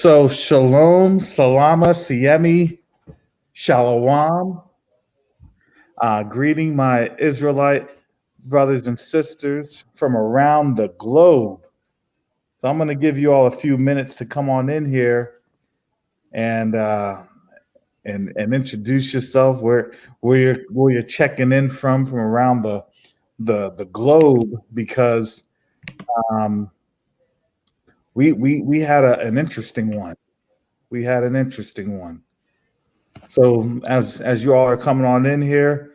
So shalom, salama, siemi, shalom. Greeting my Israelite brothers and sisters from around the globe. So I'm going to give you all a few minutes to come on in here and and introduce yourself. Where you're checking in from around the globe, because um, we had an interesting one. We had an interesting one. So as you all are coming on in here,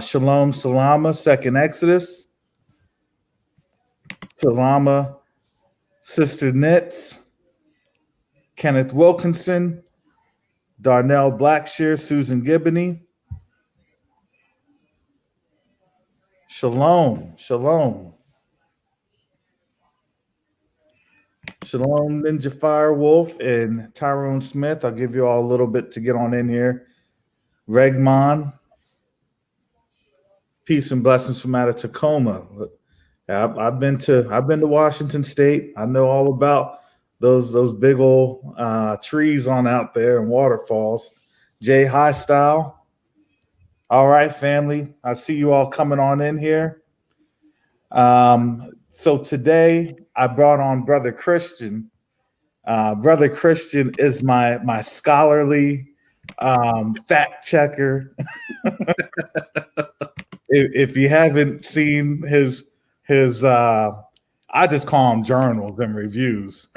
Shalom Salama, Second Exodus, Salama, Sister Nitz, Kenneth Wilkinson, Darnell Blackshear, Susan Gibney. Shalom, shalom, shalom, Ninja Firewolf and Tyrone Smith. I'll give you all a little bit to get on in here. Regmon, peace and blessings from out of Tacoma. I've been to Washington State. I know all about those big old trees on out there and waterfalls. Jay High Style. All right, family. I see you all coming on in here. So today I brought on Brother Christian. Brother Christian is my scholarly fact checker. If you haven't seen his I just call them journals and reviews.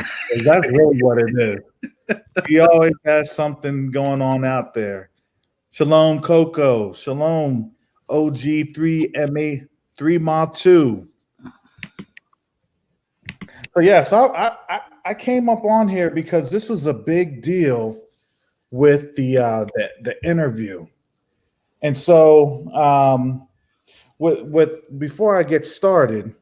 That's really what it is. He always has something going on out there. Shalom Coco, Shalom OG3MA 3 Ma 2. So yeah, so I came up on here because this was a big deal with the interview. And so with before I get started,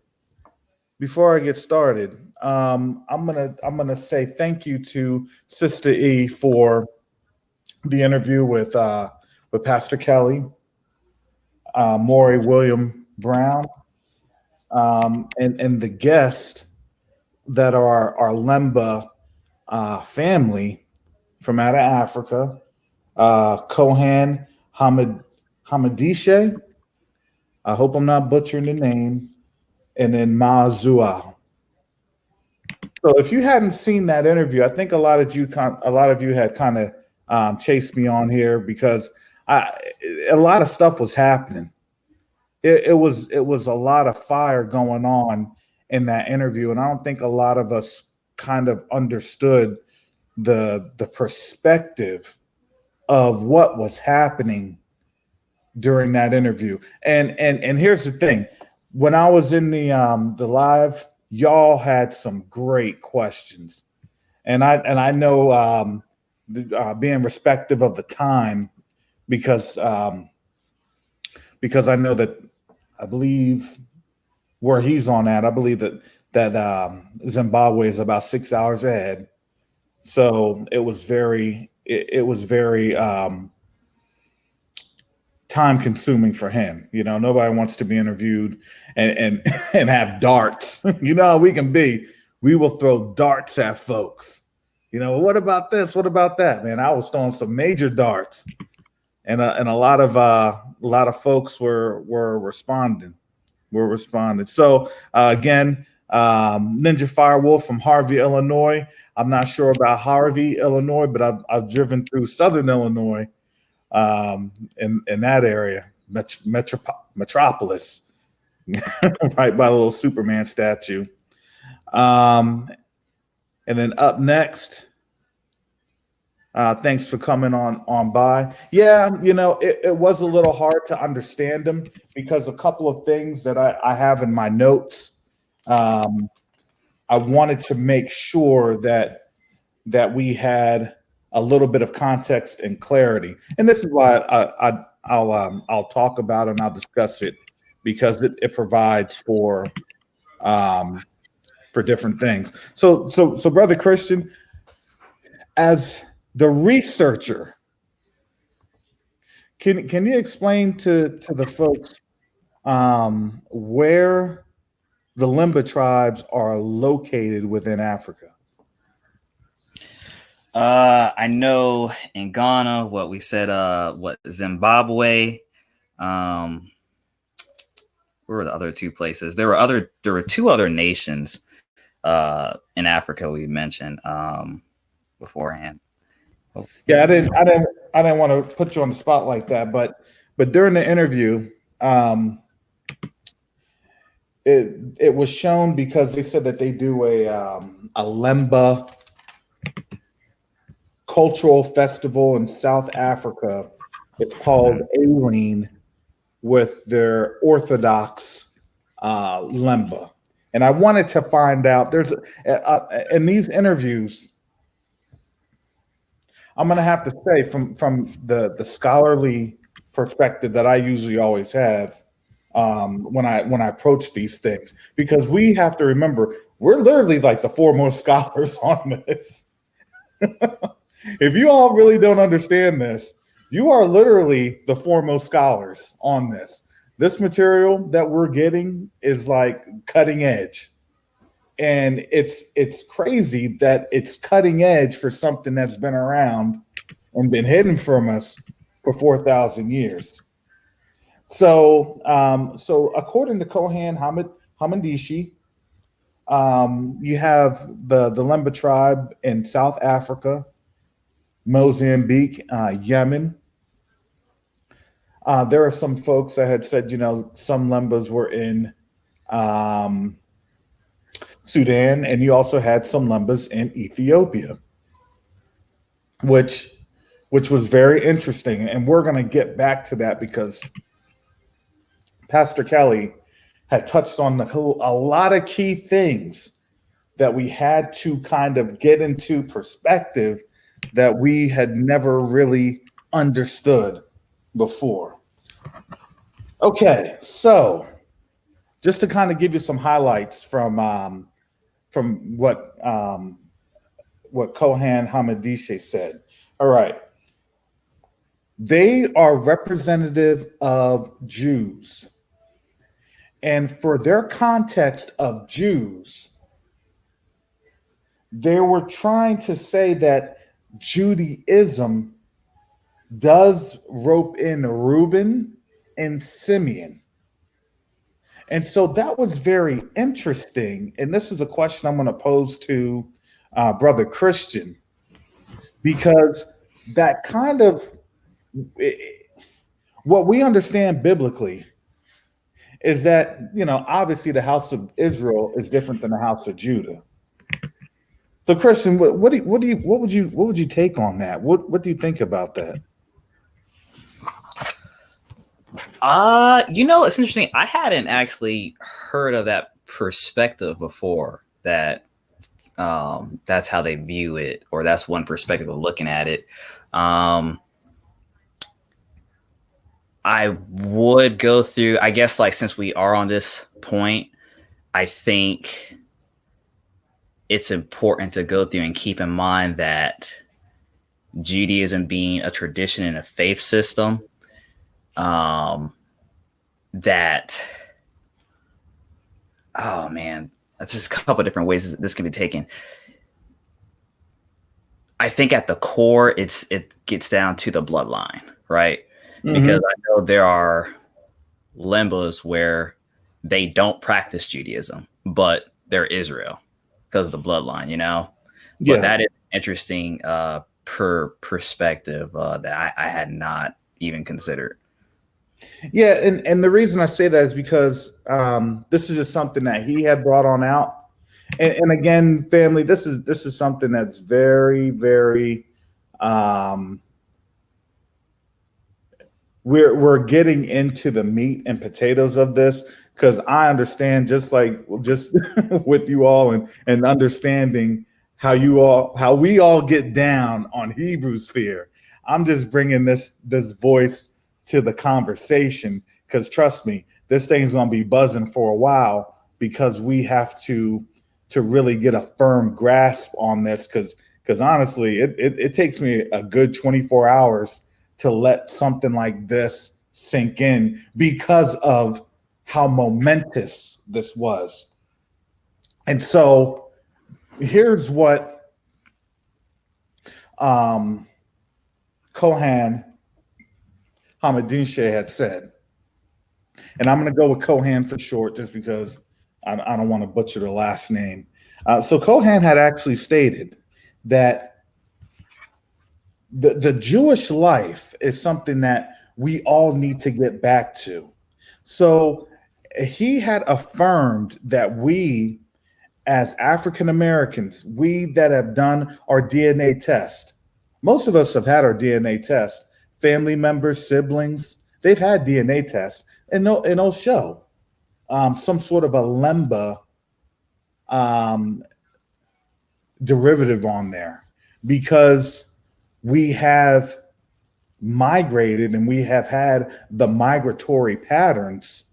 I'm gonna say thank you to Sista E for the interview with Pastor Kelly, Maury William Brown, and the guests that are our Lemba family from out of Africa, Kohan Hamadishe. I hope I'm not butchering the name, and then Mazua. So if you hadn't seen that interview, I think a lot of you had kind of chased me on here because a lot of stuff was happening. It was a lot of fire going on in that interview, and I don't think a lot of us kind of understood the perspective of what was happening during that interview. And here's the thing: when I was in the live, y'all had some great questions, and I know being respective of the time because I know that I believe where he's on at, I believe that Zimbabwe is about 6 hours ahead. So it was very time consuming for him. You know, nobody wants to be interviewed and and have darts. You know how we can be. We will throw darts at folks. You know, what about this? What about that? Man, I was throwing some major darts, and a lot of folks were responding. So again, Ninja Firewolf from Harvey, Illinois. I'm not sure about Harvey, Illinois, but I've driven through Southern Illinois, in that area, Metropolis, right by the little Superman statue. And then up next, thanks for coming on by. Yeah, you know, it was a little hard to understand them because a couple of things that I have in my notes. I wanted to make sure that we had a little bit of context and clarity, and this is why I'll talk about it and I'll discuss it because it provides for different things. So Brother Christian, as the researcher, can you explain to the folks where the Lemba tribes are located within Africa? I know in Ghana, what we said, what Zimbabwe, um, where were the other two places? There were two other nations, in Africa we mentioned, beforehand. Yeah, I didn't want to put you on the spot like that, but during the interview, um, it was shown because they said that they do a Lemba cultural festival in South Africa. It's called Aileen with their Orthodox Lemba. And I wanted to find out. There's in these interviews, I'm going to have to say from the scholarly perspective that I usually always have when I approach these things, because we have to remember we're literally like the foremost scholars on this. If you all really don't understand this, you are literally the foremost scholars on this. This material that we're getting is like cutting edge. And it's crazy that it's cutting edge for something that's been around and been hidden from us for 4,000 years. So according to Kohan Hamandishi, you have the Lemba tribe in South Africa, Mozambique, Yemen. There are some folks that had said, some Lembas were in um, Sudan, and you also had some Lembas in Ethiopia, which was very interesting. And we're going to get back to that because Pastor Kelly had touched on a lot of key things that we had to kind of get into perspective that we had never really understood before. Okay, so just to kind of give you some highlights from what Kohan Hamadishe said. All right, they are representative of Jews, and for their context of Jews, they were trying to say that Judaism does rope in Reuben and Simeon. And so that was very interesting. And this is a question I'm going to pose to Brother Christian, because that kind of what we understand biblically is that, obviously the house of Israel is different than the house of Judah. So, Christian, what would you take on that? What do you think about that? It's interesting. I hadn't actually heard of that perspective before. That's how they view it, or that's one perspective of looking at it. I would go through, I guess, like, since we are on this point, I think it's important to go through and keep in mind that Judaism being a tradition and a faith system, that, oh man, that's just a couple of different ways this can be taken. I think at the core, it gets down to the bloodline, right? Mm-hmm. Because I know there are Lembas where they don't practice Judaism, but they're Israel because of the bloodline, Yeah. But that is interesting perspective that I had not even considered. Yeah, and the reason I say that is because this is just something that he had brought on out. And again, family, this is something that's very, very we're getting into the meat and potatoes of this, because I understand just with you all and understanding how we all get down on Hebrew sphere. I'm just bringing this voice to the conversation, because trust me, this thing's going to be buzzing for a while, because we have to really get a firm grasp on this, because honestly, it takes me a good 24 hours to let something like this sink in, because of how momentous this was. And so here's what um, Kohan Hamadinsheh had said. And I'm going to go with Kohan for short just because I don't want to butcher the last name. So Kohan had actually stated that the Jewish life is something that we all need to get back to. So he had affirmed that we, as African Americans, we that have done our DNA test, most of us have had our DNA test. Family members, siblings, they've had DNA tests, and they'll show some sort of a Lemba um, derivative on there because we have migrated and we have had the migratory patterns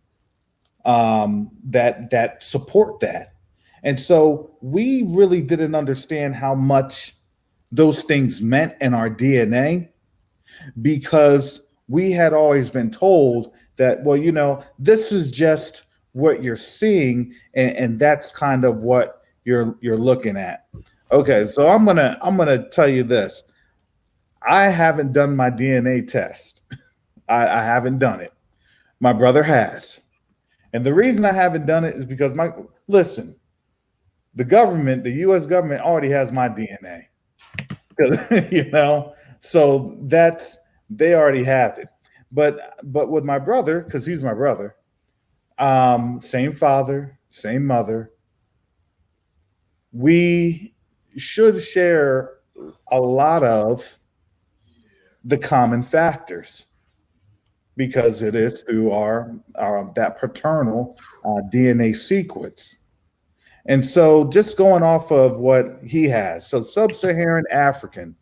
that support that. And so we really didn't understand how much those things meant in our DNA because we had always been told that, well, this is just what you're seeing, and that's kind of what you're looking at. Okay, so I'm gonna tell you this. I haven't done my DNA test. I haven't done it. My brother has. And the reason I haven't done it is because listen, the government, the US government already has my DNA. So they already have it. But with my brother, because he's my brother, same father, same mother, we should share a lot of the common factors because it is through our that paternal DNA sequence. And so just going off of what he has, so sub-Saharan African,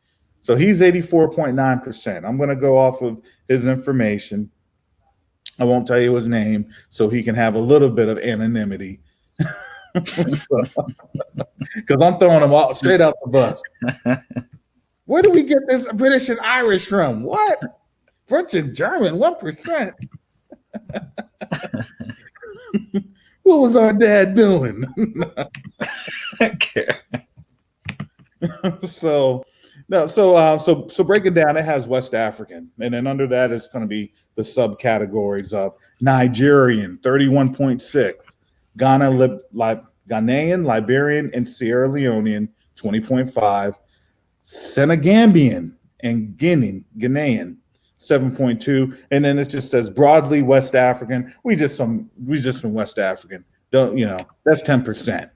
so he's 84.9%. I'm going to go off of his information. I won't tell you his name so he can have a little bit of anonymity. Because I'm throwing him all straight out the bus. Where do we get this British and Irish from? What? French and German, 1%. What was our dad doing? Okay. So break it down. It has West African, and then under that is going to be the subcategories of Nigerian, 31.6, Ghanaian, Liberian, and Sierra Leonean, 20.5, Senegambian and Ghanaian, 7.2, and then it just says broadly West African. We just from West African. That's 10%.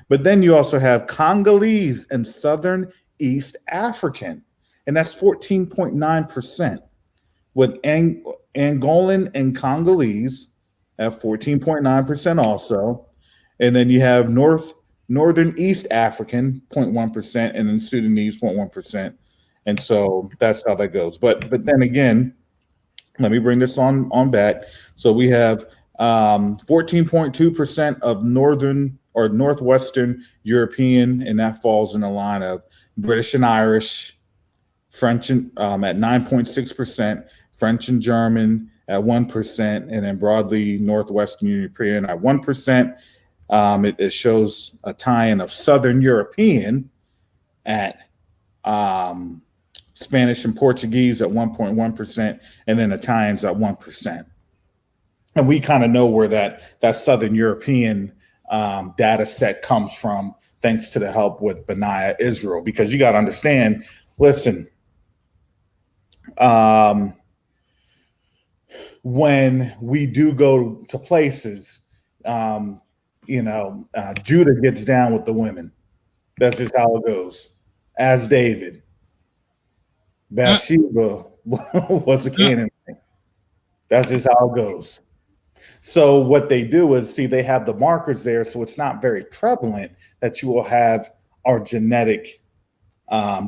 But then you also have Congolese and Southern East African, and that's 14.9%, with Angolan and Congolese at 14.9% also. And then you have Northern East African, 0.1%, and then Sudanese, 0.1%. And so that's how that goes. But then again, let me bring this on back. So we have 14.2% of Northern or Northwestern European, and that falls in the line of British and Irish, French at 9.6%, French and German at 1%, and then broadly Northwestern European at 1%. It shows a tie-in of Southern European at Spanish and Portuguese at 1.1%, and then Italians at 1%. And we kind of know where that Southern European data set comes from, thanks to the help with Benaiah Israel, because you got to understand, listen, when we do go to places, Judah gets down with the women. That's just how it goes. As David, Bathsheba was a Canaanite. That's just how it goes. So what they do is, they have the markers there, so it's not very prevalent that you will have our genetic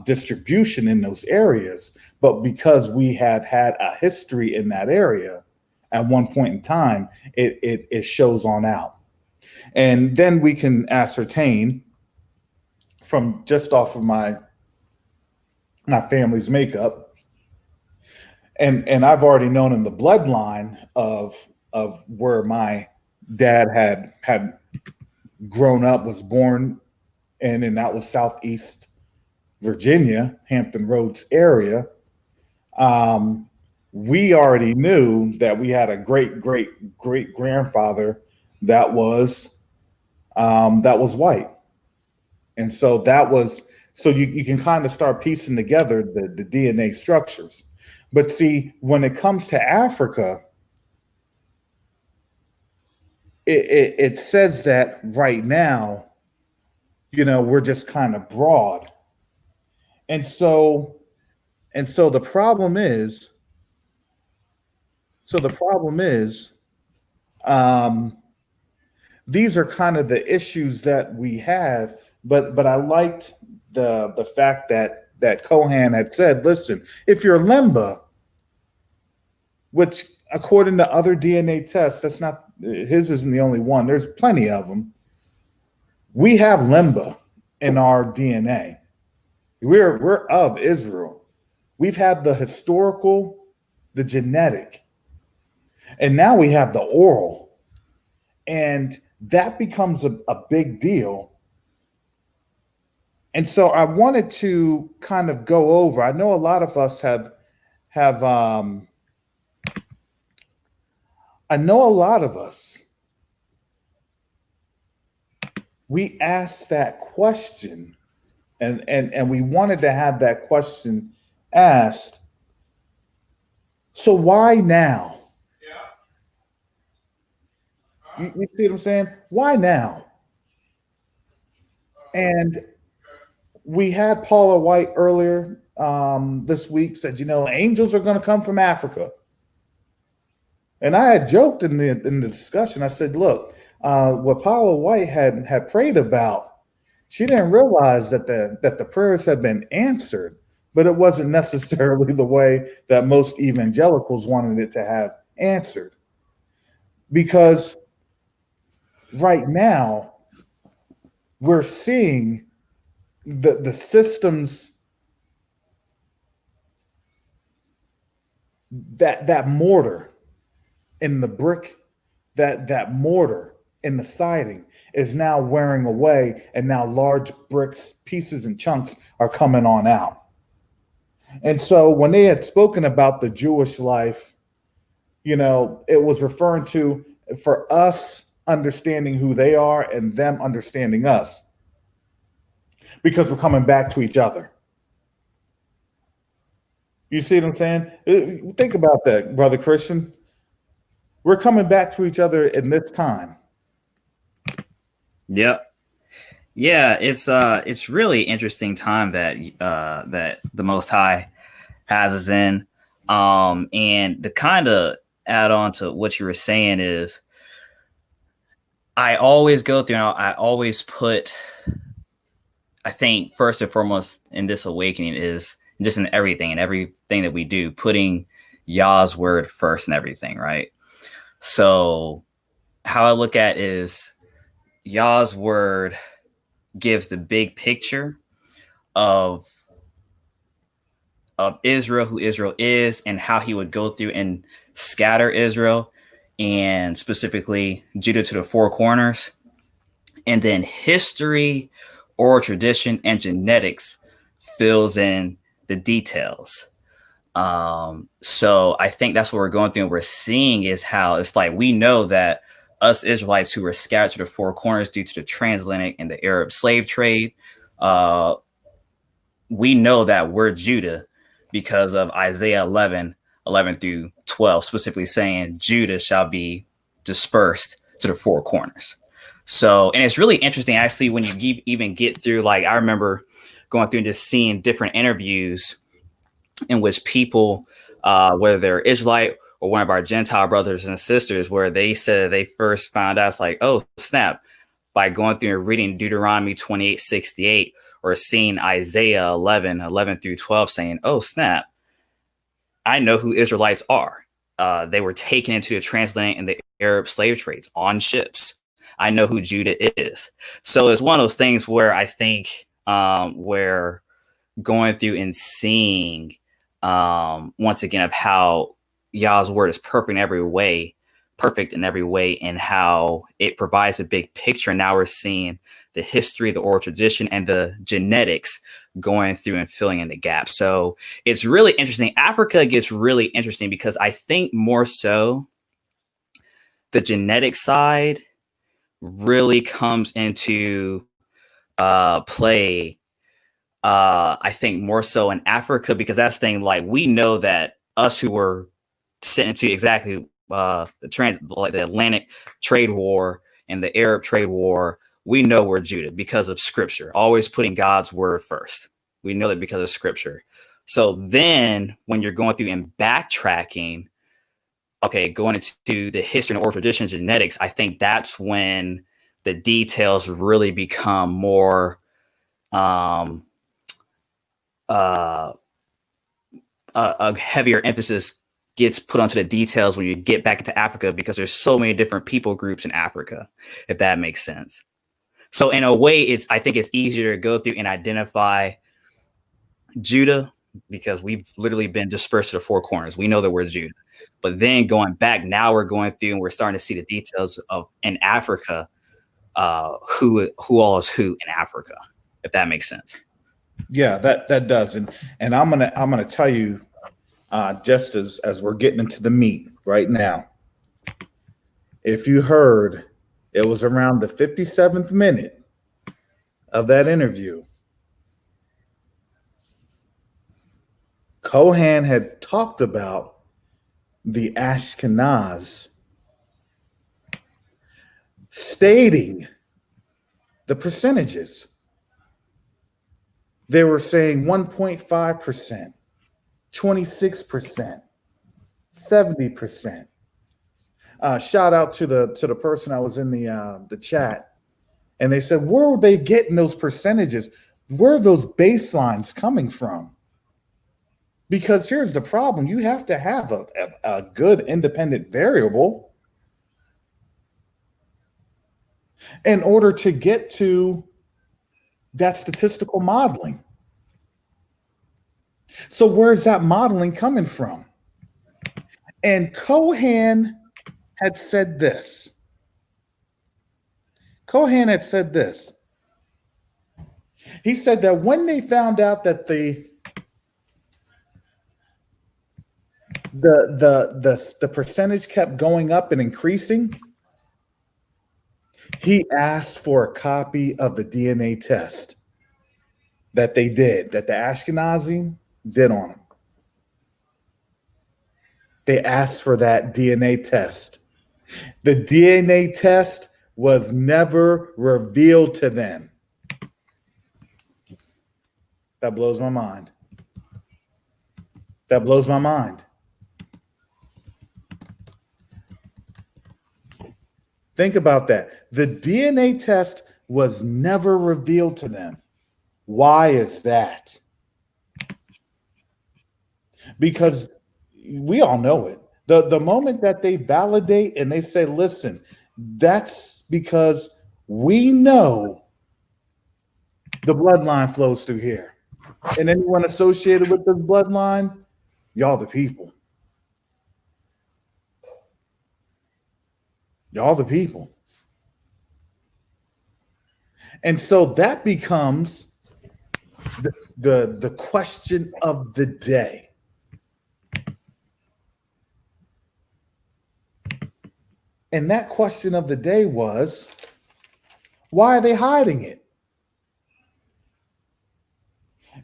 distribution in those areas. But because we have had a history in that area at one point in time, it shows on out. And then we can ascertain from just off of my family's makeup, and I've already known in the bloodline of where my dad had grown up, was born, and that was Southeast Virginia, Hampton Roads area, um, we already knew that we had a great grandfather that was white, and so that was so you can kind of start piecing together the DNA structures. But see, when it comes to Africa, it says that right now, we're just kind of broad, and so the problem is, um, these are kind of the issues that we have. But I liked the fact that Cohan had said, listen, if you're Lemba, which according to other DNA tests, that's not his isn't the only one. There's plenty of them. We have Lemba in our DNA. We're of Israel. We've had the historical, the genetic, and now we have the oral. And that becomes a big deal. And so I wanted to kind of go over. I know a lot of us have I know a lot of us, we asked that question, and we wanted to have that question asked. So why now? You see what I'm saying? Why now? And we had Paula White earlier this week said, angels are going to come from Africa. And I had joked in the discussion. I said, look, what Paula White had prayed about, she didn't realize that the prayers had been answered, but it wasn't necessarily the way that most evangelicals wanted it to have answered. Because right now, we're seeing the systems that mortar in the brick, that mortar in the siding is now wearing away, and now large bricks, pieces, and chunks are coming on out. And so when they had spoken about the Jewish life, it was referring to for us understanding who they are and them understanding us, because we're coming back to each other. You see what I'm saying? Think about that, brother Christian. We're coming back to each other in this time. Yep. Yeah, it's really interesting time that that the Most High has us in. And to kind of add on to what you were saying is, I always go through and I always put, I think first and foremost in this awakening is just in everything that we do, putting Yah's word first in everything, right? So how I look at is Yah's word gives the big picture of Israel, who Israel is, and how he would go through and scatter Israel, and specifically Judah to the four corners. And then history, oral tradition, and genetics fills in the details. So I think that's what we're going through, and we're seeing is how it's like we know that us Israelites who were scattered to the four corners due to the transatlantic and the Arab slave trade, we know that we're Judah because of Isaiah 11 through 12, specifically saying Judah shall be dispersed to the four corners. So, and it's really interesting, actually, when you even get through, like, I remember going through and just seeing different interviews in which people, whether they're Israelite or one of our Gentile brothers and sisters, where they said they first found out, it's like, oh, snap, by going through and reading Deuteronomy 28:68 or seeing Isaiah 11 through 12 saying, oh, snap, I know who Israelites are. They were taken into the transatlantic and the Arab slave trades on ships. I know who Judah is. So it's one of those things where I think we're going through and seeing once again of how Yah's word is perfect in every way, perfect in every way in how it provides a big picture. And now we're seeing the history, the oral tradition, and the genetics going through and filling in the gaps. So it's really interesting. Africa gets really interesting because I think more so the genetic side really comes into play. I think more so in Africa, because that's the thing, like we know that us who were sent into exactly the Atlantic trade war and the Arab trade war, we know we're Judah because of scripture, always putting God's word first. We know that because of scripture. So then when you're going through and backtracking, okay, going into the history and oral tradition genetics, I think that's when the details really become more a heavier emphasis gets put onto the details when you get back into Africa, because there's so many different people groups in Africa, if that makes sense. So in a way, I think it's easier to go through and identify Judah because we've literally been dispersed to the four corners. We know that we're Judah. But then going back, now we're going through and we're starting to see the details of in Africa, who all is who in Africa, if that makes sense. Yeah, that does. And I'm gonna tell you, just as we're getting into the meat right now, if you heard, it was around the 57th minute of that interview, Cohen had talked about the Ashkenaz, stating the percentages. They were saying 1.5%, 26%, 70%. Shout out to the person I was in the chat, and they said, where were they getting those percentages? Where are those baselines coming from? Because here's the problem: you have to have a good independent variable in order to get to that statistical modeling. So where's that modeling coming from? And Cohen had said this. Cohen had said this. He said that when they found out that the percentage kept going up and increasing, he asked for a copy of the DNA test that they did, that the Ashkenazi did on him. They asked for that DNA test. The DNA test was never revealed to them. That blows my mind. That blows my mind. Think about that. The DNA test was never revealed to them. Why is that? Because we all know it. The moment that they validate and they say, listen, that's because we know the bloodline flows through here. And anyone associated with the bloodline, y'all the people. Y'all the people. And so that becomes the question of the day. And that question of the day was, why are they hiding it?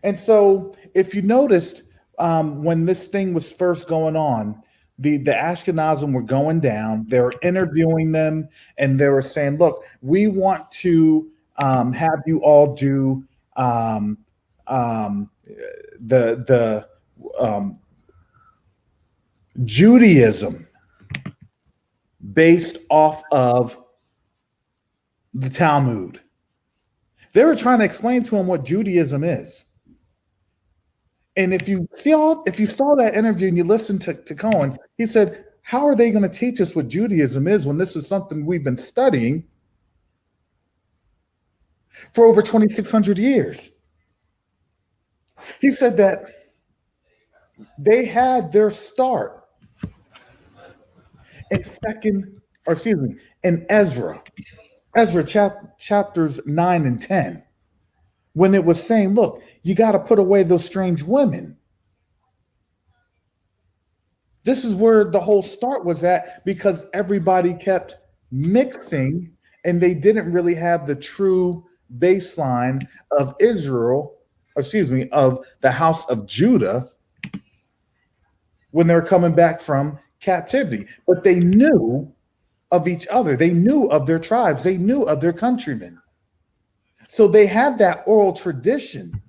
And so if you noticed, when this thing was first going on, the Ashkenazim were going down, they were interviewing them, and they were saying, look, we want to have you all do the Judaism based off of the Talmud. They were trying to explain to him what Judaism is. And if you saw that interview and you listened to Cohen, he said, how are they going to teach us what Judaism is when this is something we've been studying for over 2,600 years? He said that they had their start in in Ezra chapters 9 and 10, when it was saying, look, you got to put away those strange women. This is where the whole start was at, because everybody kept mixing and they didn't really have the true baseline of of the house of Judah when they were coming back from captivity. But they knew of each other, they knew of their tribes, they knew of their countrymen. So they had that oral tradition.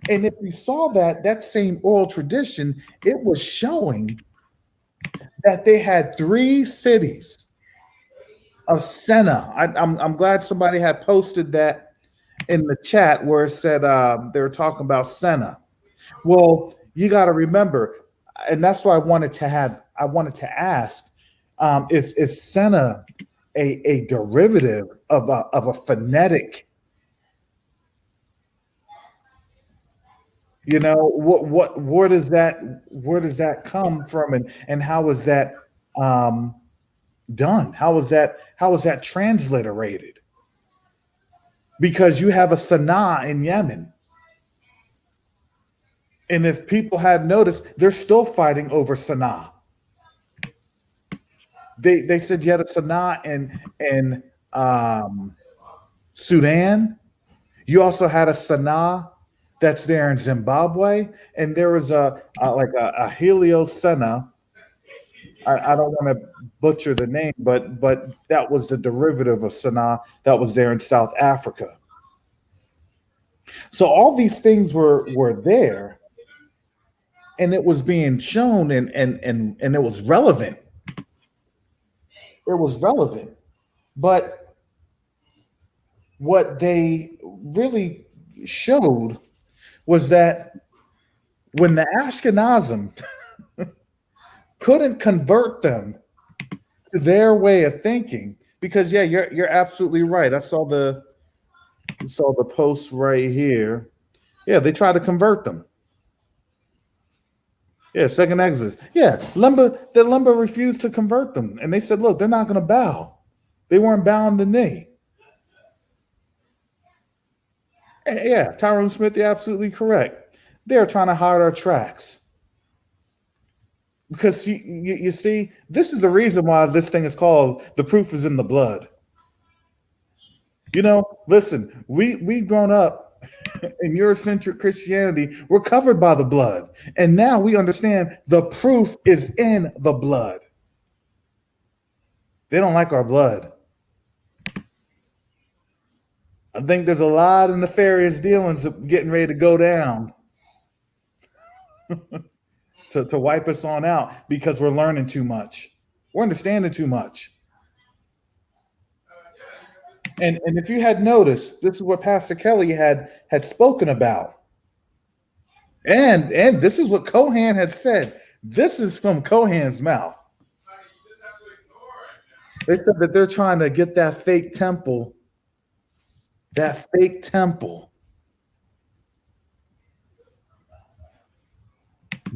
And if we saw that same oral tradition, it was showing that they had 3 cities of Senna. I'm glad somebody had posted that in the chat where it said they were talking about Senna. Well, you got to remember, and that's why I wanted to ask, is Senna a derivative of a phonetic? You know, where does that come from, and how is that done? How is that transliterated? Because you have a Sana'a in Yemen. And if people had noticed, they're still fighting over Sana'a. They said you had a Sana'a in Sudan. You also had a Sana'a that's there in Zimbabwe, and there was a Helio Sena. I don't want to butcher the name, but that was the derivative of Sana'a that was there in South Africa. So all these things were there, and it was being shown, and it was relevant. It was relevant. But what they really showed was that when the Ashkenazim couldn't convert them to their way of thinking, because you're absolutely right. I saw the post right here. Yeah, they tried to convert them. Yeah, second Exodus. Yeah, Lemba refused to convert them, and they said, "Look, they're not going to bow. They weren't bowing the knee." Yeah, Tyrone Smith, you're absolutely correct. They're trying to hide our tracks. Because you see, this is the reason why this thing is called "The Proof is in the Blood." You know, listen, we've grown up in Eurocentric Christianity. We're covered by the blood, and now we understand the proof is in the blood. They don't like our blood. I think there's a lot of nefarious dealings getting ready to go down to wipe us on out, because we're learning too much. We're understanding too much. And if you had noticed, this is what Pastor Kelly had spoken about. And this is what Kohan had said. This is from Kohan's mouth. They said that they're trying to get that fake temple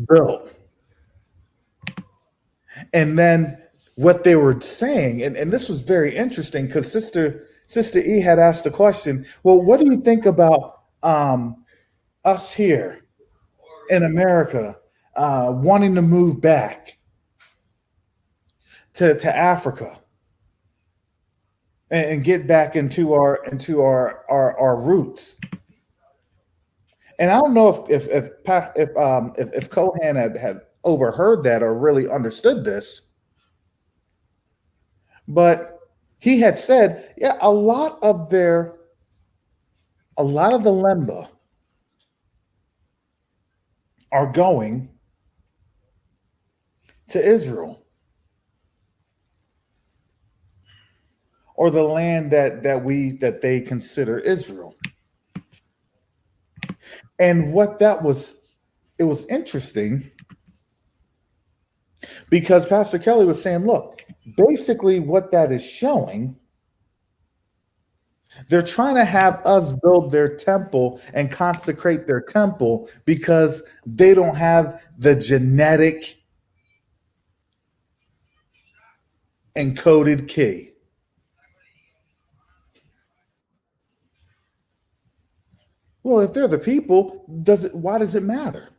built. And then what they were saying, and this was very interesting, because Sista E had asked the question, well, what do you think about us here in America wanting to move back to Africa and get back into our roots? And I don't know if Kohan had overheard that or really understood this, but he had said, yeah, a lot of the Lemba are going to Israel, or the land that they consider Israel. And what that was, it was interesting, because Pastor Kelly was saying, look, basically what that is showing, they're trying to have us build their temple and consecrate their temple because they don't have the genetic encoded key. Well, if they're the people, why does it matter?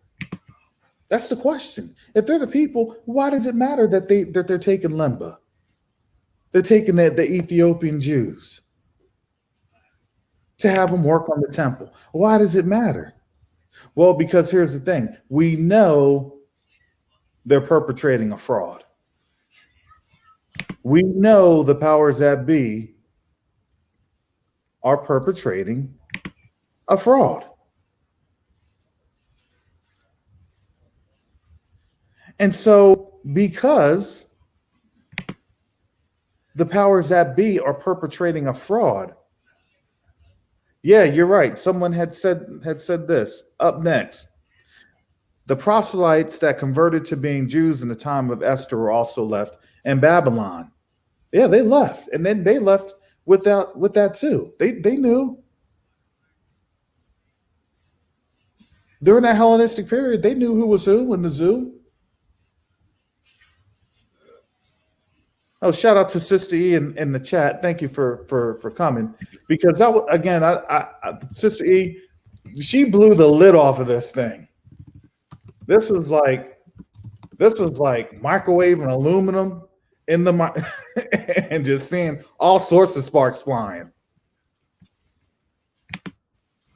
That's the question. If they're the people, why does it matter that they're taking Lemba? They're taking the Ethiopian Jews to have them work on the temple. Why does it matter? Well, because here's the thing. We know they're perpetrating a fraud. We know the powers that be are perpetrating a fraud. And so, because the powers that be are perpetrating a fraud, yeah, you're right. Someone had said this. Up next, the proselytes that converted to being Jews in the time of Esther were also left in Babylon. Yeah, they left, and then they left with that too. They knew during that Hellenistic period. They knew who was who in the zoo. Oh, shout out to Sista E in the chat. Thank you for coming, because that was, again, Sista E, she blew the lid off of this thing. This was like microwave and aluminum in the and just seeing all sorts of sparks flying.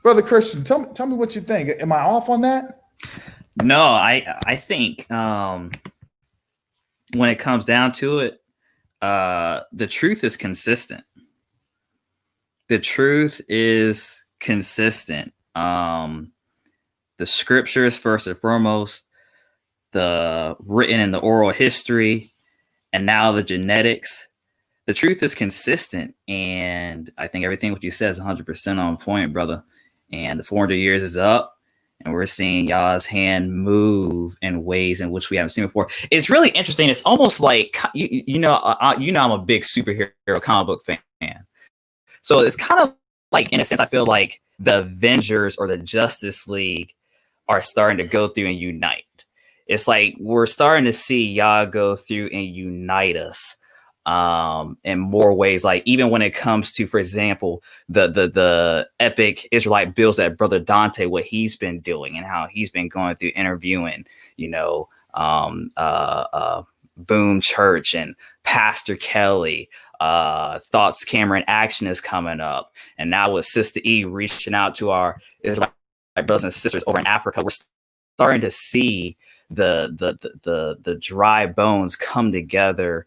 Brother Christian, tell me what you think. Am I off on that? No, I think when it comes down to it, the truth is consistent. The truth is consistent. The scriptures, first and foremost, the written and the oral history, and now the genetics. The truth is consistent. And I think everything what you said is 100% on point, brother. And the 400 years is up. And we're seeing Yah's hand move in ways in which we haven't seen before. It's really interesting. It's almost like, you know, I'm a big superhero comic book fan. So it's kind of like, in a sense, I feel like the Avengers or the Justice League are starting to go through and unite. It's like we're starting to see Yah go through and unite us in more ways. Like even when it comes to, for example, the epic Israelite bills that Brother Dante, what he's been doing and how he's been going through interviewing, you know, Boom Church and Pastor Kelly. Thoughts Cameron Action is coming up, and now with Sista E reaching out to our Israelite brothers and sisters over in Africa, we're starting to see the dry bones come together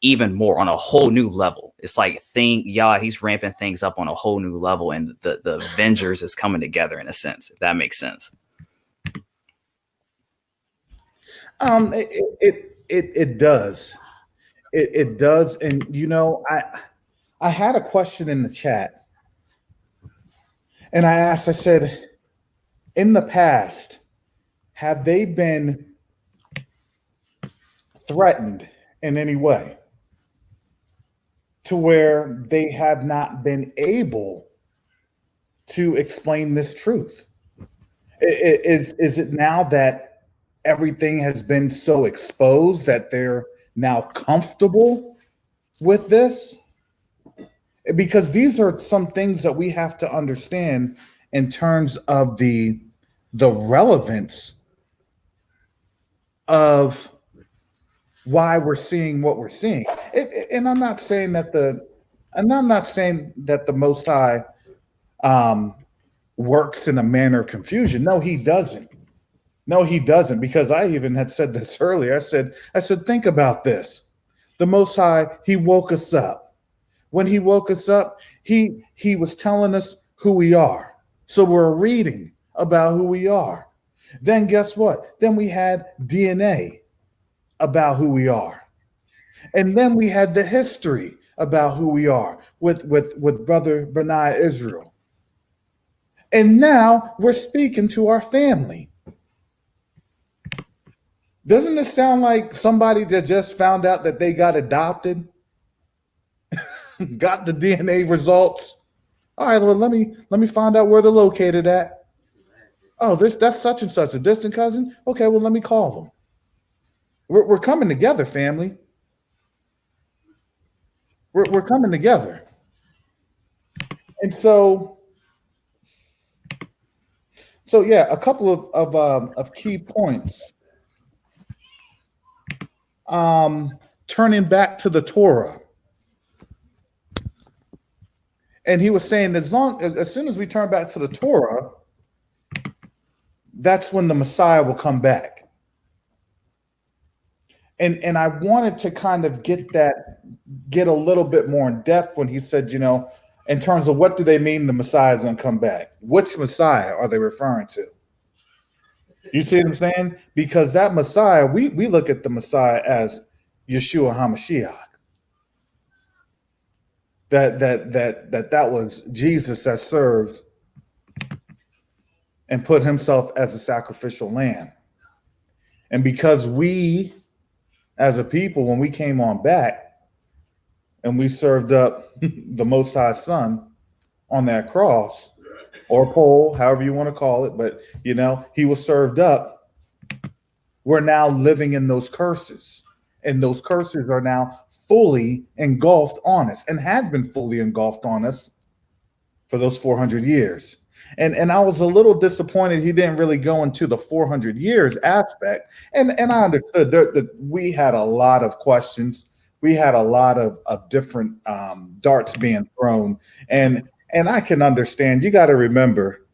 even more on a whole new level. It's like he's ramping things up on a whole new level, and the Avengers is coming together in a sense, if that makes sense. It does. It does. And you know, I had a question in the chat, and I said, in the past, have they been threatened in any way to where they have not been able to explain this truth? Is it now that everything has been so exposed that they're now comfortable with this? Because these are some things that we have to understand in terms of the relevance of why we're seeing what we're seeing. And I'm not saying that the Most High works in a manner of confusion. No, he doesn't. No, he doesn't. Because I even had said this earlier. I said, think about this. The Most High, he woke us up. When he woke us up, he was telling us who we are. So we're reading about who we are. Then guess what? Then we had DNA about who we are. And then we had the history about who we are with Brother Benai Israel. And now we're speaking to our family. Doesn't it sound like somebody that just found out that they got adopted, got the DNA results? All right, well, let me find out where they're located at. Oh, that's such and such, a distant cousin. Okay, well, let me call them. We're coming together, family. We're coming together. And so yeah, a couple of key points. Turning back to the Torah. And he was saying as soon as we turn back to the Torah, that's when the Messiah will come back. And I wanted to kind of get a little bit more in depth when he said, in terms of what do they mean the Messiah is going to come back? Which Messiah are they referring to? You see what I'm saying? Because that Messiah, we look at the Messiah as Yeshua HaMashiach. That was Jesus that served and put himself as a sacrificial lamb. And because we, as a people, when we came on back and we served up the Most High Son on that cross or pole, however you want to call it, but he was served up. We're now living in those curses, and those curses are now fully engulfed on us and had been fully engulfed on us for those 400 years. And I was a little disappointed he didn't really go into the 400 years aspect. And I understood that we had a lot of questions. We had a lot of different darts being thrown. And I can understand. You got to remember,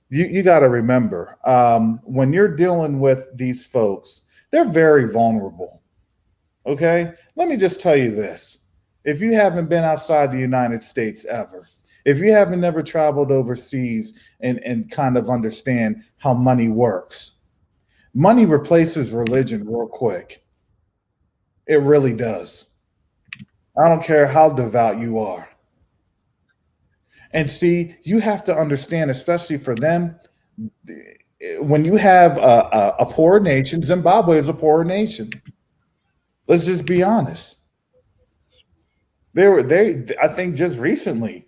when you're dealing with these folks, they're very vulnerable. Okay? Let me just tell you this. If you haven't been outside the United States ever, if you haven't never traveled overseas and kind of understand how money works, money replaces religion real quick. It really does. I don't care how devout you are. And see, you have to understand, especially for them, when you have a poor nation, Zimbabwe is a poor nation. Let's just be honest. I think just recently,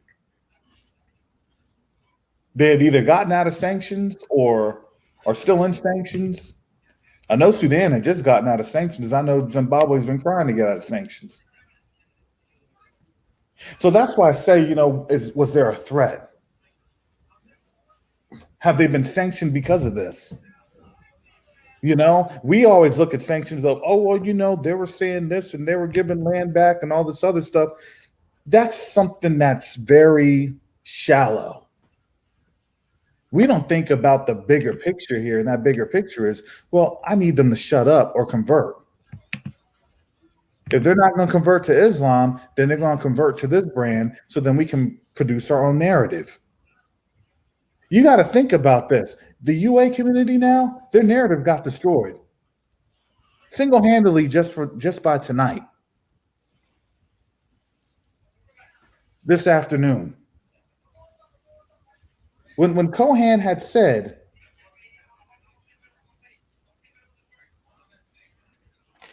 they had either gotten out of sanctions or are still in sanctions. I know Sudan had just gotten out of sanctions. I know Zimbabwe's been trying to get out of sanctions. So that's why I say, was there a threat? Have they been sanctioned because of this? We always look at sanctions of, they were saying this and they were giving land back and all this other stuff. That's something that's very shallow. We don't think about the bigger picture here, and that bigger picture is, well, I need them to shut up or convert. If they're not going to convert to Islam, then they're going to convert to this brand, so then we can produce our own narrative. You got to think about this. The UA community now, their narrative got destroyed single-handedly just by tonight, this afternoon. When Cohan had said,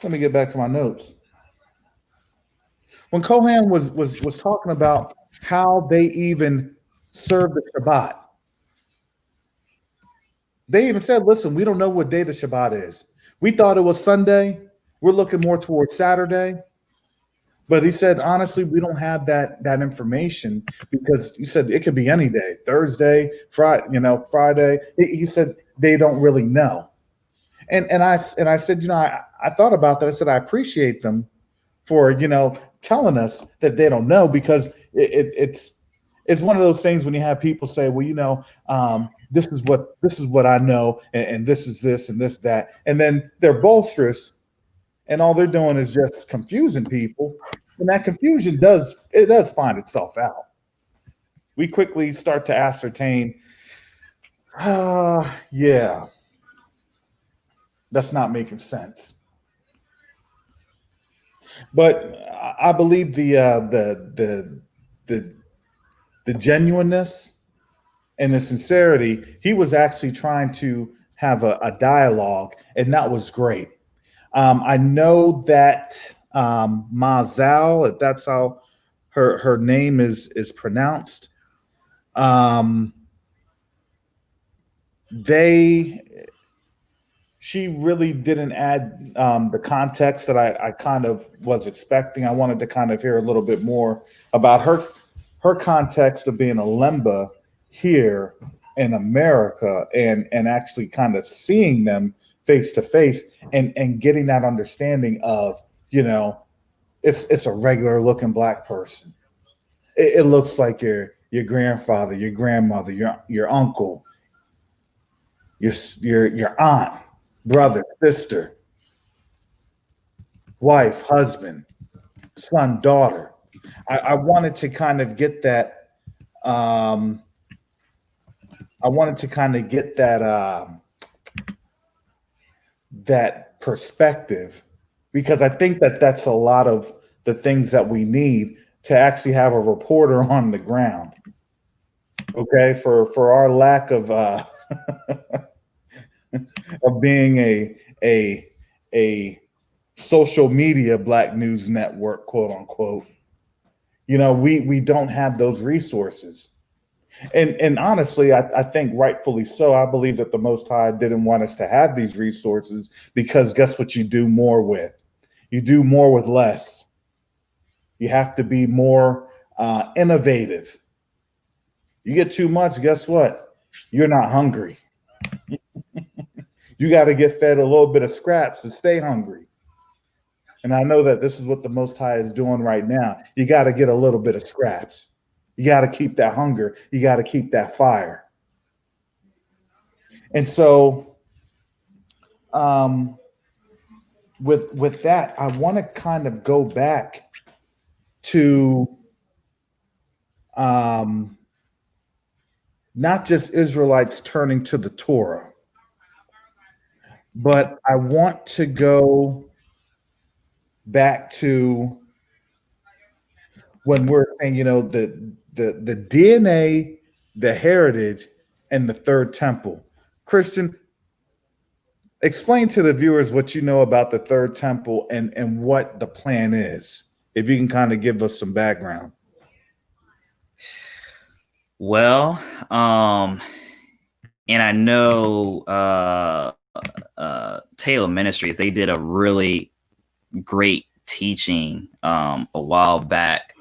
let me get back to my notes. When Cohan was talking about how they even serve the Shabbat, they even said, listen, we don't know what day the Shabbat is. We thought it was Sunday. We're looking more towards Saturday. But he said, honestly, we don't have that information, because he said it could be any day, Thursday, Friday. He said they don't really know. And I said, I thought about that. I said, I appreciate them for, telling us that they don't know, because it's one of those things when you have people say, well, this is what I know, and this is this and this, that. And then they're bolsterous, and all they're doing is just confusing people. And that confusion does find itself out. We quickly start to ascertain, yeah, that's not making sense. But I believe the genuineness and the sincerity, he was actually trying to have a dialogue, and that was great. I know that Mazal, if that's how her name is pronounced, she really didn't add the context that I kind of was expecting. I wanted to kind of hear a little bit more about her context of being a Lemba here in America, and actually kind of seeing them face to face, and getting that understanding of, you know, it's a regular looking black person. It looks like your grandfather, your grandmother, your uncle, your aunt, brother, sister, wife, husband, son, daughter. I wanted to kind of get that. I wanted to kind of get that perspective, because I think that that's a lot of the things that we need to actually have a reporter on the ground. Okay, for our lack of of being a social media black news network, quote unquote. You know, we don't have those resources. And honestly, I think rightfully so. I believe that the Most High didn't want us to have these resources, because guess what you do more with? You do more with less. You have to be more innovative. You get too much, guess what? You're not hungry. You got to get fed a little bit of scraps to stay hungry. And I know that this is what the Most High is doing right now. You got to get a little bit of scraps. You got to keep that hunger. You got to keep that fire. And so, with that, I want to kind of go back to not just Israelites turning to the Torah, but I want to go back to when we're saying, you know, the DNA, the heritage, and the third temple. Christian, explain to the viewers what you know about the third temple, and what the plan is. If you can kind of give us some background. Well, and I know Taylor Ministries, they did a really great teaching a while back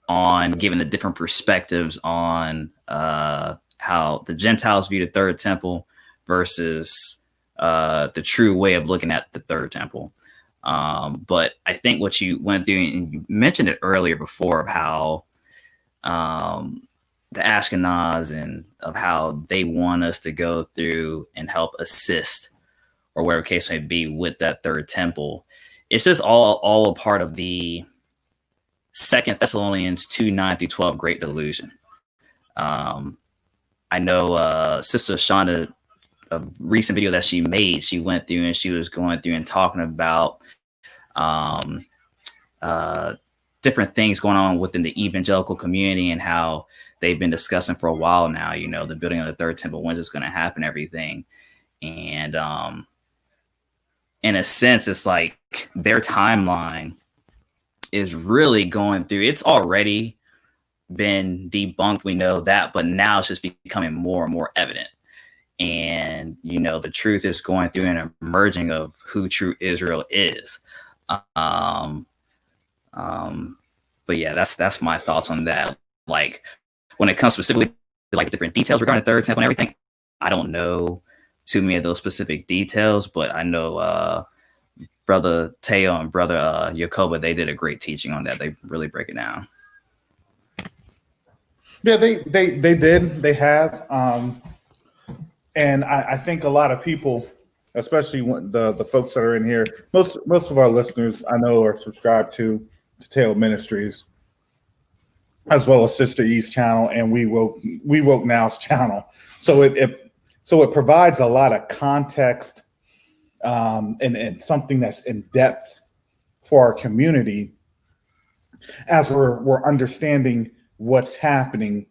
on giving the different perspectives on how the Gentiles view the third temple versus the true way of looking at the third temple. But I think what you went through, and you mentioned it earlier before, of how the Ashkenaz, and of how they want us to go through and help assist, or whatever case may be, with that third temple. It's just all a part of the 2 Thessalonians 2:9-12 Great Delusion. I know Sister Shonda, a recent video that she made, she went through and she was going through and talking about different things going on within the evangelical community, and how they've been discussing for a while now, you know, the building of the third temple, when's it's going to happen, everything. And in a sense, it's like their timeline is really going through, it's already been debunked, we know that, but now it's just becoming more and more evident. And, you know, the truth is going through an emerging of who true Israel is. But yeah, that's my thoughts on that. Like, when it comes specifically to like different details regarding the third temple and everything, I don't know too many of those specific details, but I know Brother Teo and Brother Yakoba, they did a great teaching on that. They really break it down. Yeah, they did. They have. And I think a lot of people, especially when the folks that are in here, most of our listeners I know are subscribed to Tail Ministries, as well as Sister E's channel and We Woke Now's channel. So it provides a lot of context, and something that's in depth for our community as we're understanding what's happening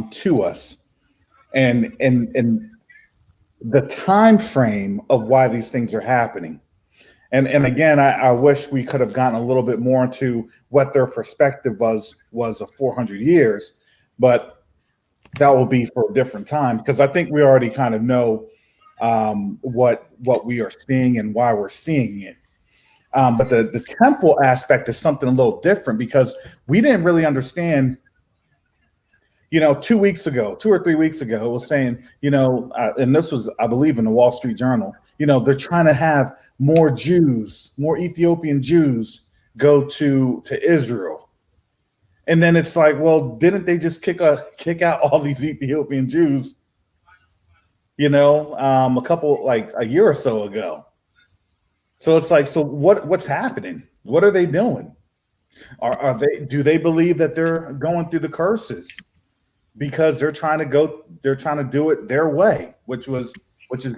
to us, and the time frame of why these things are happening. And again, I wish we could have gotten a little bit more into what their perspective was of 400 years, but that will be for a different time, because I think we already kind of know what we are seeing and why we're seeing it. But the temple aspect is something a little different because we didn't really understand. 2 weeks ago, 2 or 3 weeks ago, it was saying, and this was, I believe, in the Wall Street Journal. They're trying to have more Jews, more Ethiopian Jews, go to Israel. And then it's like, well, didn't they just kick out all these Ethiopian Jews? A couple, like a year or so ago. So it's like, so what's happening? What are they doing? Do they believe that they're going through the curses because they're trying to do it their way, which is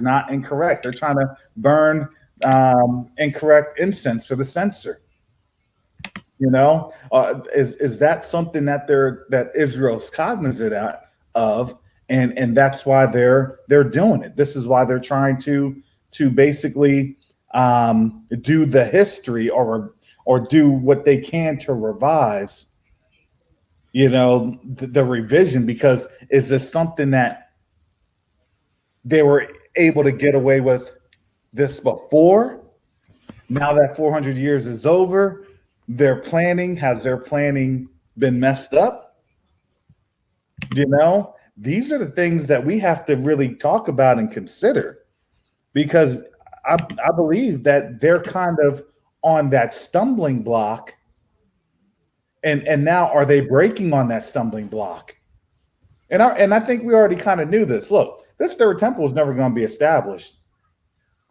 not incorrect. They're trying to burn incorrect incense for the censer. Is that something that Israel's cognizant of, and that's why they're doing it. This is why they're trying to basically do the history or do what they can to revise, the revision, because is this something that they were able to get away with this before? Now that 400 years is over, has their planning been messed up? These are the things that we have to really talk about and consider, because I believe that they're kind of on that stumbling block, and now are they breaking on that stumbling block? And I think we already kind of knew this. Look, this third temple is never going to be established,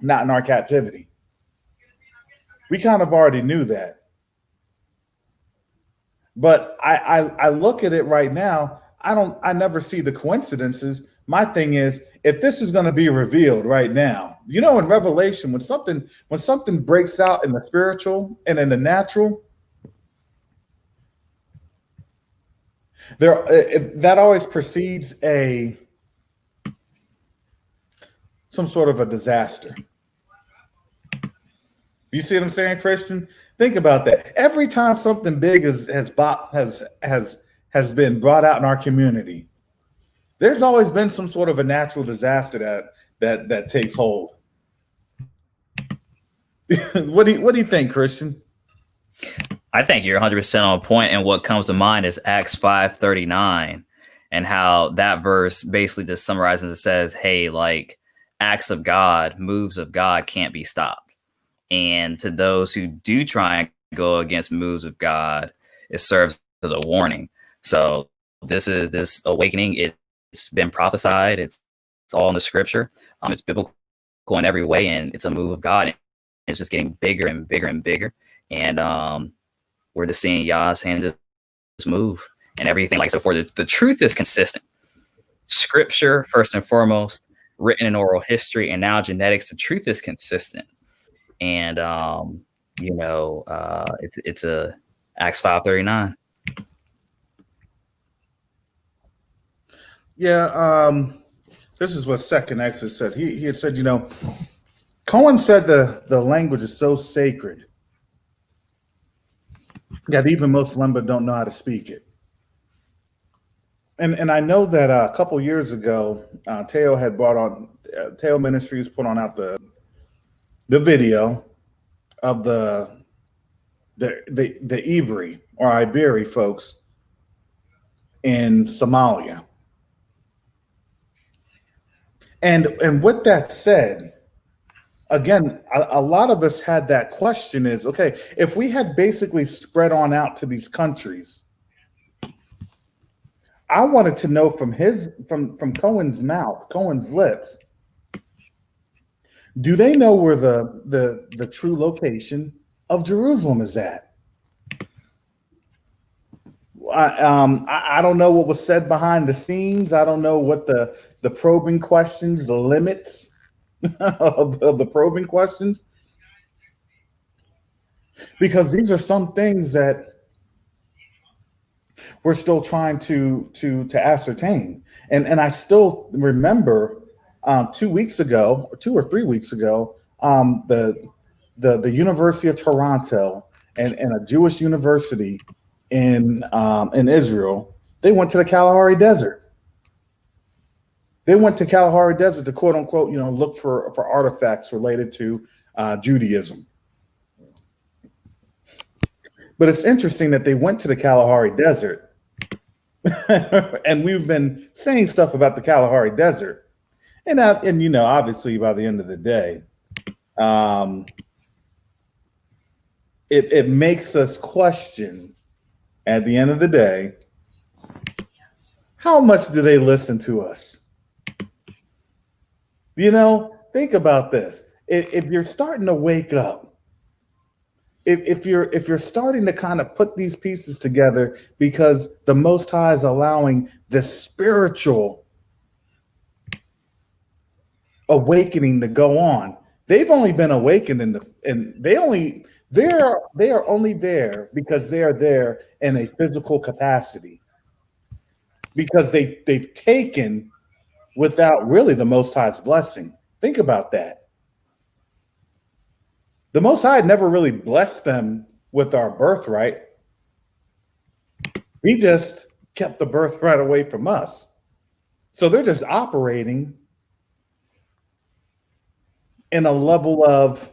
not in our captivity. We kind of already knew that. But I look at it right now. I never see the coincidences. My thing is, if this is going to be revealed right now, in Revelation, when something breaks out in the spiritual and in the natural, that always precedes some sort of a disaster. You see what I'm saying, Christian? Think about that. Every time something big has been brought out in our community, there's always been some sort of a natural disaster that takes hold. What do you think, Christian? I think you're 100% on point, and what comes to mind is Acts 5:39, and how that verse basically just summarizes and says, hey, like, acts of God, moves of God can't be stopped. And to those who do try and go against moves of God, it serves as a warning. So this awakening. It's been prophesied. It's all in the scripture. It's biblical in every way, and it's a move of God. And it's just getting bigger and bigger and bigger. And we're just seeing Yah's hand just move and everything. Like I said before, the truth is consistent. Scripture, first and foremost, written in oral history, and now genetics. The truth is consistent. And it's a Acts 5:39. Yeah, this is what Second Exodus said. He had said, Cohen said the language is so sacred that even most Lemba don't know how to speak it. And I know that a couple years ago, Teo had brought on Teo Ministries put on out the video of the Iberi or Iberi folks in Somalia. And with that said, again, a lot of us had that question is, okay, if we had basically spread on out to these countries, I wanted to know from Cohen's mouth, Cohen's lips, do they know where the true location of Jerusalem is at? I don't know what was said behind the scenes. I don't know what the probing questions, the limits of the probing questions, because these are some things that we're still trying to ascertain. And I still remember 2 weeks ago, or 2 or 3 weeks ago, the University of Toronto and a Jewish university in Israel, they went to the Kalahari Desert. They went to Kalahari Desert to quote unquote, look for artifacts related to Judaism. But it's interesting that they went to the Kalahari Desert, and we've been saying stuff about the Kalahari Desert, and obviously by the end of the day, it makes us question. At the end of the day, how much do they listen to us? Think about this. If you're starting to wake up, if you're starting to kind of put these pieces together because the Most High is allowing the spiritual awakening to go on. They've only been awakened they are only there because they are there in a physical capacity, because they've taken without really the Most High's blessing. Think about that. The Most High never really blessed them with our birthright. He just kept the birthright away from us. So they're just operating in a level of,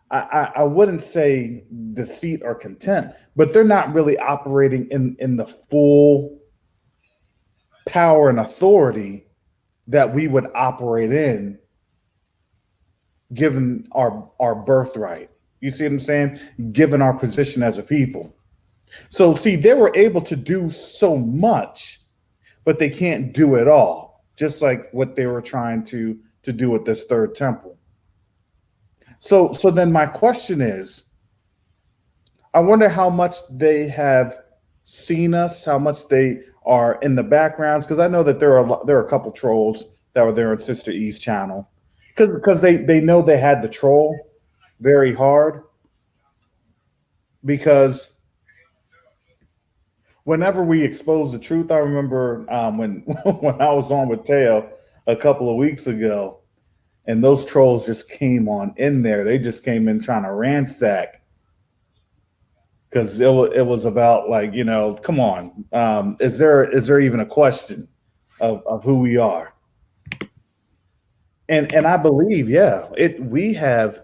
I wouldn't say deceit or contempt, but they're not really operating in the full power and authority that we would operate in, given our birthright. You see what I'm saying? Given our position as a people. So see, they were able to do so much, but they can't do it all, just like what they were trying to do with this third temple. So then my question is, I wonder how much they have seen us, how much they are in the backgrounds, because I know that there are a couple trolls that were there on Sister E's channel, because they know they had the troll very hard, because whenever we expose the truth, I remember when I was on with Teo a couple of weeks ago, and those trolls just came on in there. They just came in trying to ransack, because it was about, like, come on, is there even a question of who we are? And I believe, yeah, we have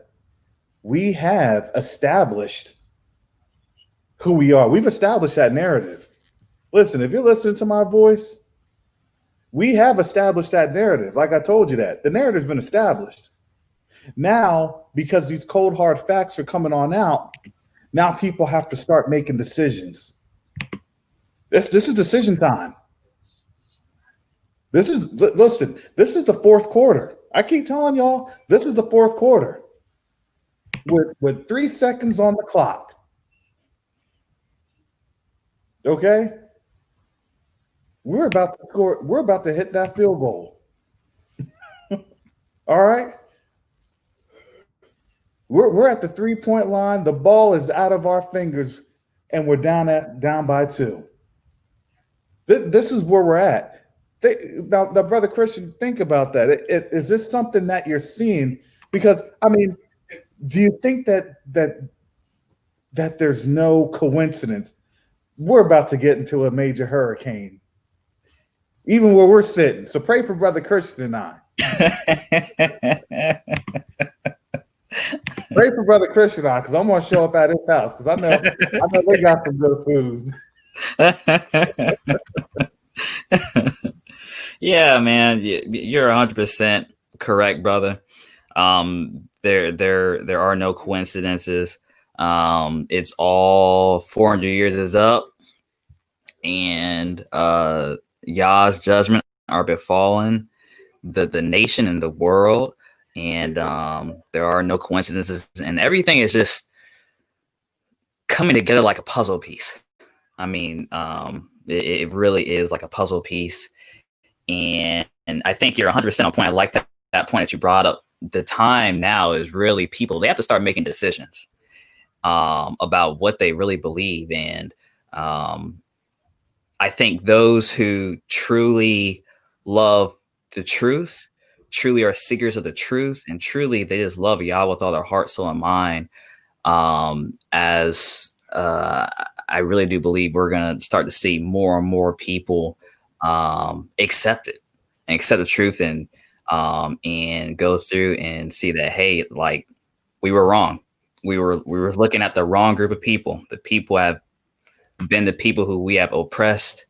established who we are. We've established that narrative. Listen, if you're listening to my voice, we have established that narrative. Like I told you, that the narrative's been established. Now, because these cold hard facts are coming on out, now people have to start making decisions. This is decision time. Listen, this is the fourth quarter. I keep telling y'all, this is the fourth quarter with 3 seconds on the clock. Okay? We're about to score. We're about to hit that field goal. All right? We're at the 3-point line. The ball is out of our fingers, and we're down by 2. This is where we're at. Now, Brother Christian, think about that. Is this something that you're seeing? Because, I mean, do you think that there's no coincidence? We're about to get into a major hurricane, even where we're sitting. So pray for Brother Christian and I. Pray for Brother Christian and I, because I'm going to show up at his house, because I know they got some good food. Yeah, man, you're 100% correct, brother. There are no coincidences. It's all 400 years is up, and Yah's judgment are befallen the nation and the world, and there are no coincidences, and everything is just coming together like a puzzle piece. I mean, it really is like a puzzle piece. And I think you're 100% on point. I like that point that you brought up. The time now is really people, they have to start making decisions about what they really believe. And I think those who truly love the truth, truly are seekers of the truth, and truly they just love Yahweh with all their heart, soul, and mind, I really do believe we're going to start to see more and more people accept it and accept the truth, and go through and see that, hey, like, we were wrong. We were looking at the wrong group of people. The people have been the people who we have oppressed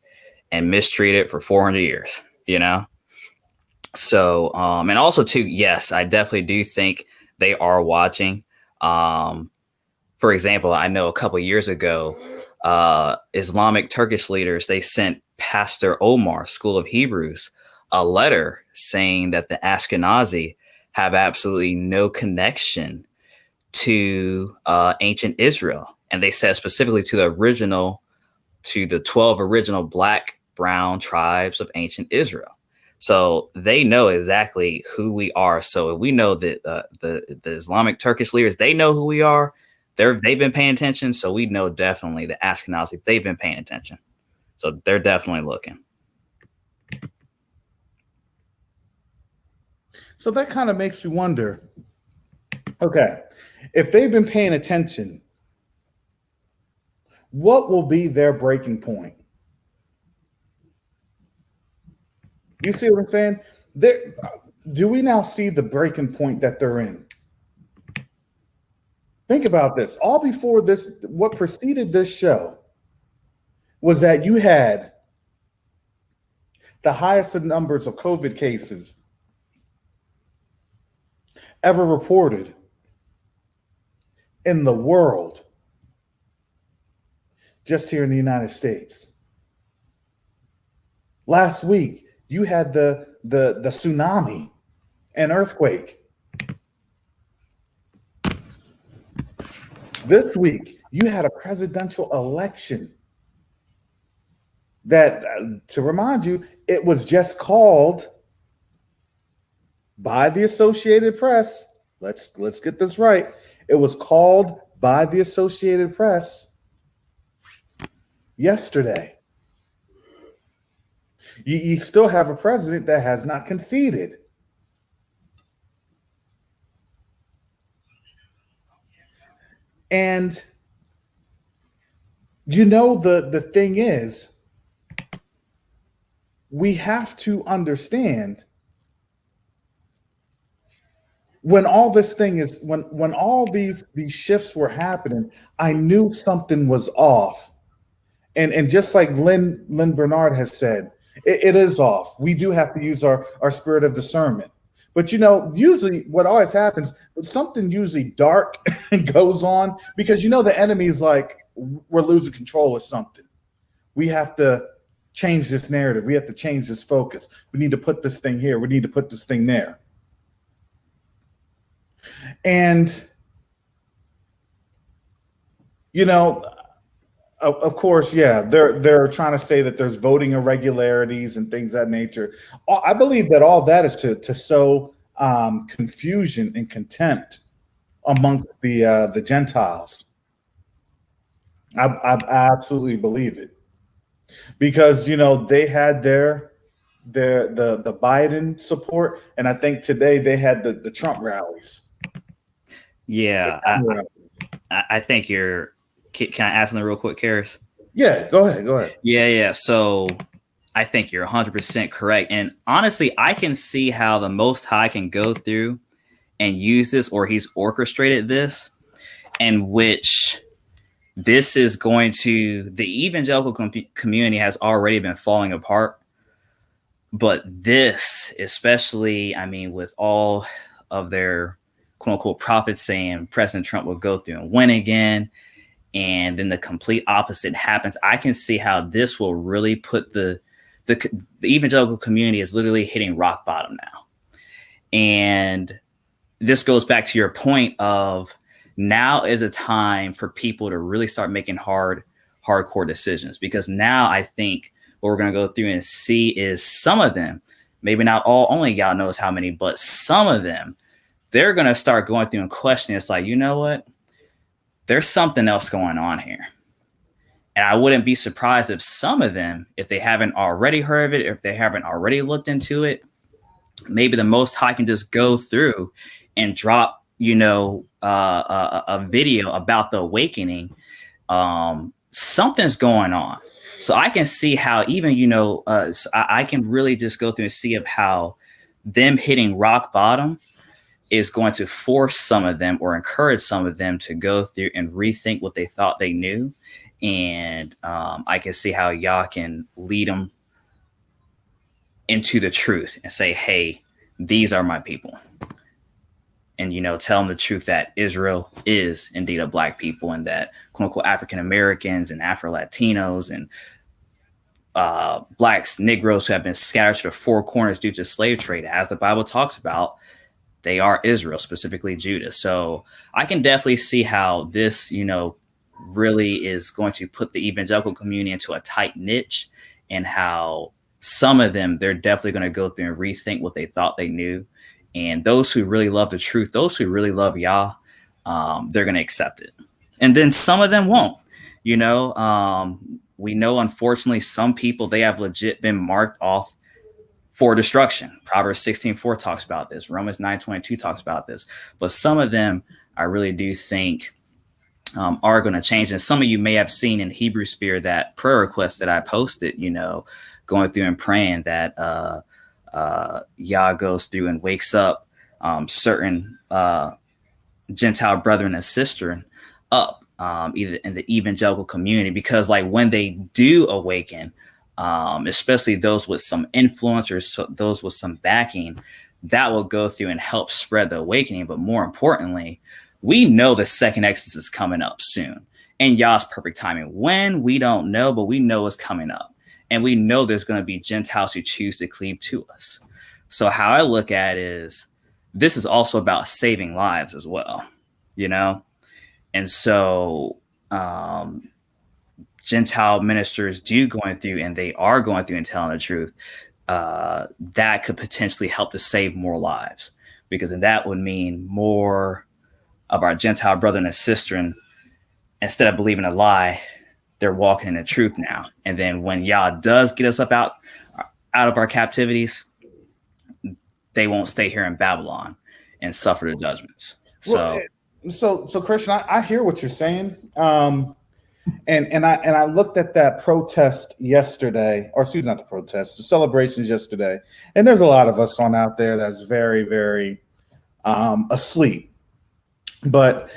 and mistreated for 400 years, you know? So, and also too, yes, I definitely do think they are watching. For example, I know a couple of years ago, Islamic Turkish leaders, they sent Pastor Omar, School of Hebrews, a letter saying that the Ashkenazi have absolutely no connection to ancient Israel. And they said specifically to the 12 original black, brown tribes of ancient Israel. So they know exactly who we are. So if we know that the Islamic Turkish leaders, they know who we are. They've been paying attention. So we know definitely the Ashkenazi, they've been paying attention. So they're definitely looking. So that kind of makes you wonder, okay, if they've been paying attention, what will be their breaking point? You see what I'm saying? Do we now see the breaking point that they're in? Think about this. All before this, what preceded this show was that you had the highest numbers of COVID cases ever reported in the world, just here in the United States. Last week, you had the tsunami and earthquake. This week, you had a presidential election that, to remind you, it was just called by the Associated Press. Let's get this right. It was called by the Associated Press yesterday. You still have a president that has not conceded. And the thing is, we have to understand when all this thing is when all these shifts were happening, I knew something was off. And just like Lynn Bernard has said, it is off. We do have to use our spirit of discernment. But usually what always happens, something usually dark goes on because the enemy's like, we're losing control of something. We have to change this narrative. We have to change this focus. We need to put this thing here. We need to put this thing there. And, of course, yeah, they're trying to say that there's voting irregularities and things of that nature. I believe that all that is to sow confusion and contempt amongst the Gentiles. I absolutely believe it because they had the Biden support, and I think today they had the Trump rallies. Yeah, I think you're. Can I ask something real quick, Karis? Yeah, go ahead. Yeah. So I think you're 100% correct. And honestly, I can see how the Most High can go through and use this, or he's orchestrated this, in which this is going to, the evangelical community has already been falling apart. But this, especially, with all of their quote unquote prophets saying President Trump will go through and win again, and then the complete opposite happens, I can see how this will really put the evangelical community is literally hitting rock bottom now. And this goes back to your point of now is a time for people to really start making hardcore decisions, because now I think what we're going to go through and see is some of them, maybe not all, only God knows how many, but some of them, they're going to start going through and questioning. It's like, you know what? There's something else going on here. And I wouldn't be surprised if some of them, if they haven't already heard of it, if they haven't already looked into it, maybe the Most High can just go through and drop, a video about the awakening. Something's going on. So I can see how even, so I can really just go through and see of how them hitting rock bottom is going to force some of them or encourage some of them to go through and rethink what they thought they knew. And I can see how y'all can lead them into the truth and say, hey, these are my people. And, tell them the truth that Israel is indeed a black people, and that quote unquote African Americans and Afro Latinos and blacks, Negroes who have been scattered to the four corners due to slave trade, as the Bible talks about, they are Israel, specifically Judah. So I can definitely see how this, really is going to put the evangelical community into a tight niche, and how some of them, they're definitely going to go through and rethink what they thought they knew. And those who really love the truth, those who really love Yah, they're going to accept it. And then some of them won't. We know, unfortunately, some people, they have legit been marked off for destruction. Proverbs 16:4 talks about this. Romans 9:22 talks about this. But some of them, I really do think, are going to change. And some of you may have seen in Hebrew Spirit that prayer request that I posted, going through and praying that Yah goes through and wakes up certain Gentile brethren and sister up, either in the evangelical community, because like when they do awaken, especially those with some influence or those with some backing, that will go through and help spread the awakening. But more importantly, we know the second Exodus is coming up soon, and Yah's perfect timing. When, we don't know, but we know it's coming up. And we know there's going to be Gentiles who choose to cleave to us. So how I look at it is, this is also about saving lives as well, And so Gentile ministers going through, and they are going through and telling the truth, that could potentially help to save more lives, because then that would mean more of our Gentile brother and sister, instead of believing a lie, they're walking in the truth now. And then when Yah does get us up out of our captivities, they won't stay here in Babylon and suffer the judgments. So Christian, I hear what you're saying. And I looked at that protest yesterday, or excuse me, not the protest, the celebrations yesterday. And there's a lot of us on out there that's very, very asleep. But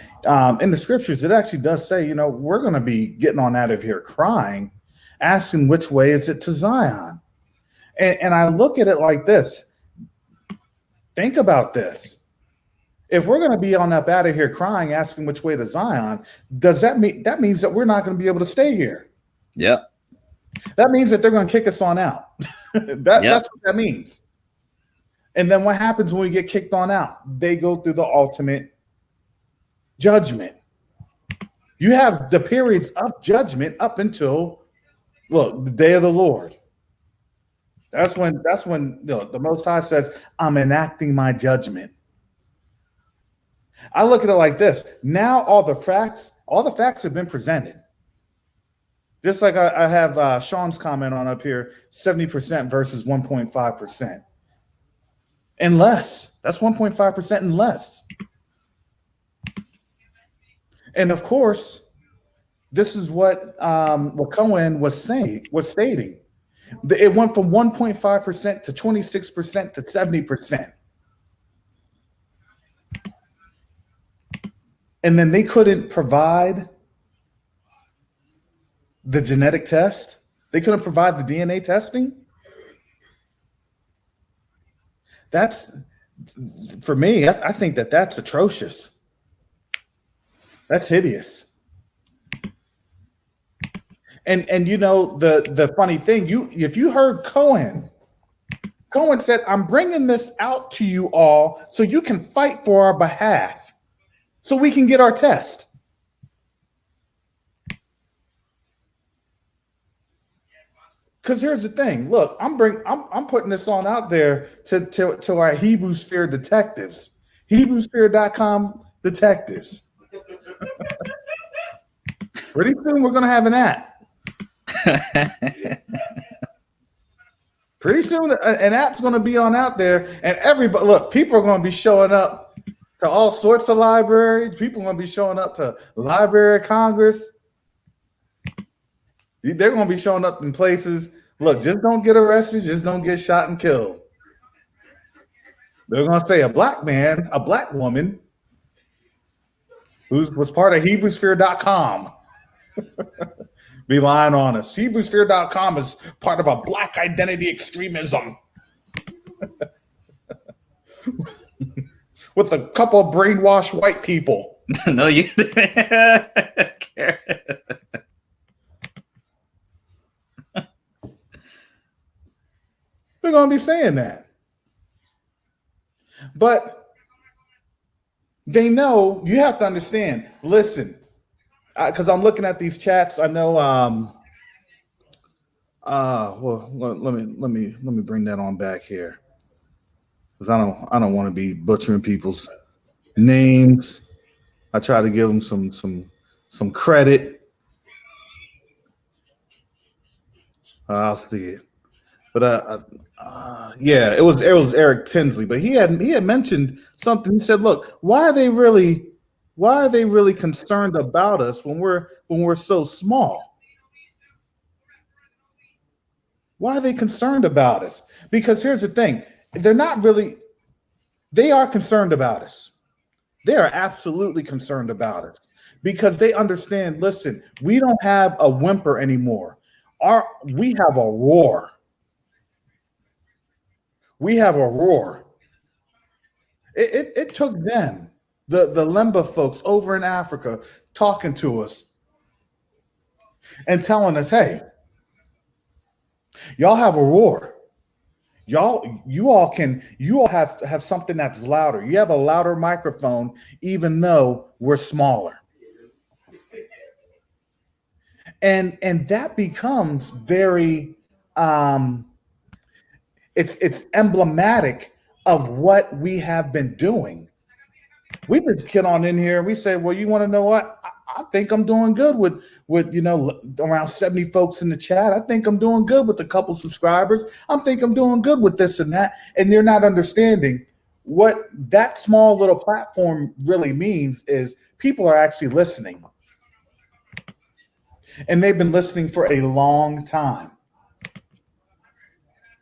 in the scriptures, it actually does say, we're going to be getting on out of here crying, asking which way is it to Zion. And I look at it like this. Think about this. If we're going to be on up out of here crying, asking which way to Zion, does that mean that means that we're not going to be able to stay here? Yep. That means that they're going to kick us on out. That's what that means. And then what happens when we get kicked on out? They go through the ultimate judgment. You have the periods of judgment up until, look, the day of the Lord. That's when the Most High says, I'm enacting my judgment. I look at it like this. Now all the facts have been presented. Just like I have Sean's comment on up here, 70% versus 1.5%. And less. That's 1.5% and less. And of course, this is what Cohen was stating. It went from 1.5% to 26% to 70%. And then they couldn't provide the genetic test. They couldn't provide the DNA testing. That's, for me, I think that's atrocious. That's hideous. And the funny thing, if you heard Cohen said, I'm bringing this out to you all so you can fight for our behalf, so we can get our test. Because here's the thing. Look, I'm putting this on out there to our Hebrew Sphere detectives, HebrewSphere.com detectives. Pretty soon we're gonna have an app. Pretty soon an app's gonna be on out there, and everybody, look, people are gonna be showing up to all sorts of libraries. People are gonna be showing up to Library of Congress. They're going to be showing up in places. Look, just don't get arrested. Just don't get shot and killed. They're going to say a black man, a black woman who was part of Hebrews.com be lying on us. Hebrews.com is part of a black identity extremism with a couple of brainwashed white people. No, you didn't. They're going to be saying that. But they know, you have to understand, listen, because I'm looking at these chats. I know, well, let me bring that on back here. Because I don't want to be butchering people's names. I try to give them some credit. I'll see it. But yeah, it was Eric Tinsley. But he had mentioned something. He said, "Look, why are they really concerned about us when we're so small? Why are they concerned about us? Because here's the thing: they're not really. They are concerned about us. They are absolutely concerned about us because they understand. Listen, we don't have a whimper anymore. We have a roar." We have a roar. It took them, the Lemba folks over in Africa, talking to us and telling us, hey, y'all have a roar. You all have something that's louder. You have a louder microphone, even though we're smaller. And that becomes very it's emblematic of what we have been doing. We just get on in here and we say, well, you want to know what? I think I'm doing good with around 70 folks in the chat. I think I'm doing good with a couple subscribers. I think I'm doing good with this and that. And you're not understanding what that small little platform really means is people are actually listening. And they've been listening for a long time.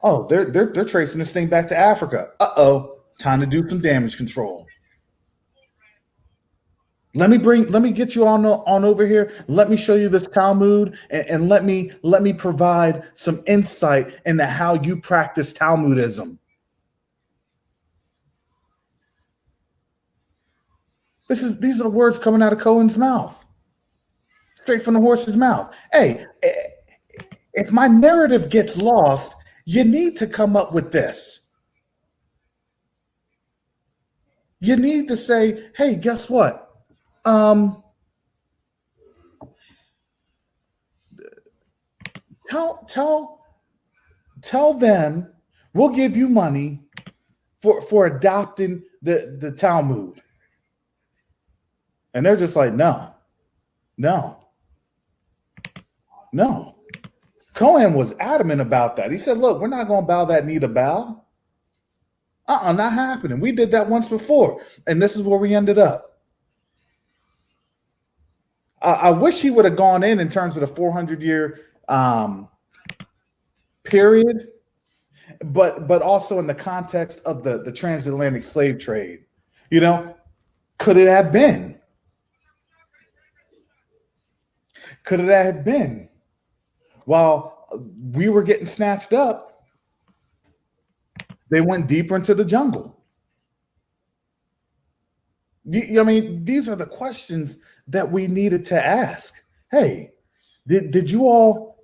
Oh, they're tracing this thing back to Africa. Uh-oh, time to do some damage control. Let me get you on over here. Let me show you this Talmud and let me provide some insight into how you practice Talmudism. These are the words coming out of Cohen's mouth. Straight from the horse's mouth. Hey, if my narrative gets lost, you need to come up with this. You need to say, hey, guess what? Tell them we'll give you money for adopting the Talmud. And they're just like, no. Cohen was adamant about that. He said, look, we're not going to bow that knee to bow. Not happening. We did that once before, and this is where we ended up. I wish he would have gone in terms of the 400-year period, but also in the context of the transatlantic slave trade. Could it have been? Could it have been while we were getting snatched up, they went deeper into the jungle? I mean, these are the questions that we needed to ask. Hey, did you all,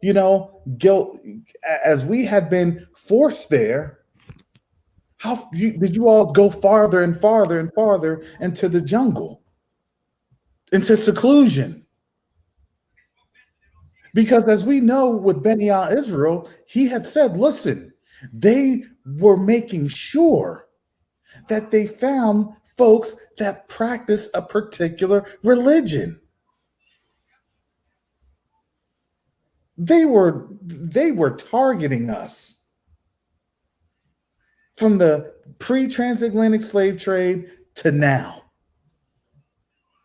as we had been forced there, did you all go farther and farther and farther into the jungle, into seclusion? Because as we know with Beni Israel, he had said, listen, they were making sure that they found folks that practice a particular religion. They were targeting us from the pre-transatlantic slave trade to now.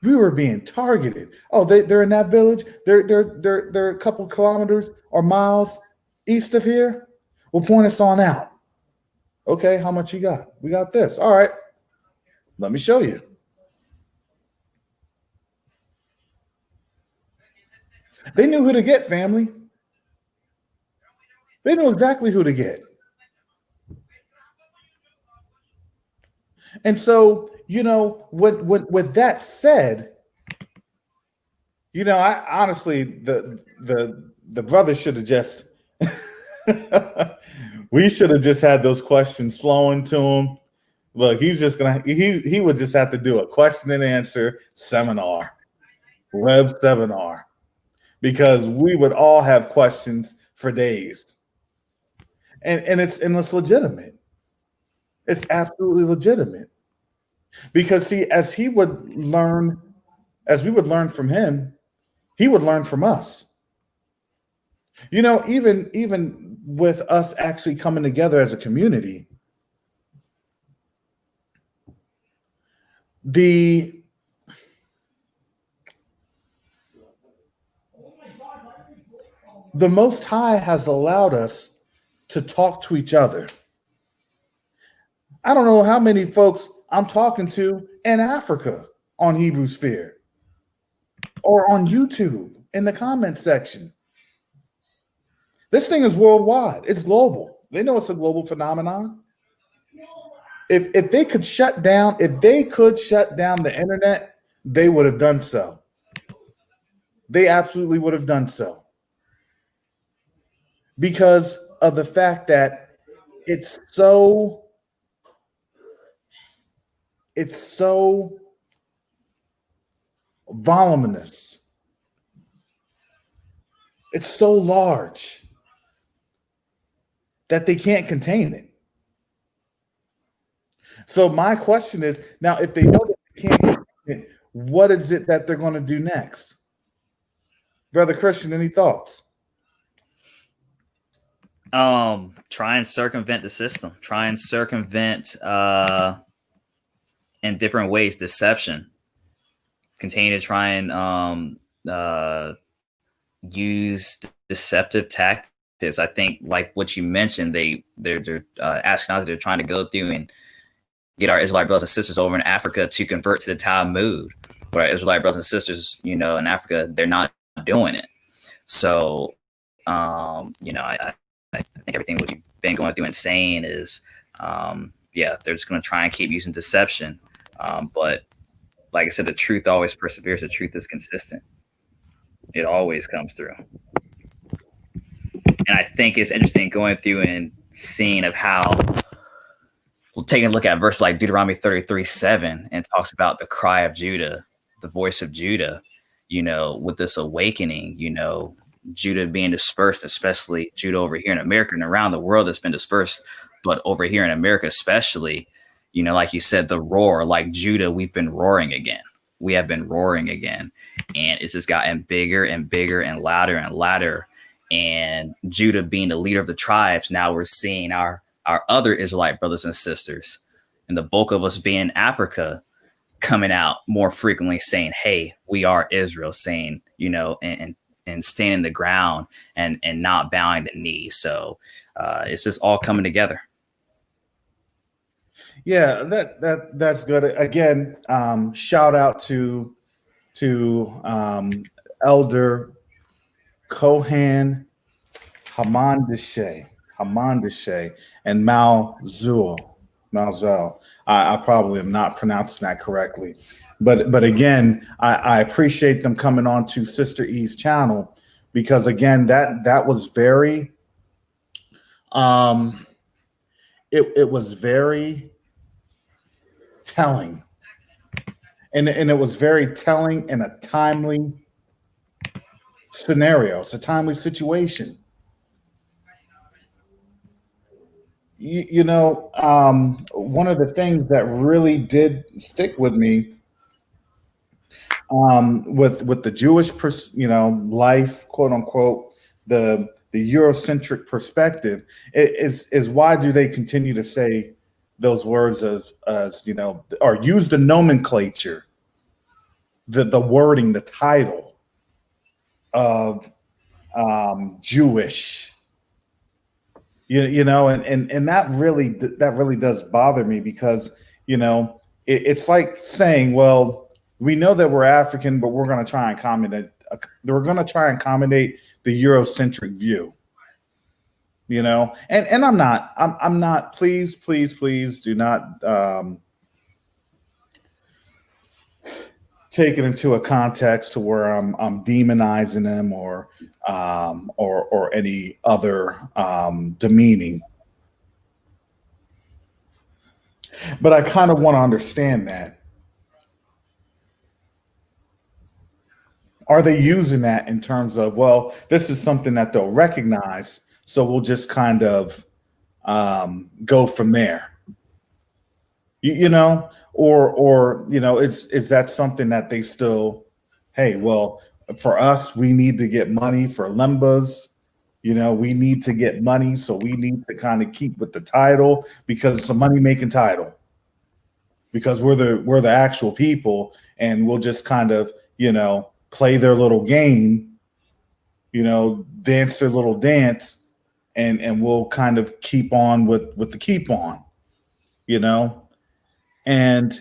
We were being targeted. Oh, they're in that village. They're a couple kilometers or miles east of here. Well, point us on out. Okay, how much you got? We got this. All right, let me show you. They knew who to get, family. They knew exactly who to get. And so, with that said, I honestly, the brother should have just we should have just had those questions flowing to him. Look, he's just gonna he would just have to do a question and answer seminar, web seminar, because we would all have questions for days. And it's legitimate. It's absolutely legitimate. Because see, as we would learn from him, he would learn from us. Even with us actually coming together as a community, the Most High has allowed us to talk to each other. I don't know how many folks I'm talking to in Africa on Hebrew Sphere or on YouTube in the comment section. This thing is worldwide. It's global. They know it's a global phenomenon. If they could shut down the internet, they would have done so. They absolutely would have done so. Because of the fact that it's so voluminous. It's so large that they can't contain it. So my question is, now if they know that they can't contain it, what is it that they're going to do next? Brother Christian, any thoughts? Try and circumvent the system. Try and circumvent in different ways deception. Continue to try and use deceptive tactics. I think, like what you mentioned, they're asking us. They're trying to go through and get our Israelite brothers and sisters over in Africa to convert to the Talmud. But our Israelite brothers and sisters, in Africa, they're not doing it. So, I think everything what you've been going through and saying is, they're just going to try and keep using deception. But like I said, the truth always perseveres. The truth is consistent. It always comes through. And I think it's interesting going through and seeing of how, taking a look at a verse like Deuteronomy 33:7 and talks about the cry of Judah, the voice of Judah, with this awakening, Judah being dispersed, especially Judah over here in America and around the world that's been dispersed, but over here in America especially, like you said, the roar, like Judah, we've been roaring again. We have been roaring again. And it's just gotten bigger and bigger and louder. And Judah being the leader of the tribes, now we're seeing our other Israelite brothers and sisters, and the bulk of us being in Africa, coming out more frequently saying, hey, we are Israel, saying, and standing the ground and not bowing the knee. So it's just all coming together. Yeah, that's good. Again, shout out to Elder Kohan Hamandishe and Mal Zul. I probably am not pronouncing that correctly, but again, I appreciate them coming on to Sister E's channel, because again, that was very, it was very telling, and it was very telling in a timely scenario. It's a timely situation. One of the things that really did stick with me, with the Jewish, life, quote unquote, the Eurocentric perspective, is why do they continue to say those words as or use the nomenclature the wording, the title of Jewish. You know, and that really does bother me because, you know, it's like saying, well, we know that we're African, but we're going to try and accommodate. We're going to try and accommodate the Eurocentric view. You know, and I'm not. Please, please, please do not take it into a context to where I'm demonizing them or any other demeaning. But I kind of want to understand that. Are they using that in terms of, well, this is something that they'll recognize, so we'll just kind of go from there, you know, or you know, is that something that they still, hey, well, for us, we need to get money for Lembas. You know, we need to get money, so we need to kind of keep with the title because it's a money making title. Because we're the actual people, and we'll just kind of, you know, play their little game, you know, dance their little dance, and we'll kind of keep on with the keep on, you know. And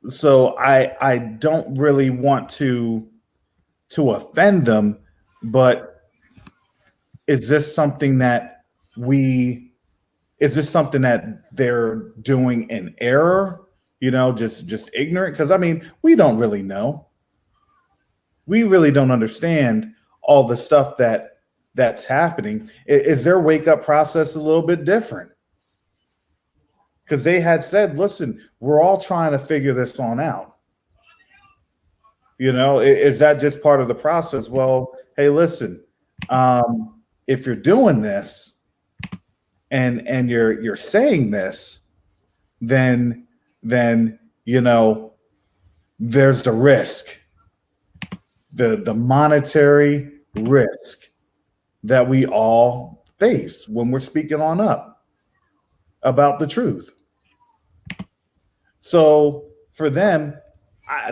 so I don't really want to offend them, but is this something that they're doing in error, you know, just ignorant? Because I mean, we don't really know. We really don't understand all the stuff that's happening. Is their wake up process a little bit different? Because they had said, listen, we're all trying to figure this on out. You know, is that just part of the process? Well, hey, listen, if you're doing this and you're saying this, then you know, there's the risk, the monetary risk that we all face when we're speaking on up about the truth. So for them,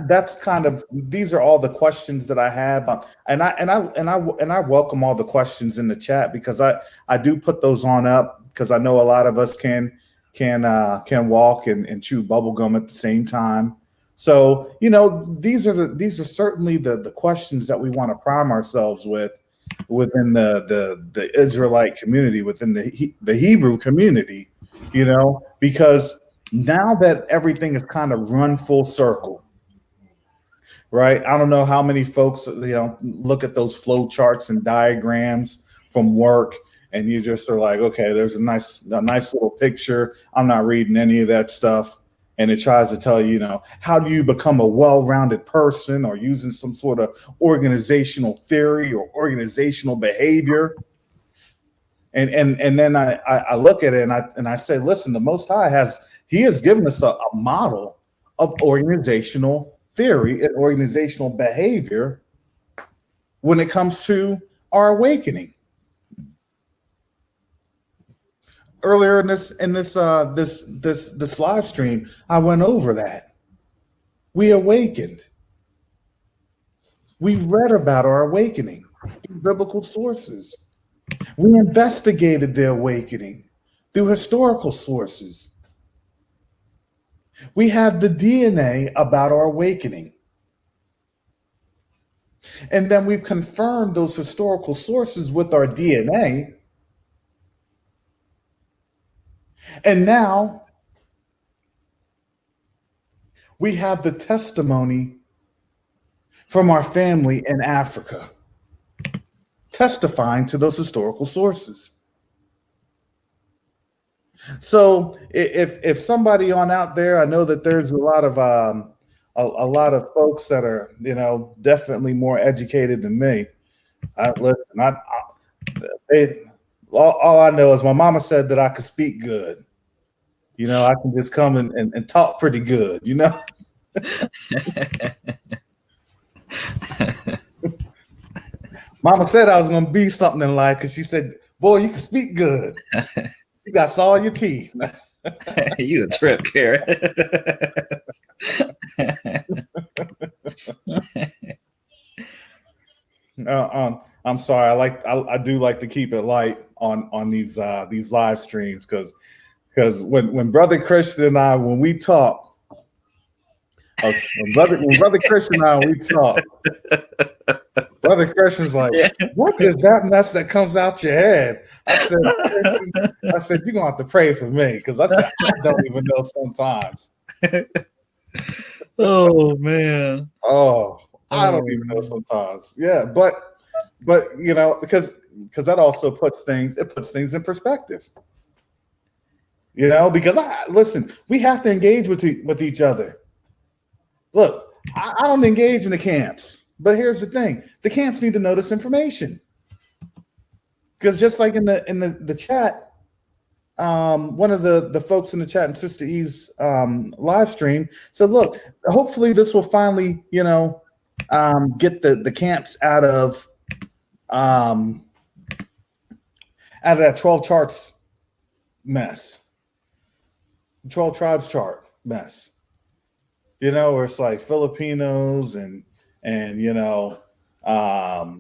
that's kind of, these are all the questions that I have, and I welcome all the questions in the chat, because I do put those on up, because I know a lot of us can walk and chew bubble gum at the same time. So, you know, these are certainly the questions that we want to prime ourselves with within the Israelite community, within the Hebrew community, you know, because now that everything is kind of run full circle, right? I don't know how many folks, you know, look at those flow charts and diagrams from work, and you just are like, okay, there's a nice little picture. I'm not reading any of that stuff. And it tries to tell you, you know, how do you become a well-rounded person, or using some sort of organizational theory or organizational behavior. And then I look at it and I say, listen, the Most High has given us a model of organizational theory and organizational behavior when it comes to our awakening. Earlier in this live stream, I went over that. We awakened. We read about our awakening through biblical sources. We investigated the awakening through historical sources. We have the DNA about our awakening. And then we've confirmed those historical sources with our DNA. And now we have the testimony from our family in Africa, testifying to those historical sources. So if somebody on out there, I know that there's a lot of folks that are, you know, definitely more educated than me. All I know is my mama said that I could speak good. You know, I can just come and talk pretty good, you know. Mama said I was going to be something in life, because she said, boy, you can speak good. You got all your teeth. You a trip, Karen. I'm sorry. I do like to keep it light on these live streams because when Brother Christian and I when we talk, when Brother Christian and I we talk, Brother Christian's like, what is that mess that comes out your head? Christian, I said, you're gonna have to pray for me because I said I don't even know sometimes. Oh man. I don't even know sometimes. Yeah, but you know, because that also puts things in perspective. You know, because listen, we have to engage with each other. Look, I don't engage in the camps, but here's the thing: the camps need to know this information. Because just like in the chat, one of the folks in the chat in Sista E's live stream said, "Look, hopefully this will finally, you know, get the camps out of that 12 charts mess, 12 tribes chart mess. You know, where it's like Filipinos and you know,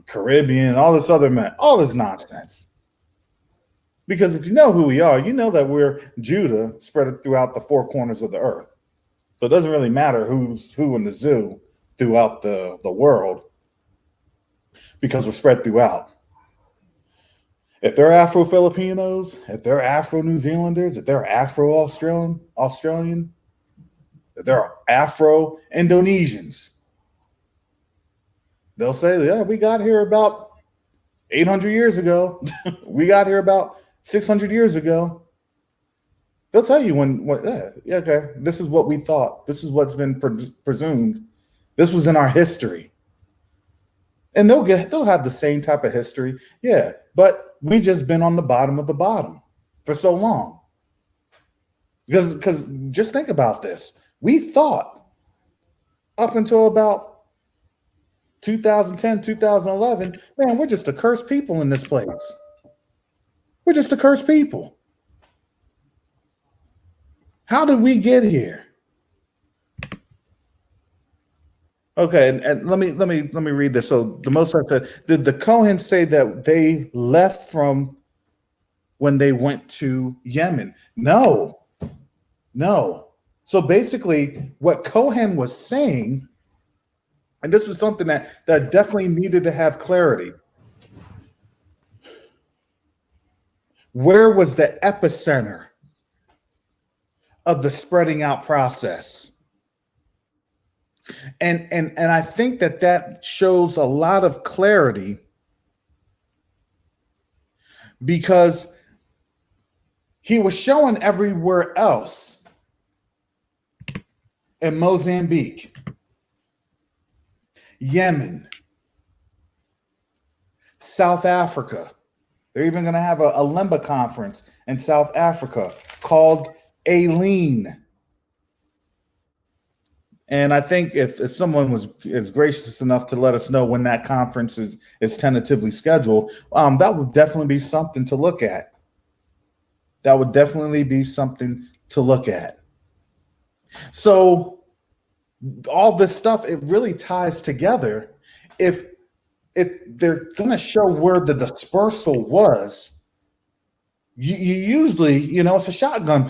Caribbean, all this other mess, all this nonsense." Because if you know who we are, you know that we're Judah spread throughout the four corners of the earth. So it doesn't really matter who's who in the zoo throughout the world because we're spread throughout. If they're Afro-Filipinos, if they're Afro-New Zealanders, if they're Afro-Australian, if they're Afro-Indonesians, they'll say, yeah, we got here about 800 years ago. We got here about 600 years ago. They'll tell you okay, this is what we thought. This is what's been presumed. This was in our history. And they'll have the same type of history. Yeah, but we just been on the bottom of the bottom for so long. Because just think about this. We thought up until about 2010, 2011, man, we're just a cursed people in this place. We're just a cursed people. How did we get here? Okay, and let me read this. So the Most High said, did the Kohen say that they left from when they went to Yemen? No. So basically, what Kohen was saying, and this was something that definitely needed to have clarity. Where was the epicenter of the spreading out process? And I think that shows a lot of clarity because he was showing everywhere else in Mozambique, Yemen, South Africa. They're even going to have a Lemba conference in South Africa called Aileen. And I think if someone is gracious enough to let us know when that conference is tentatively scheduled, that would definitely be something to look at. That would definitely be something to look at. So all this stuff, it really ties together. If they're going to show where the dispersal was, you usually, you know, it's a shotgun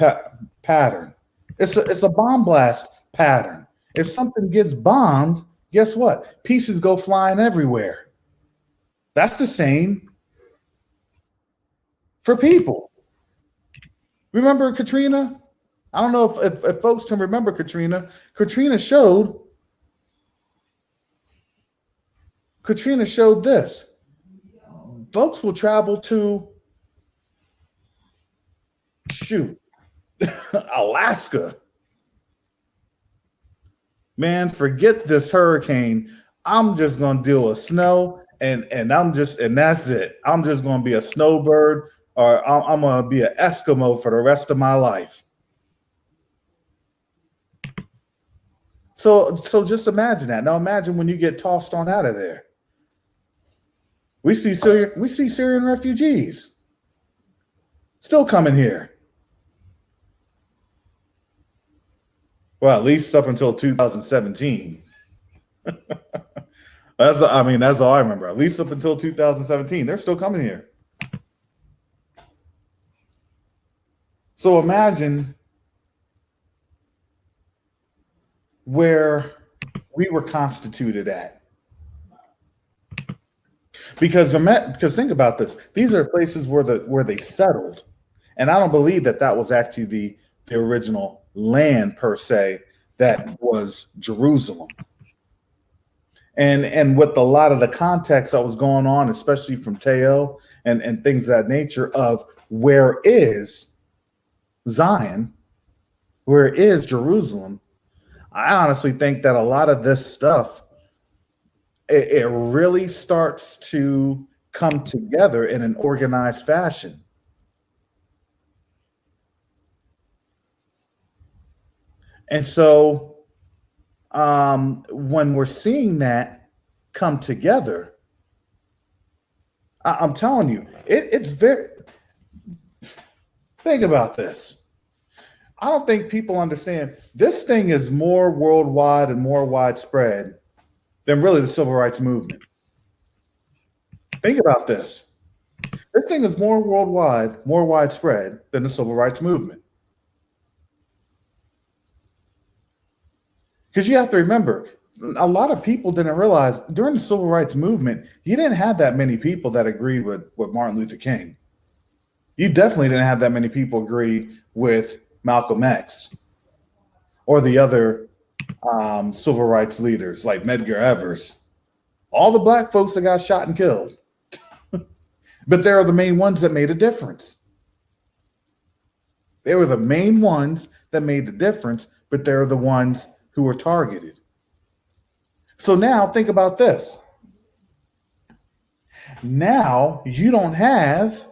pattern. It's a bomb blast pattern. If something gets bombed, guess what? Pieces go flying everywhere. That's the same for people. Remember Katrina? I don't know if folks can remember Katrina. Katrina showed this. Folks will travel to Alaska. Man, forget this hurricane. I'm just gonna deal with snow, and that's it. I'm just gonna be a snowbird, or I'm gonna be an Eskimo for the rest of my life. So just imagine that. Now imagine when you get tossed on out of there. We see Syrian refugees still coming here. Well, at least up until 2017. That's all I remember. At least up until 2017, they're still coming here. So imagine where we were constituted at. Because think about this. These are places where they settled. And I don't believe that was actually the original land per se that was Jerusalem. And with a lot of the context that was going on, especially from Teo and things of that nature of where is Zion, where is Jerusalem, I honestly think that a lot of this stuff, it really starts to come together in an organized fashion. And so when we're seeing that come together, I'm telling you, it's very, think about this. I don't think people understand this thing is more worldwide and more widespread than really the civil rights movement. Think about this. This thing is more worldwide, more widespread than the civil rights movement. Because you have to remember, a lot of people didn't realize during the civil rights movement, you didn't have that many people that agreed with Martin Luther King. You definitely didn't have that many people agree with Malcolm X or the other civil rights leaders like Medgar Evers. All the black folks that got shot and killed. But they are the main ones that made a difference. They were the main ones that made the difference, but they're the ones who were targeted. So now think about this. Now you don't have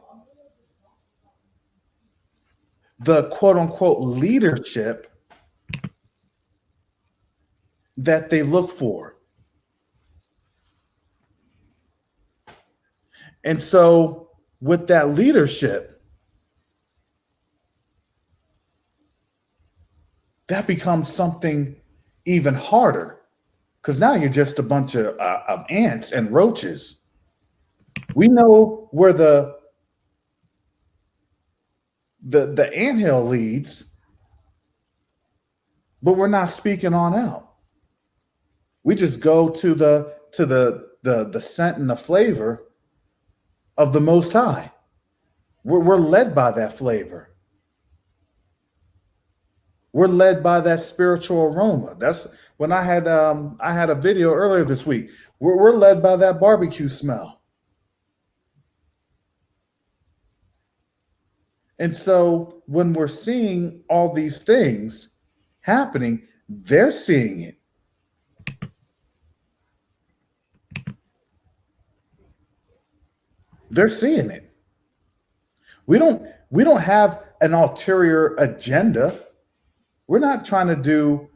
the quote unquote leadership that they look for. And so with that leadership, that becomes something even harder, because now you're just a bunch of ants and roaches. We know where the anthill leads, but we're not speaking on out. We just go to the scent and the flavor of the Most High. We're led by that flavor. We're led by that spiritual aroma. That's when I had a video earlier this week. We're led by that barbecue smell. And so when we're seeing all these things happening, they're seeing it. They're seeing it. We don't have an ulterior agenda. We're not trying to do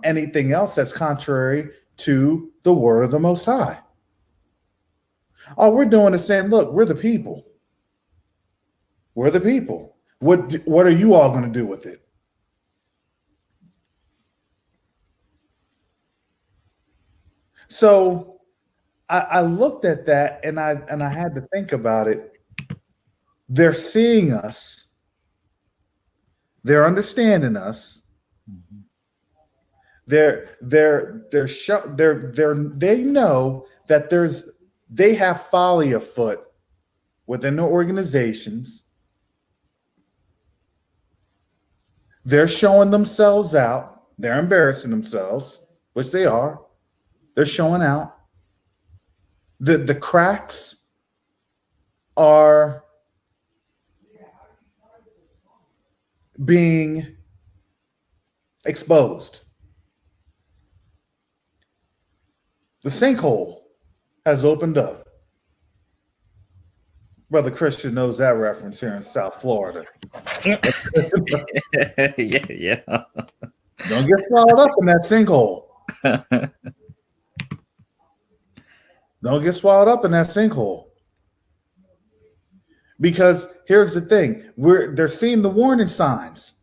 anything else that's contrary to the word of the Most High. All we're doing is saying, look, we're the people. We're the people. What are you all going to do with it? So I looked at that and I had to think about it. They're seeing us. They're understanding us. They know that they have folly afoot within their organizations. They're showing themselves out. They're embarrassing themselves, which they are. They're showing out. The cracks are being exposed. The sinkhole has opened up. Brother Christian knows that reference here in South Florida. Yeah. Don't get swallowed up in that sinkhole. Don't get swallowed up in that sinkhole. Because here's the thing, they're seeing the warning signs.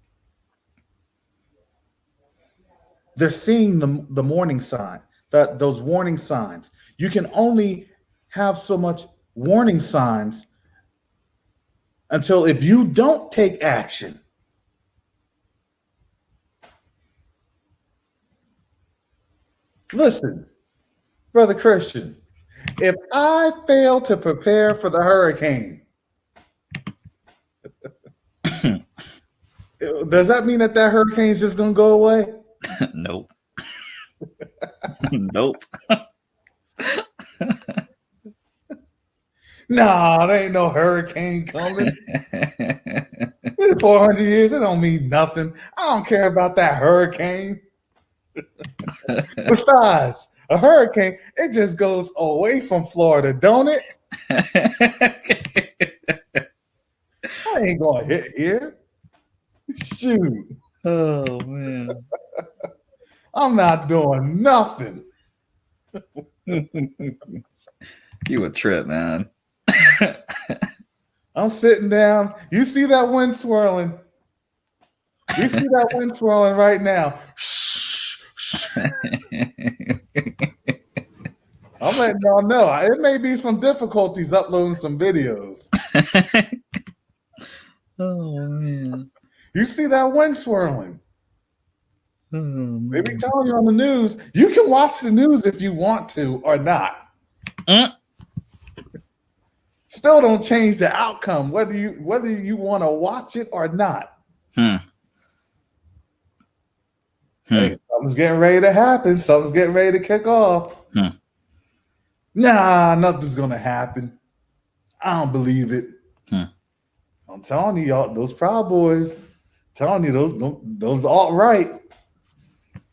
They're seeing the warning sign, those warning signs. You can only have so much warning signs until if you don't take action. Listen, Brother Christian, if I fail to prepare for the hurricane, does that mean that hurricane's just going to go away? Nope. Nope. Nah, there ain't no hurricane coming. 400 years, it don't mean nothing. I don't care about that hurricane. Besides, a hurricane, it just goes away from Florida, don't it? I ain't gonna hit here. Shoot. Oh man. I'm not doing nothing. You a trip, man. I'm sitting down. You see that wind swirling? You see that wind swirling right now? I'm letting y'all know. It may be some difficulties uploading some videos. Oh man. You see that wind swirling? Oh, man. They be telling you on the news. You can watch the news if you want to or not. Still don't change the outcome, whether you want to watch it or not. Hey, something's getting ready to happen. Something's getting ready to kick off. Nah, nothing's gonna happen. I don't believe it. I'm telling you, y'all, those Proud Boys, telling you those alt-right,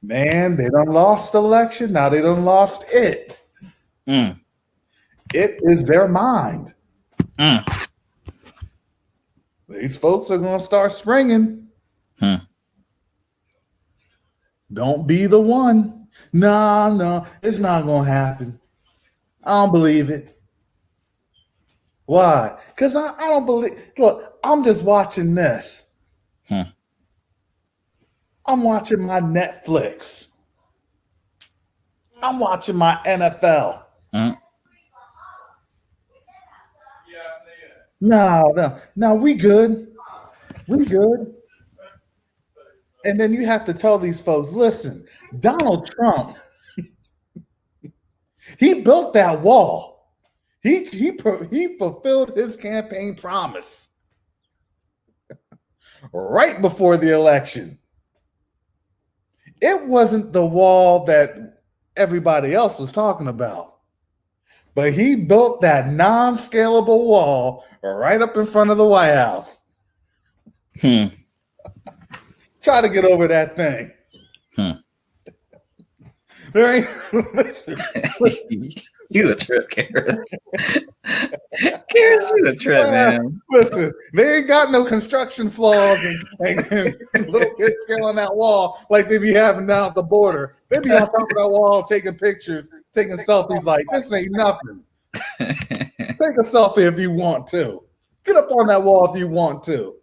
man, they done lost the election. Now they done lost it. It is their mind. These folks are going to start springing. Don't be the one. No, it's not going to happen. I don't believe it. Why? Because I don't believe. Look, I'm just watching this. I'm watching my Netflix. I'm watching my NFL. No, we good. We good. And then you have to tell these folks, listen, Donald Trump, he built that wall. He fulfilled his campaign promise right before the election. It wasn't the wall that everybody else was talking about, but he built that non-scalable wall right up in front of the White House. Try to get over that thing. There ain't listen. You a trip, Karis. Karis, you a trip, man. Listen, they ain't got no construction flaws and little kids scaling that wall like they be having down at the border. They be on top of that wall taking pictures, taking selfies like, this ain't nothing. Take a selfie if you want to. Get up on that wall if you want to.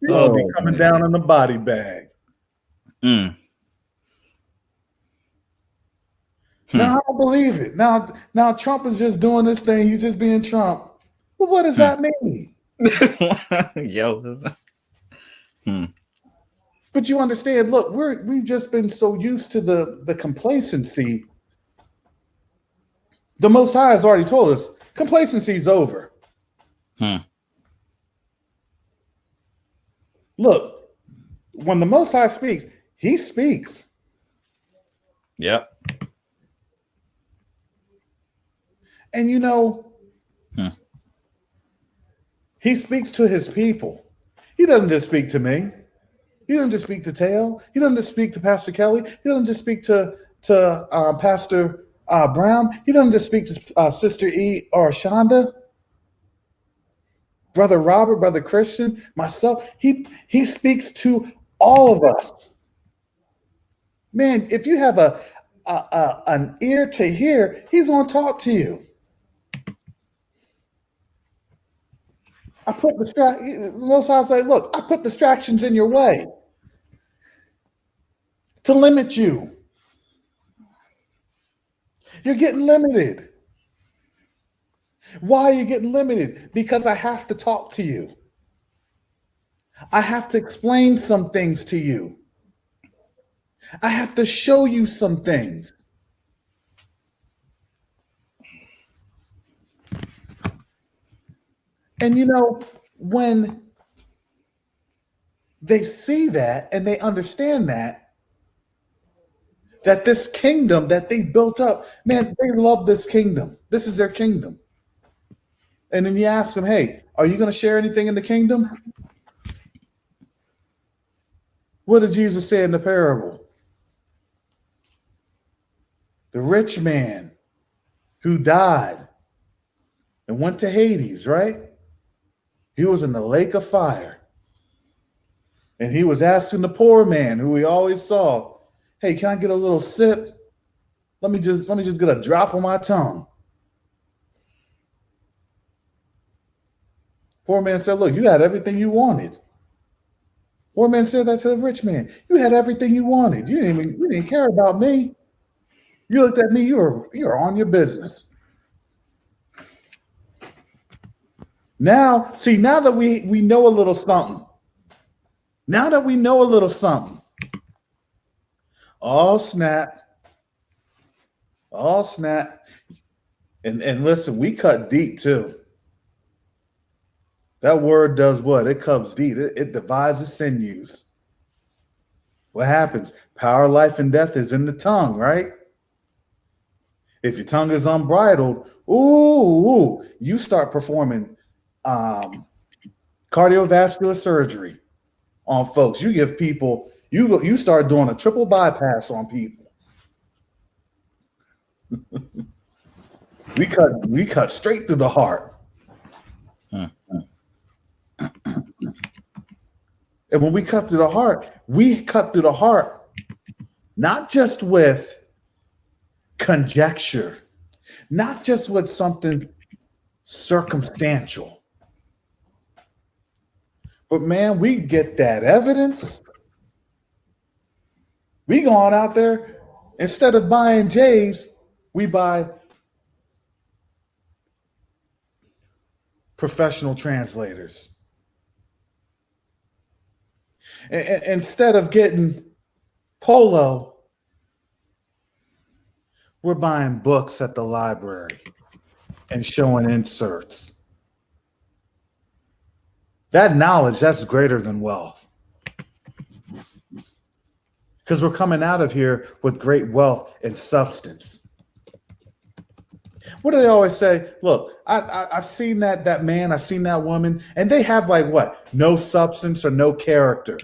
You're going to be coming down in the body bag. Now, I don't believe it. Now Trump is just doing this thing. He's just being Trump. Well, what does that mean? Yo. But you understand, look, we've just been so used to the complacency. The Most High has already told us complacency is over. Look, when the Most High speaks, he speaks. Yep. And he speaks to his people. He doesn't just speak to me. He doesn't just speak to Tail. He doesn't just speak to Pastor Kelly. He doesn't just speak to Pastor Brown. He doesn't just speak to Sister E or Shonda. Brother Robert, Brother Christian, myself. He speaks to all of us. Man, if you have an ear to hear, he's going to talk to you. Most I say, look, I put distractions in your way to limit you. You're getting limited. Why are you getting limited? Because I have to talk to you. I have to explain some things to you. I have to show you some things. And you know, when they see that and they understand that this kingdom that they built up, man, they love this kingdom. This is their kingdom. And then you ask them, hey, are you going to share anything in the kingdom? What did Jesus say in the parable? The rich man who died and went to Hades, right? He was in the lake of fire. And he was asking the poor man who he always saw, hey, can I get a little sip? Let me just get a drop on my tongue. Poor man said, look, you had everything you wanted. Poor man said that to the rich man. You had everything you wanted. You didn't care about me. You looked at me, you were on your business. Now that we know a little something. Now that we know a little something. Oh snap. Oh snap. And listen, we cut deep too. That word does what? It cuts deep. It divides the sinews. What happens? Power, life, and death is in the tongue, right? If your tongue is unbridled, you start performing cardiovascular surgery on folks. You give people, you start doing a triple bypass on people. we cut straight through the heart. And when we cut through the heart, not just with conjecture, not just with something circumstantial, but man, we get that evidence. We going out there, instead of buying J's, we buy professional translators. And instead of getting polo, we're buying books at the library and showing inserts. That knowledge, that's greater than wealth. Because we're coming out of here with great wealth and substance. What do they always say? Look, I've seen that man, I've seen that woman, and they have like what? No substance or no character.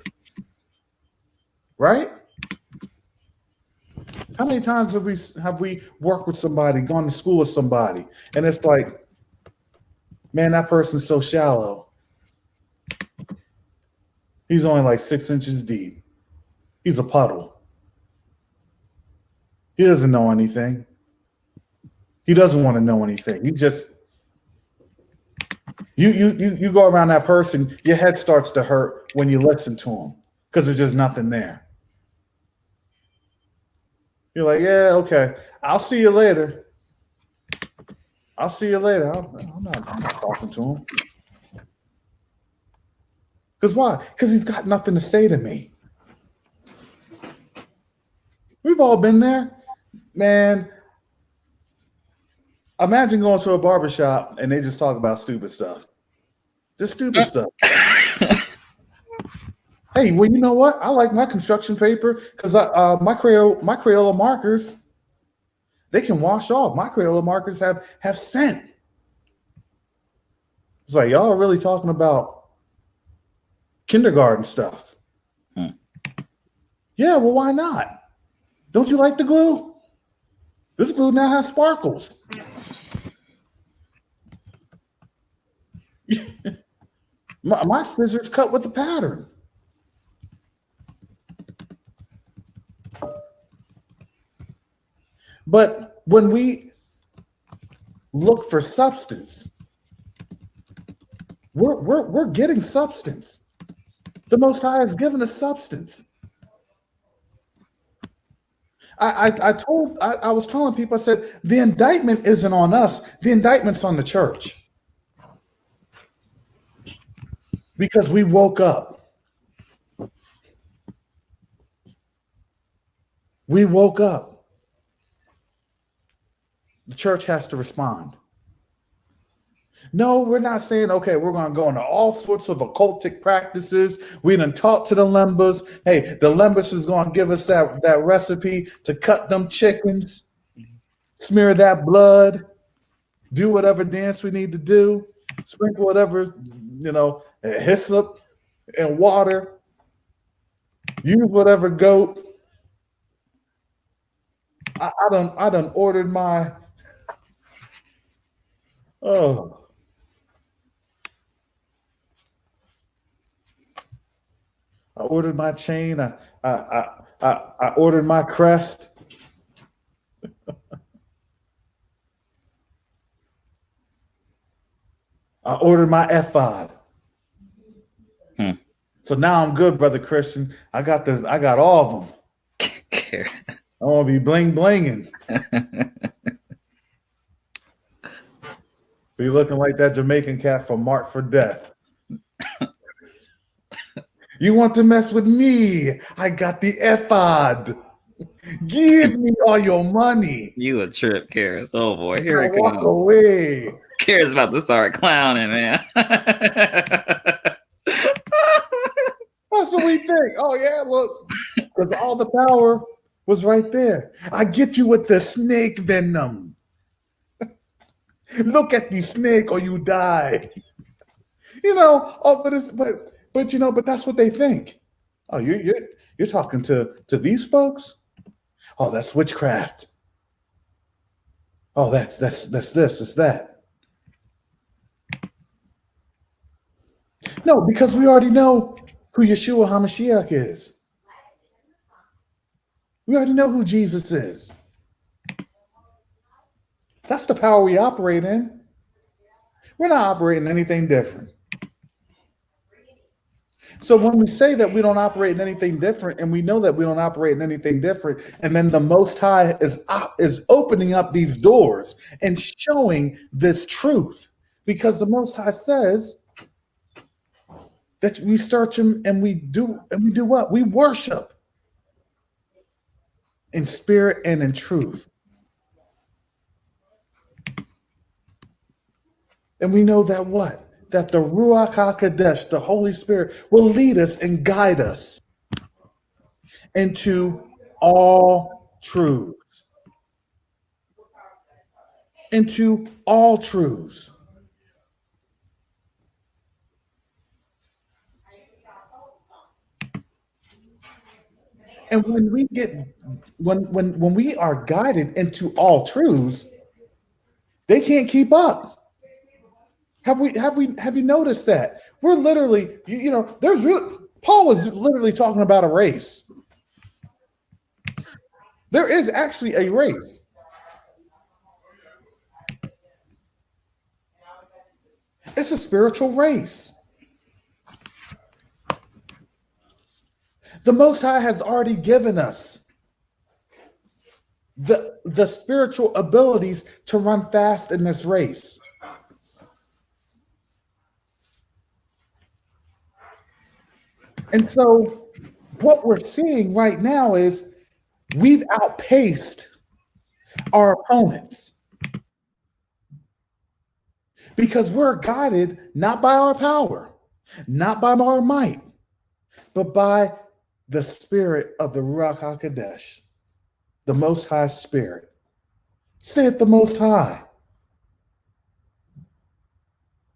Right? How many times have we worked with somebody, gone to school with somebody, and it's like, man, that person's so shallow. He's only like 6 inches deep. He's a puddle. He doesn't know anything. He doesn't want to know anything. He just you go around that person, your head starts to hurt when you listen to him because there's just nothing there. You're like, yeah, okay. I'll see you later. I'm not talking to him. Because why? Because he's got nothing to say to me. We've all been there. Man, imagine going to a barbershop and they just talk about stupid stuff. Just stupid stuff. Hey, well, you know what? I like my construction paper because my Crayola markers, they can wash off. My Crayola markers have scent. It's like, y'all are really talking about kindergarten stuff. Yeah, well, why not? Don't you like the glue? This glue now has sparkles. my scissors cut with a pattern. But when we look for substance, we're getting substance. The Most High has given us substance. I was telling people, I said, the indictment isn't on us. The indictment's on the church. Because we woke up. We woke up. The church has to respond. No, we're not saying, okay, we're going to go into all sorts of occultic practices. We done talked to the Lembas. Hey, the Lembas is going to give us that recipe to cut them chickens, smear that blood, do whatever dance we need to do, sprinkle whatever, hyssop and water, use whatever goat. I done ordered my, oh. I ordered my chain. I ordered my crest. I ordered my ephod. So now I'm good, brother Christian. I got all of them. I want to be bling blinging. Be looking like that Jamaican cat from Marked for Death. You want to mess with me? I got the ephod. Give me all your money. You a trip, Karis. Oh boy, here it walk comes. Away. Karis about to start clowning, man. That's what we think. Oh yeah, look, because all the power was right there. I get you with the snake venom. Look at the snake or you die. But that's what they think. Oh, you're talking to these folks? Oh, that's witchcraft. Oh, that's this, it's that. No, because we already know who Yeshua HaMashiach is. We already know who Jesus is. That's the power we operate in. We're not operating anything different. So when we say that we don't operate in anything different, and we know that we don't operate in anything different, and then the Most High is opening up these doors and showing this truth, because the Most High says that we search Him and we do what? We worship in spirit and in truth. And we know that what? That the Ruach HaKodesh, the Holy Spirit, will lead us and guide us into all truths. Into all truths. And when we are guided into all truths, they can't keep up. Have you noticed that? We're literally, Paul was literally talking about a race. There is actually a race. It's a spiritual race. The Most High has already given us the spiritual abilities to run fast in this race. And so what we're seeing right now is we've outpaced our opponents because we're guided not by our power, not by our might, but by the spirit of the Ruach HaKodesh, the Most High Spirit. Say it, the Most High.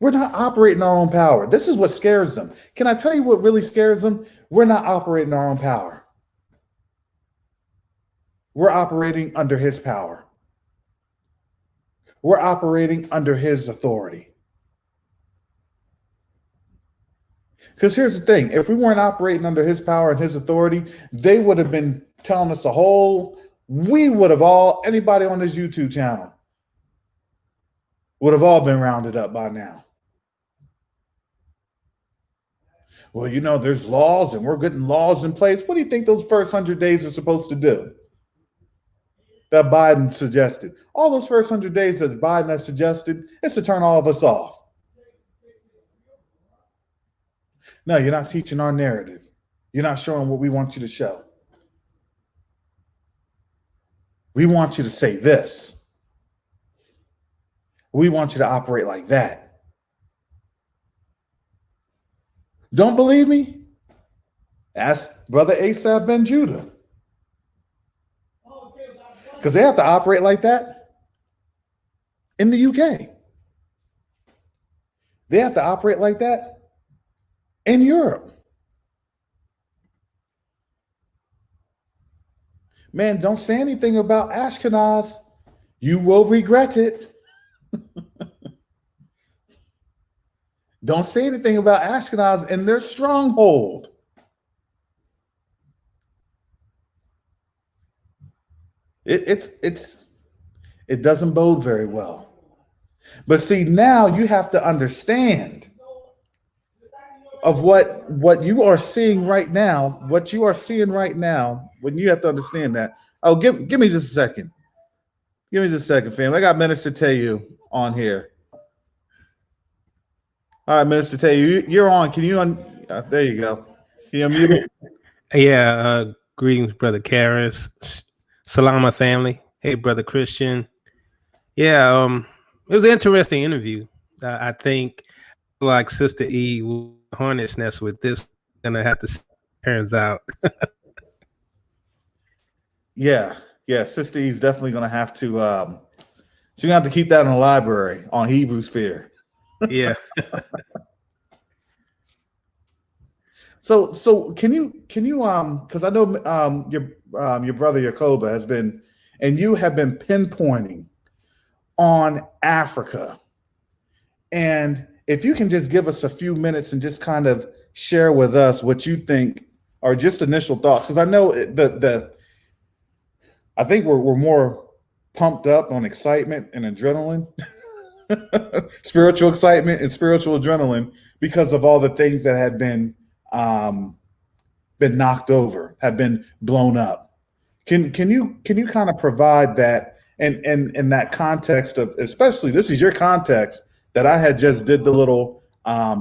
We're not operating our own power. This is what scares them. Can I tell you what really scares them? We're not operating our own power. We're operating under His power. We're operating under His authority. Because here's the thing. If we weren't operating under His power and His authority, they would have been telling us anybody on this YouTube channel would have all been rounded up by now. Well, there's laws and we're getting laws in place. What do you think those first 100 days are supposed to do? that Biden suggested. All those first 100 days that Biden has suggested is to turn all of us off. No, you're not teaching our narrative. You're not showing what we want you to show. We want you to say this. We want you to operate like that. Don't believe me? Ask Brother Asaph Ben Judah. Because they have to operate like that in the UK. They have to operate like that in Europe. Man, don't say anything about Ashkenaz. You will regret it. Don't say anything about Ashkenaz and their stronghold. It doesn't bode very well. But see, now you have to understand of what you are seeing right now, what you are seeing right now, when you have to understand that. Oh, give me just a second. Give me just a second, fam. I got Minister Tayu on here. All right, Minister Tayu, you're on. Can you there you go. Can you unmute it? Yeah, greetings, Brother Karras. Salama family. Hey, Brother Christian. Yeah, it was an interesting interview. I think, like Sister E, hornet's nest with this. Gonna have to see how it turns out. Yeah, Sister E's definitely gonna have to. She's gonna have to keep that in the library on Hebrew Sphere. Yeah. So can you because I know your brother Yakoba has been, and you have been pinpointing on Africa, and if you can just give us a few minutes and just kind of share with us what you think are just initial thoughts, because I know I think we're more pumped up on excitement and adrenaline, spiritual excitement and spiritual adrenaline, because of all the things that had been knocked over, have been blown up. Can you kind of provide that and in that context of, especially this is your context that I had just did the little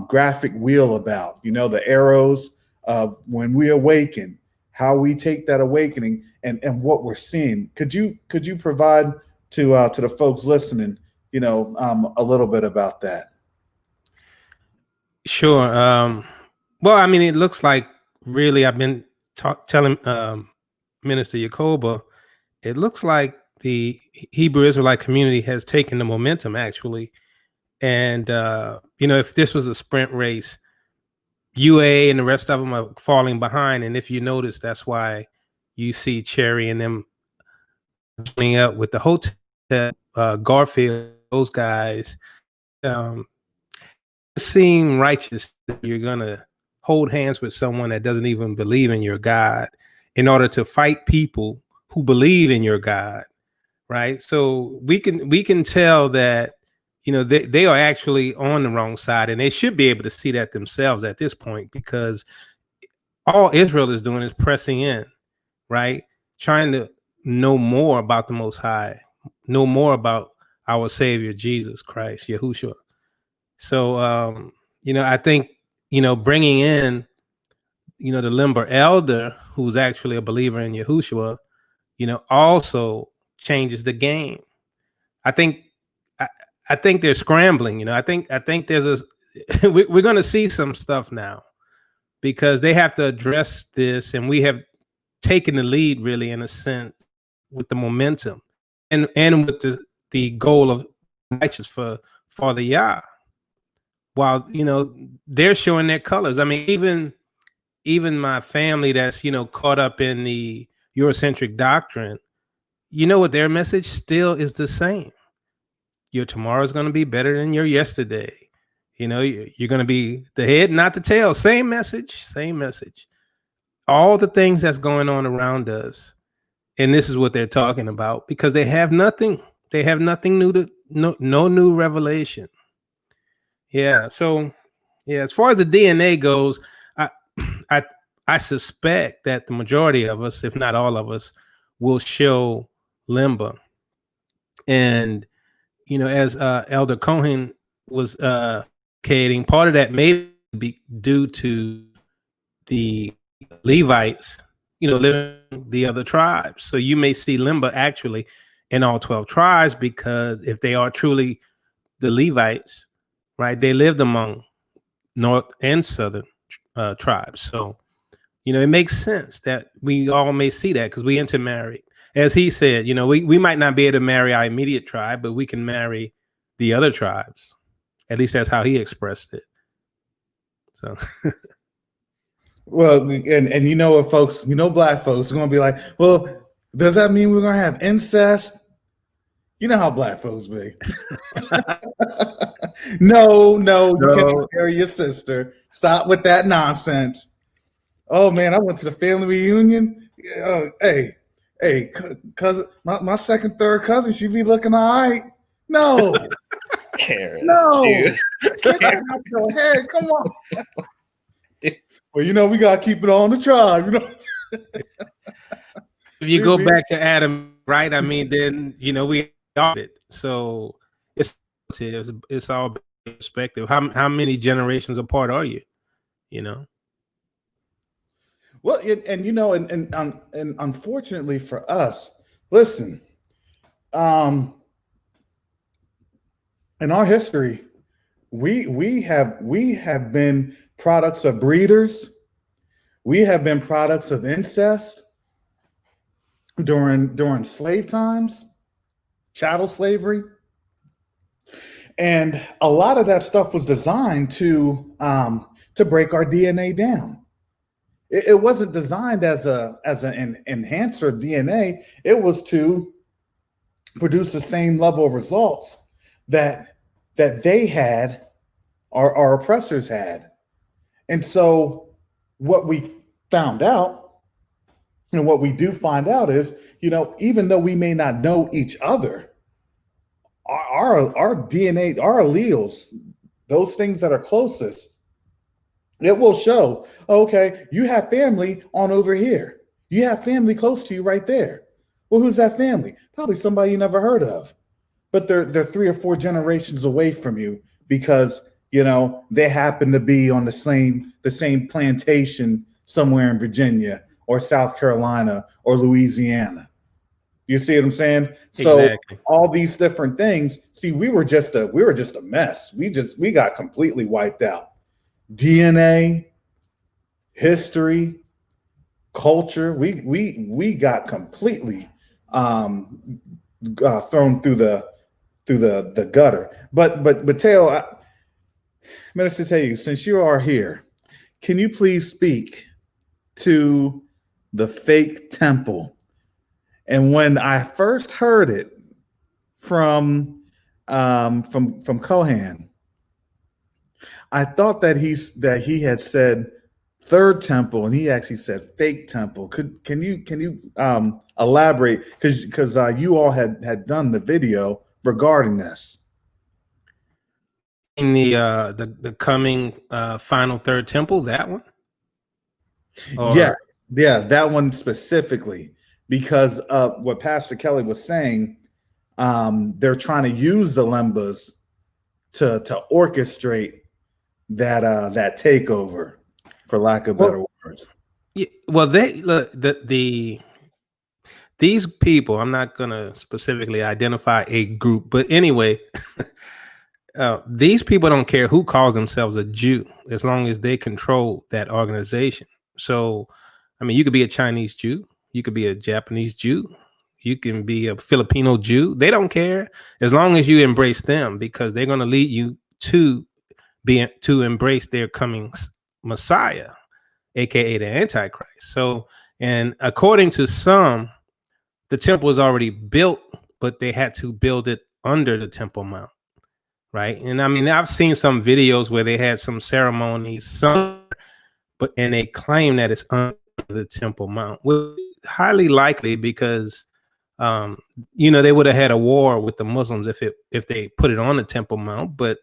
graphic wheel about, the arrows of when we awaken, how we take that awakening and what we're seeing. Could you provide to the folks listening, a little bit about that? Sure. Well, I mean, it looks like really I've been telling Minister Yakoba, it looks like the Hebrew Israelite community has taken the momentum actually. And, if this was a sprint race, UA and the rest of them are falling behind. And if you notice, that's why you see Cherry and them joining up with the hotel, Garfield, those guys. Seem righteous that you're going to hold hands with someone that doesn't even believe in your God in order to fight people who believe in your God, right? So we can tell that, they are actually on the wrong side, and they should be able to see that themselves at this point, because all Israel is doing is pressing in, right? Trying to know more about the Most High, know more about our Savior, Jesus Christ, Yahushua. So, I think, bringing in, the Lemba elder, who's actually a believer in Yahushua, also changes the game. I think they're scrambling. I think there's we're going to see some stuff now, because they have to address this, and we have taken the lead, really, in a sense, with the momentum and with the goal of righteous for the Yah. While they're showing their colors. I mean, even my family that's caught up in the Eurocentric doctrine, what their message still is the same. Your tomorrow is going to be better than your yesterday. You're going to be the head, not the tail. Same message. All the things that's going on around us, and this is what they're talking about, because they have nothing. They have nothing new no new revelation. Yeah. So, yeah, as far as the DNA goes, I suspect that the majority of us, if not all of us, will show Lemba. And as Elder Cohen was indicating, part of that may be due to the Levites, living the other tribes. So you may see Lemba actually in all 12 tribes, because if they are truly the Levites, right, they lived among North and Southern tribes. So, it makes sense that we all may see that, because we intermarried. As he said, we might not be able to marry our immediate tribe, but we can marry the other tribes. At least that's how he expressed it. So, well, and what, folks, black folks are going to be like, well, does that mean we're going to have incest? You know how black folks be. No, you can't marry your sister. Stop with that nonsense. Oh man, I went to the family reunion. Hey, cousin, my second, third cousin, she be looking all right. No, Karis, no, dude. get that out your head. Come on. Well, we gotta keep it on the tribe. If you go back to Adam, right? I mean, then we got it. So it's all perspective. How many generations apart are you? Well, and unfortunately for us, listen, in our history, we have been products of breeders. We have been products of incest during slave times, chattel slavery, and a lot of that stuff was designed to break our DNA down. It wasn't designed as an enhancer of DNA. It was to produce the same level of results that they had, our oppressors had. And so what we found out, and what we do find out is, even though we may not know each other, our DNA, our alleles, those things that are closest, it will show, okay, you have family on over here. You have family close to you right there. Well, who's that family? Probably somebody you never heard of. But they're 3 or 4 generations away from you because, they happen to be on the same plantation somewhere in Virginia or South Carolina or Louisiana. You see what I'm saying? Exactly. So all these different things, see, we were just a mess. We got completely wiped out. DNA, history, culture, we got completely thrown through the gutter. But Teo, Minister Teo, since you are here, can you please speak to the fake temple? And when I first heard it from Kohan, I thought that he had said third temple, and he actually said fake temple. Can you elaborate? Because you all had done the video regarding this. In the coming final third temple, that one? Yeah, that one specifically, because what Pastor Kelly was saying, they're trying to use the Lembas to orchestrate that takeover, for lack of better words. Yeah, well, these people, I'm not going to specifically identify a group, but anyway, these people don't care who calls themselves a Jew as long as they control that organization. So, I mean, you could be a Chinese Jew, you could be a Japanese Jew, you can be a Filipino Jew. They don't care as long as you embrace them, because they're going to lead you to embrace their coming Messiah, aka the Antichrist. So, and according to some, the temple is already built, but they had to build it under the Temple Mount, right? And I mean, I've seen some videos where they had some ceremonies, and they claim that it's under the Temple Mount, which is highly likely because, they would have had a war with the Muslims if they put it on the Temple Mount. But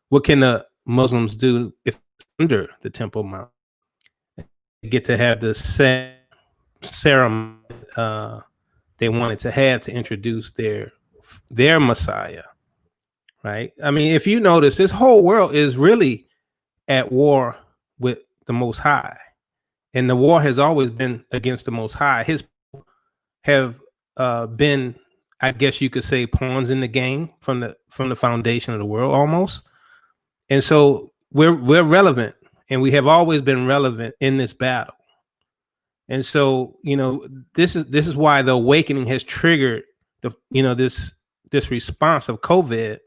what can the Muslims do if under the Temple Mount? They get to have the same ceremony they wanted to have to introduce their Messiah, right? I mean, if you notice, this whole world is really at war with the Most High, and the war has always been against the Most High. His have been, I guess you could say, pawns in the game from the foundation of the world almost. And so we're relevant, and we have always been relevant in this battle. And so, this is why the awakening has triggered this response of COVID,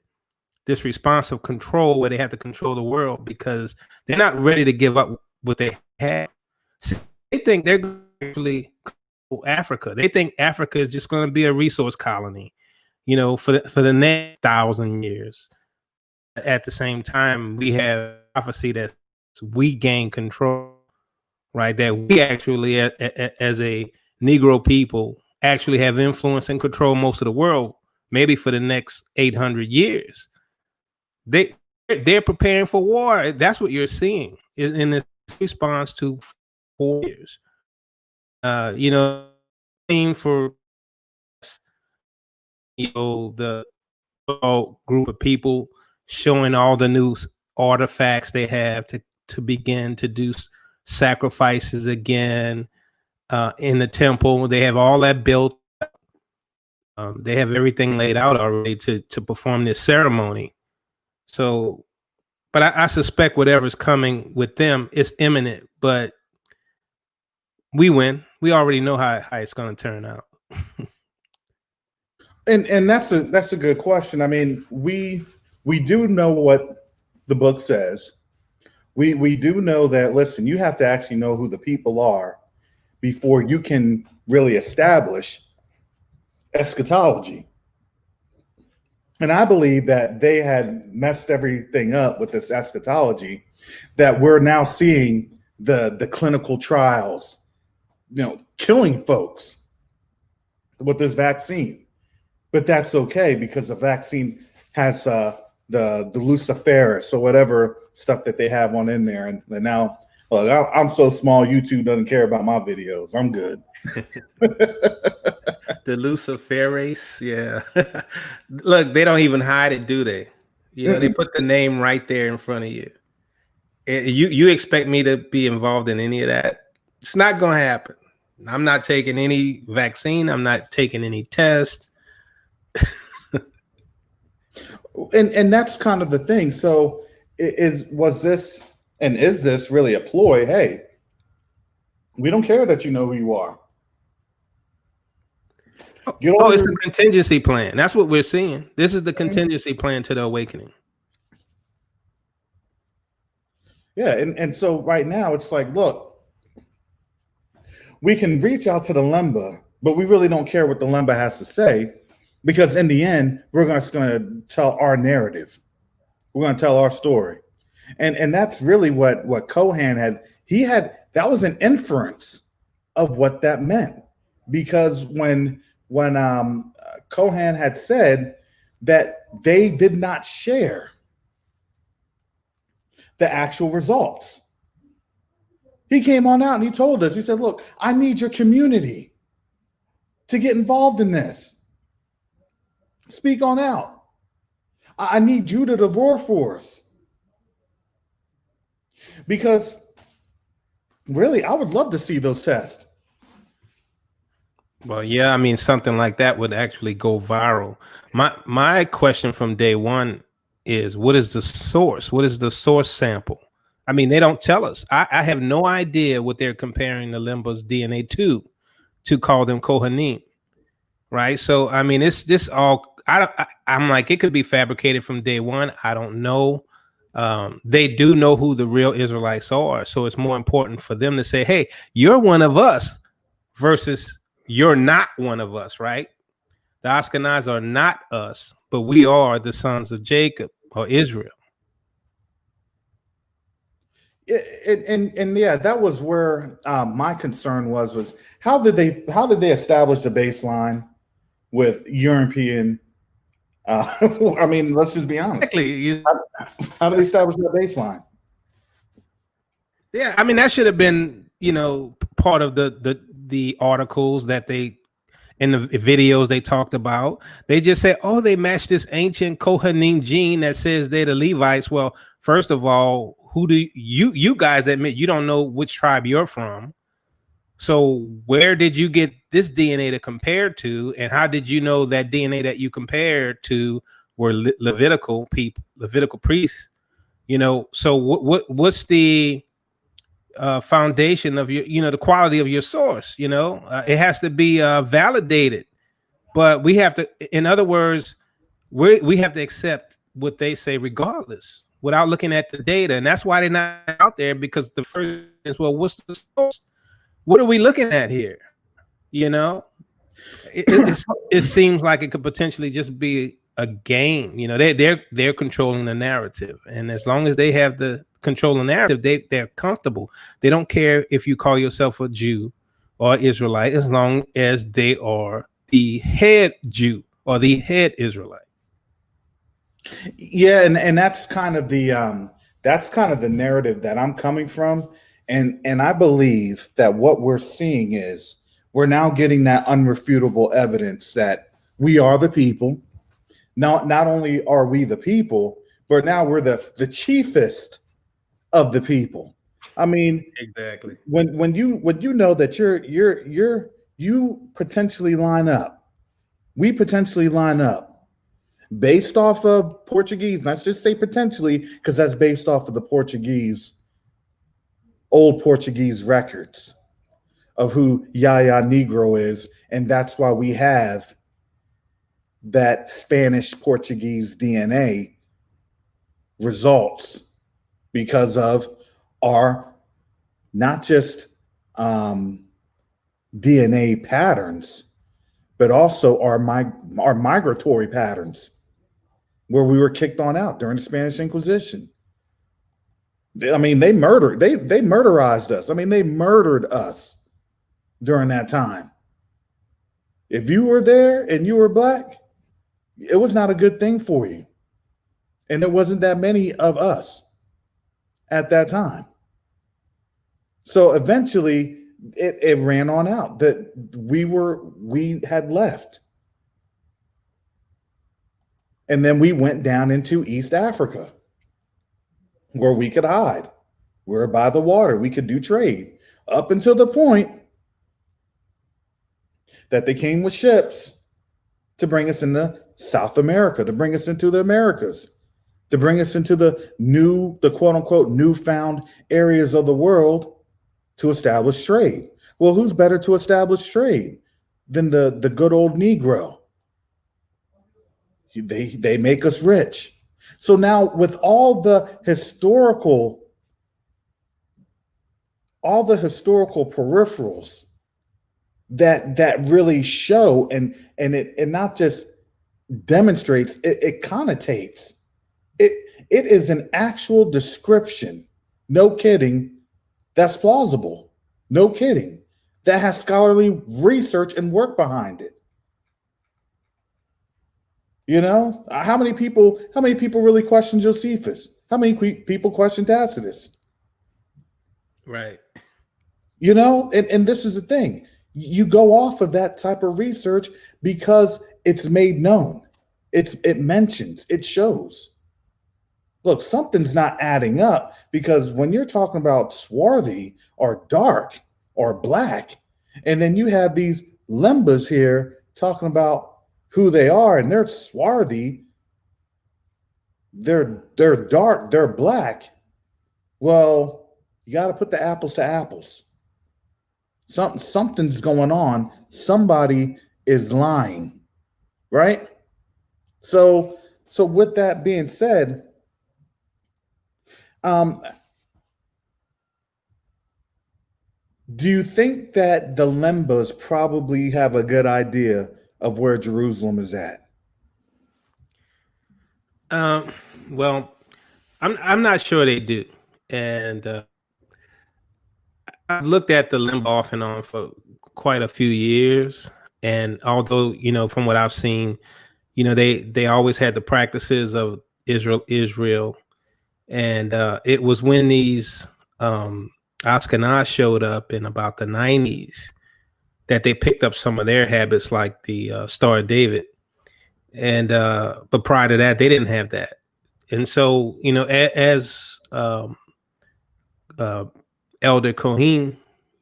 this response of control, where they have to control the world, because they're not ready to give up what they have. They think they're actually Africa. They think Africa is just going to be a resource colony, for the next 1,000 years. At the same time, we have prophecy that we gain control, right? That we actually, as a Negro people, actually have influence and control most of the world, maybe for the next 800 years. They're preparing for war. That's what you're seeing in this response to 4 years. For the group of people showing all the new artifacts they have to begin to do sacrifices again in the temple. They have all that built. They have everything laid out already to perform this ceremony. So, but I suspect whatever's coming with them is imminent. But we win. We already know how it's going to turn out. And that's a good question. I mean, we do know what the book says. We do know that, listen, you have to actually know who the people are before you can really establish eschatology. And I believe that they had messed everything up with this eschatology, that we're now seeing the clinical trials, killing folks with this vaccine. But that's okay, because the vaccine has the luciferase or whatever stuff that they have on in there. And now, look, I'm so small, YouTube doesn't care about my videos. I'm good. The luciferase, yeah. Look, they don't even hide it, do they? They put the name right there in front of you. You expect me to be involved in any of that? It's not going to happen. I'm not taking any vaccine. I'm not taking any test. And that's kind of the thing. So is this really a ploy? Hey, we don't care that you know who you are. It's a contingency plan. That's what we're seeing. This is the contingency plan to the awakening. Yeah, and so right now it's like, look, we can reach out to the Lemba, but we really don't care what the Lemba has to say, because in the end, we're just going to tell our narrative. We're going to tell our story. And that's really what Kohan had. That was an inference of what that meant, because when Kohan had said that they did not share the actual results, he came on out and he told us, he said, look, I need your community to get involved in this. Speak on out. I need Judah to roar for us. Because really, I would love to see those tests. Well, yeah, I mean, something like that would actually go viral. My question from day one is, what is the source? What is the source sample? I mean, they don't tell us. I have no idea what they're comparing the Lemba's DNA to call them Kohanim, right? So, I mean, it's this all. I'm like, it could be fabricated from day one. I don't know. They do know who the real Israelites are, so it's more important for them to say, "Hey, you're one of us," versus "You're not one of us." Right? The Ashkenaz are not us, but we are the sons of Jacob or Israel. And yeah, that was where my concern was how did they establish the baseline with European? I mean, let's just be honest. Exactly. How did they establish that baseline? Yeah, I mean, that should have been, part of the articles that they. in the videos they talked about. They just said, oh, they matched this ancient Kohanim gene that says they're the Levites. Well, first of all, who do you guys admit you don't know which tribe you're from? So where did you get this DNA to compare to? And how did you know that DNA that you compared to were Levitical people, Levitical priests? You know, so what's the foundation of your, you know, the quality of your source? You know, it has to be validated, but we have to, in other words, we have to accept what they say regardless without looking at the data. And that's why they're not out there, because the first is, well, what's the source? What are we looking at here? You know, it seems like it could potentially just be a game. You know, they're controlling the narrative, and as long as they have the controlling narrative, they're comfortable. They don't care if you call yourself a Jew or Israelite, as long as they are the head Jew or the head Israelite. Yeah, and that's kind of the narrative that I'm coming from. And I believe that what we're seeing is we're now getting that unrefutable evidence that we are the people. Not only are we the people, but now we're the chiefest of the people. I mean, exactly. When you know that you potentially line up, we potentially line up based off of Portuguese. Let's just say potentially, because that's based off of the old Portuguese records of who Yaya Negro is. And that's why we have that Spanish Portuguese DNA results, because of our not just DNA patterns, but also our migratory patterns, where we were kicked on out during the Spanish Inquisition. I mean, they murderized us. I mean, they murdered us during that time. If you were there and you were Black, it was not a good thing for you. And there wasn't that many of us at that time. So eventually it ran on out that we had left. And then we went down into East Africa, where we could hide. We're by the water. We could do trade up until the point that they came with ships to bring us into South America, to bring us into the Americas, to bring us into the quote unquote newfound areas of the world to establish trade. Well, who's better to establish trade than the good old Negro? They make us rich. So now, with all the historical peripherals that really show and it not just demonstrates, it connotates. It is an actual description. No kidding. That's plausible. No kidding. That has scholarly research and work behind it. You know, how many people really question Josephus? How many people question Tacitus? Right. You know, and this is the thing. You go off of that type of research because it's made known. It mentions, it shows. Look, something's not adding up, because when you're talking about swarthy or dark or Black, and then you have these Lembas here talking about who they are, and they're swarthy, they're dark, they're Black. Well, you got to put the apples to apples. Something's going on. Somebody is lying, right? So with that being said, do you think that the Lembas probably have a good idea of where Jerusalem is at? Well, I'm not sure they do, and I've looked at the Lemba off and on for quite a few years, and although, you know, from what I've seen, you know, they always had the practices of Israel, and it was when these Ashkenaz showed up in about the 90s that they picked up some of their habits, like the Star of David, and but prior to that, they didn't have that. And so, as Elder Cohen,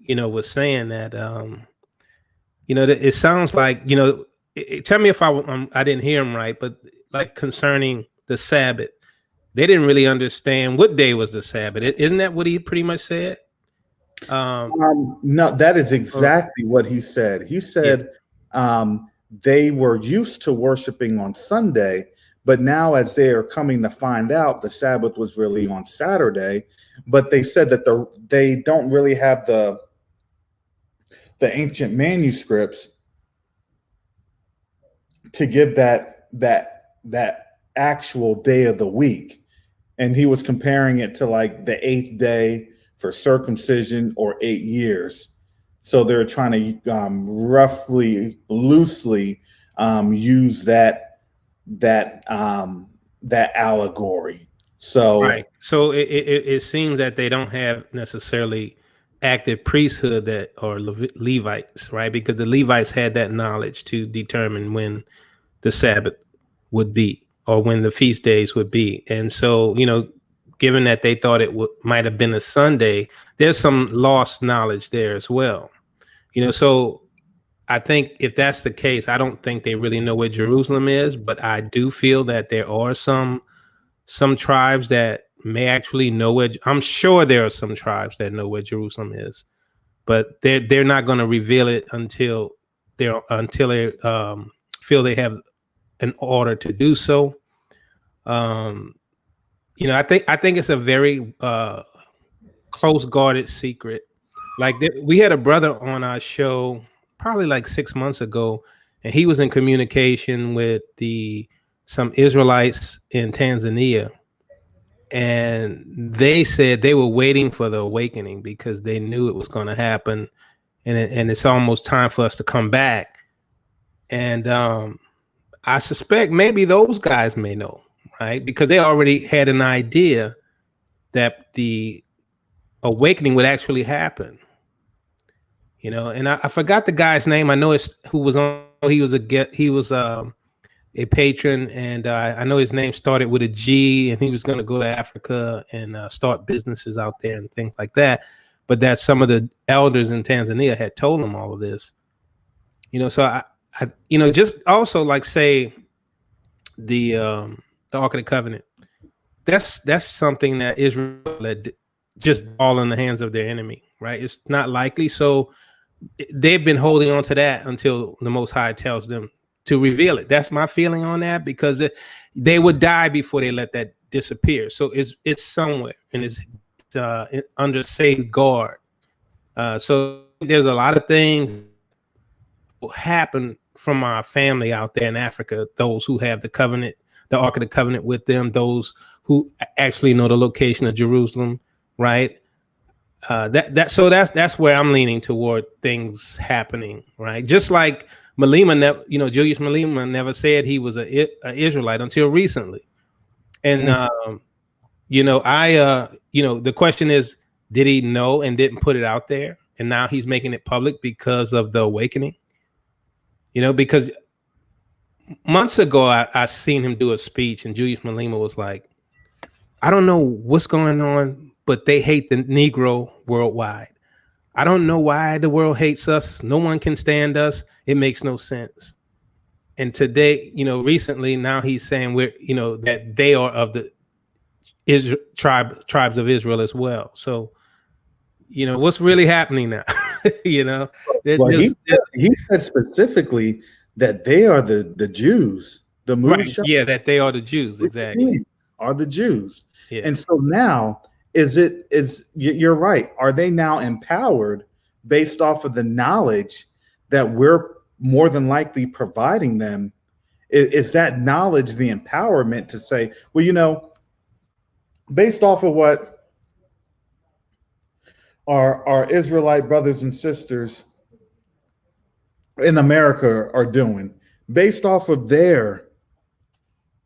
was saying that, that it sounds like, tell me if I didn't hear him right, but like concerning the Sabbath, they didn't really understand what day was the Sabbath. Isn't that what he pretty much said? No, that is exactly what he said. He said they were used to worshiping on Sunday, but now as they are coming to find out, the Sabbath was really on Saturday. But they said that they don't really have the ancient manuscripts to give that actual day of the week. And he was comparing it to like the 8th day for circumcision or 8 years. So they're trying to roughly, loosely use that allegory. So right. So it seems that they don't have necessarily active priesthood that or Levites, right? Because the Levites had that knowledge to determine when the Sabbath would be or when the feast days would be. And so, given that they thought it might have been a Sunday, there's some lost knowledge there as well. So I think if that's the case, I don't think they really know where Jerusalem is, but I do feel that there are some tribes that may actually know where. I'm sure there are some tribes that know where Jerusalem is, but they're not going to reveal it until they feel they have an order to do so. I think it's a very close guarded secret. Like we had a brother on our show probably like 6 months ago, and he was in communication with some Israelites in Tanzania, and they said they were waiting for the awakening because they knew it was going to happen, and it's almost time for us to come back. And I suspect maybe those guys may know, right? Because they already had an idea that the awakening would actually happen. And I forgot the guy's name. I know it's who was on. He was a patron, and I know his name started with a G, and he was going to go to Africa and start businesses out there and things like that. But that some of the elders in Tanzania had told him all of this. So I just also like say the Ark of the Covenant. That's something that Israel had just all in the hands of their enemy, right? It's not likely. So they've been holding on to that until the Most High tells them to reveal it. That's my feeling on that, because they would die before they let that disappear. So it's somewhere, and it's under safeguard. So there's a lot of things will happen from our family out there in Africa, those who have the covenant, the Ark of the Covenant with them, those who actually know the location of Jerusalem, right? That's where I'm leaning toward things happening, right? Just like Malema, Julius Malema never said he was a Israelite until recently. And the question is, did he know and didn't put it out there, and now he's making it public because of the awakening? Because months ago I seen him do a speech, and Julius Malema was like, I don't know what's going on, but they hate the Negro worldwide. I don't know why the world hates us. No one can stand us. It makes no sense. And today, recently, now he's saying that they are of the tribes of Israel as well. So, what's really happening now? Well, he said specifically that they are the Jews. The movie right, yeah, that they are the Jews, exactly. Are the Jews. Yeah. And so now you're right. Are they now empowered based off of the knowledge that we're more than likely providing them? Is that knowledge the empowerment to say, well, based off of what our Israelite brothers and sisters in America are doing, based off of their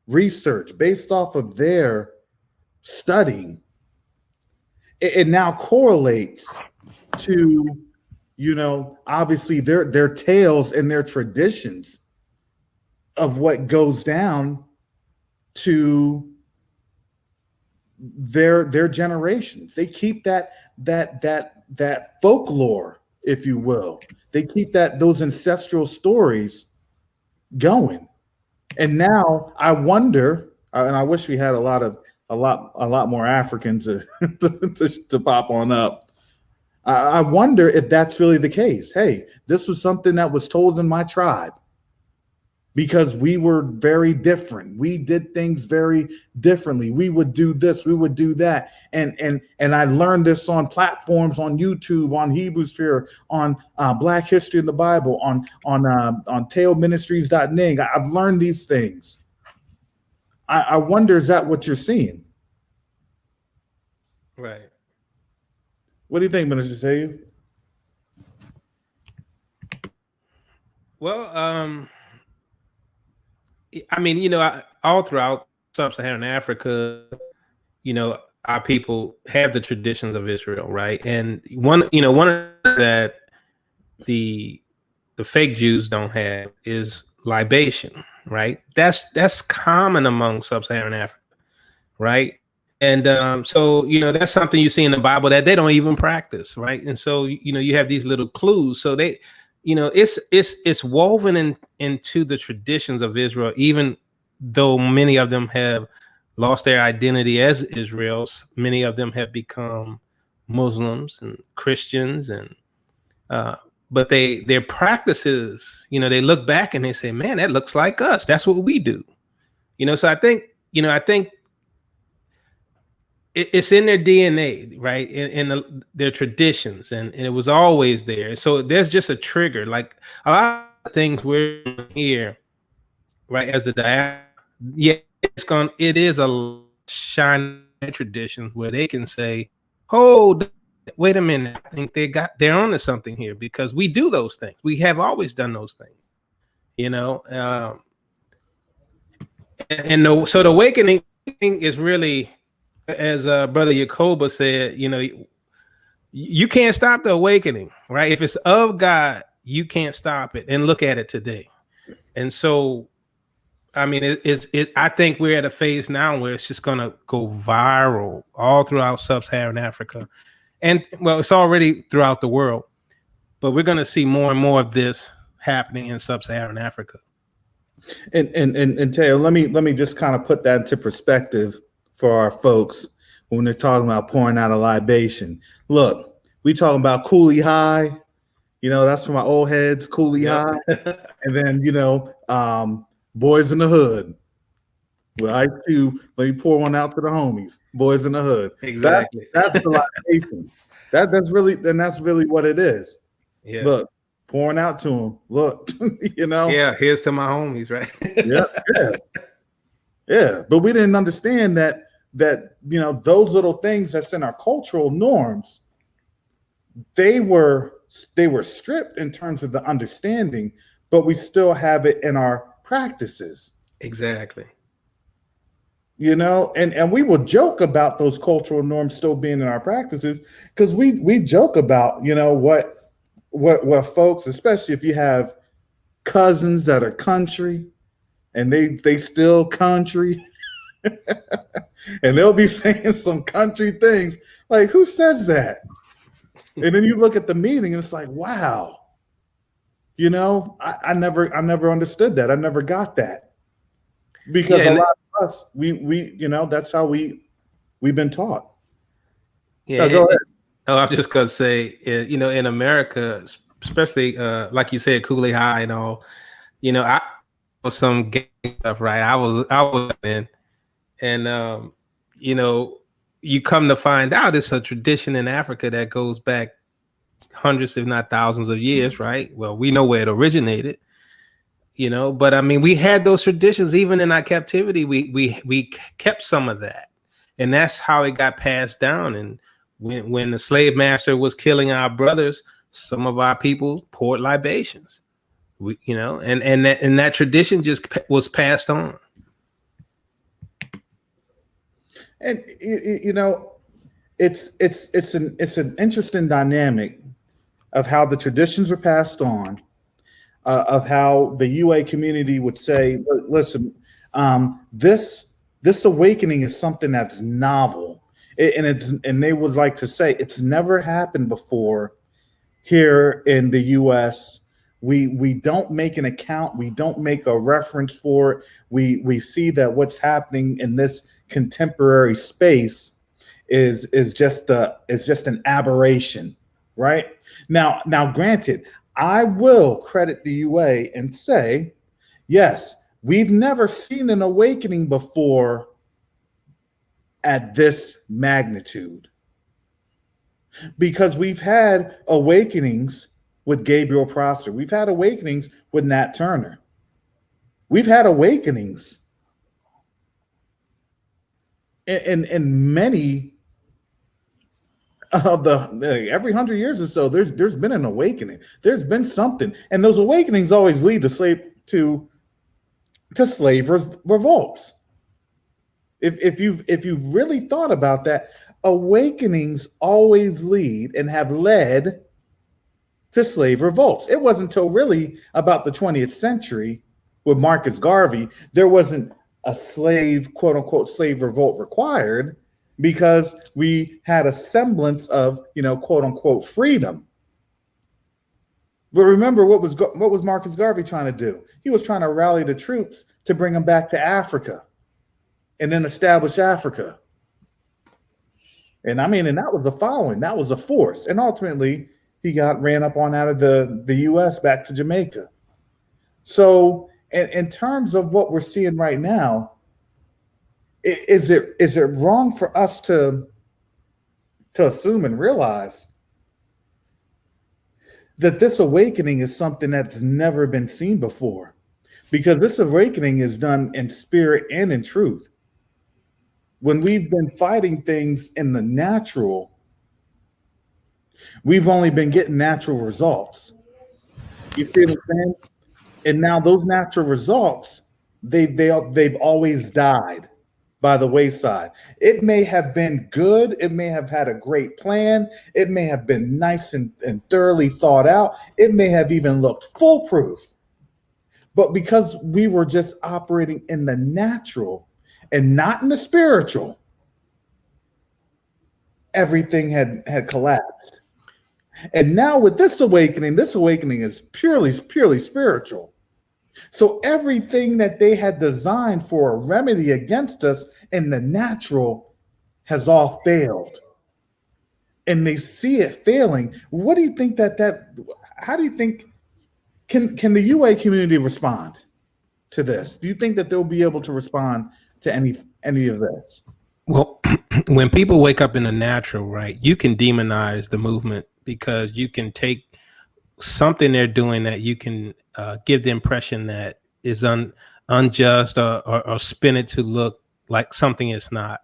research, based off of their studying, it now correlates to obviously their tales and their traditions of what goes down to their generations. They keep that folklore, if you will. They keep those ancestral stories going. And now I wonder, and I wish we had a lot more Africans to pop on up. I wonder if that's really the case. Hey, this was something that was told in my tribe because we were very different. We did things very differently. We would do this, we would do that. And I learned this on platforms on YouTube, on Hebrew Sphere, on Black History in the Bible, on tailministries.ning. I've learned these things. I wonder, is that what you're seeing? Right. What do you think, Minister Sayu? Well, I mean, all throughout sub-Saharan Africa, our people have the traditions of Israel, right? And one of that the fake Jews don't have is libation, right? That's common among sub-Saharan Africa, right? And so that's something you see in the Bible that they don't even practice, right? And so you have these little clues. So they, it's woven into the traditions of Israel, even though many of them have lost their identity as Israels. Many of them have become Muslims and Christians, and but their practices, they look back and they say, man, that looks like us. That's what we do. So I think it's in their DNA, right? In their traditions, and it was always there. So there's just a trigger. Like a lot of things we're here, right? As the diaspora, yeah, it is a shiny tradition where they can say, "Oh, wait a minute, I think they're onto something here," because we do those things. We have always done those things, so the awakening is really, as Brother Yacoba said, you can't stop the awakening, right? If it's of God, you can't stop it. And look at it today. And so, I mean, I think we're at a phase now where it's just going to go viral all throughout sub-Saharan Africa. And, well, it's already throughout the world. But we're going to see more and more of this happening in sub-Saharan Africa. And Teo, let me just kind of put that into perspective for our folks when they're talking about pouring out a libation. Look, we talking about Coolie High, that's for my old heads, Coolie High, and then Boys in the Hood. Well, Ice Cube, let me pour one out to the homies, Boys in the Hood. Exactly. That's the libation. That's really what it is. Yeah. Look, pouring out to them. Look, Yeah, here's to my homies, right? Yeah. But we didn't understand that those little things that's in our cultural norms, they were stripped in terms of the understanding, but we still have it in our practices. Exactly. And we will joke about those cultural norms still being in our practices, because we joke about what folks, especially if you have cousins that are country and they still country. And they'll be saying some country things. Like, who says that? And then you look at the meeting and it's like, wow. I never understood that. I never got that. Because a lot of us, we that's how we've been taught. Yeah. Go ahead. I'm just gonna say, in America, especially like you said, Cooley High and all, I was some gang stuff, right? I was in. And, you come to find out it's a tradition in Africa that goes back hundreds, if not thousands of years, right? Well, we know where it originated, but I mean, we had those traditions even in our captivity. We kept some of that, and that's how it got passed down. And when the slave master was killing our brothers, some of our people poured libations, and that tradition just was passed on. And it's an interesting dynamic of how the traditions were passed on, of how the UA community would say, "Listen, this awakening is something that's novel, and they would like to say it's never happened before here in the U.S. We don't make an account, we don't make a reference for it. We see that what's happening in this contemporary space is just an aberration, right? Now, granted, I will credit the UA and say, yes, we've never seen an awakening before at this magnitude, because we've had awakenings with Gabriel Prosser. We've had awakenings with Nat Turner. We've had awakenings in many of the every 100 years or so. There's been an awakening. There's been something, and those awakenings always lead to slave revolts. If you've really thought about that, awakenings always lead and have led to slave revolts. It wasn't until really about the 20th century with Marcus Garvey, there wasn't a slave, quote unquote, slave revolt required, because we had a semblance of, quote unquote, freedom. But remember, what was Marcus Garvey trying to do? He was trying to rally the troops to bring them back to Africa and then establish Africa. And that was the following. That was a force. And ultimately, he ran up on out of the U.S. back to Jamaica. So in terms of what we're seeing right now, is it wrong for us to assume and realize that this awakening is something that's never been seen before? Because this awakening is done in spirit and in truth. When we've been fighting things in the natural, we've only been getting natural results. You see what I'm saying? And now those natural results, they've always died by the wayside. It may have been good. It may have had a great plan. It may have been nice and thoroughly thought out. It may have even looked foolproof. But because we were just operating in the natural and not in the spiritual, everything had collapsed. And now with this awakening is purely spiritual. So everything that they had designed for a remedy against us in the natural has all failed. And they see it failing. What do you think how do you think, can the UA community respond to this? Do you think that they'll be able to respond to any of this? Well, when people wake up in the natural, right, you can demonize the movement, because you can take something they're doing that you can give the impression that is unjust, or spin it to look like something it's not.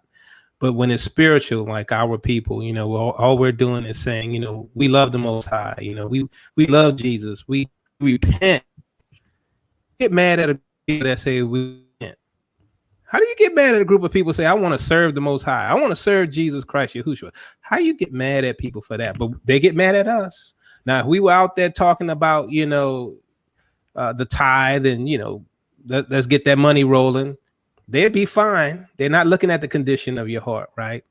But when it's spiritual, like our people, all we're doing is saying, we love the Most High, we love Jesus, we repent. Get mad at a people that say we repent. How do you get mad at a group of people say, I want to serve the Most High, I want to serve Jesus Christ, Yahushua? How you get mad at people for that? But they get mad at us. Now, if we were out there talking about, the tithe and, let's get that money rolling, they'd be fine. They're not looking at the condition of your heart, right?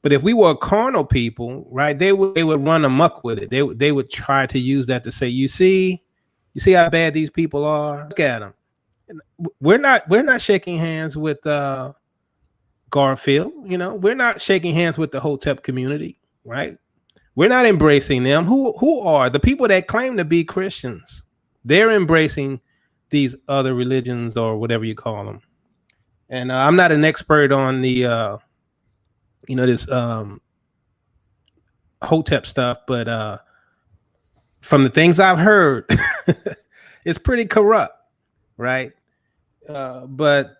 But if we were carnal people, right, they would run amok with it. They would try to use that to say, you see how bad these people are? Look at them. We're not shaking hands with Garfield. We're not shaking hands with the Hotep community, right? We're not embracing them. Who are the people that claim to be Christians? They're embracing these other religions, or whatever you call them. And I'm not an expert on the this Hotep stuff, but from the things I've heard, it's pretty corrupt, right? But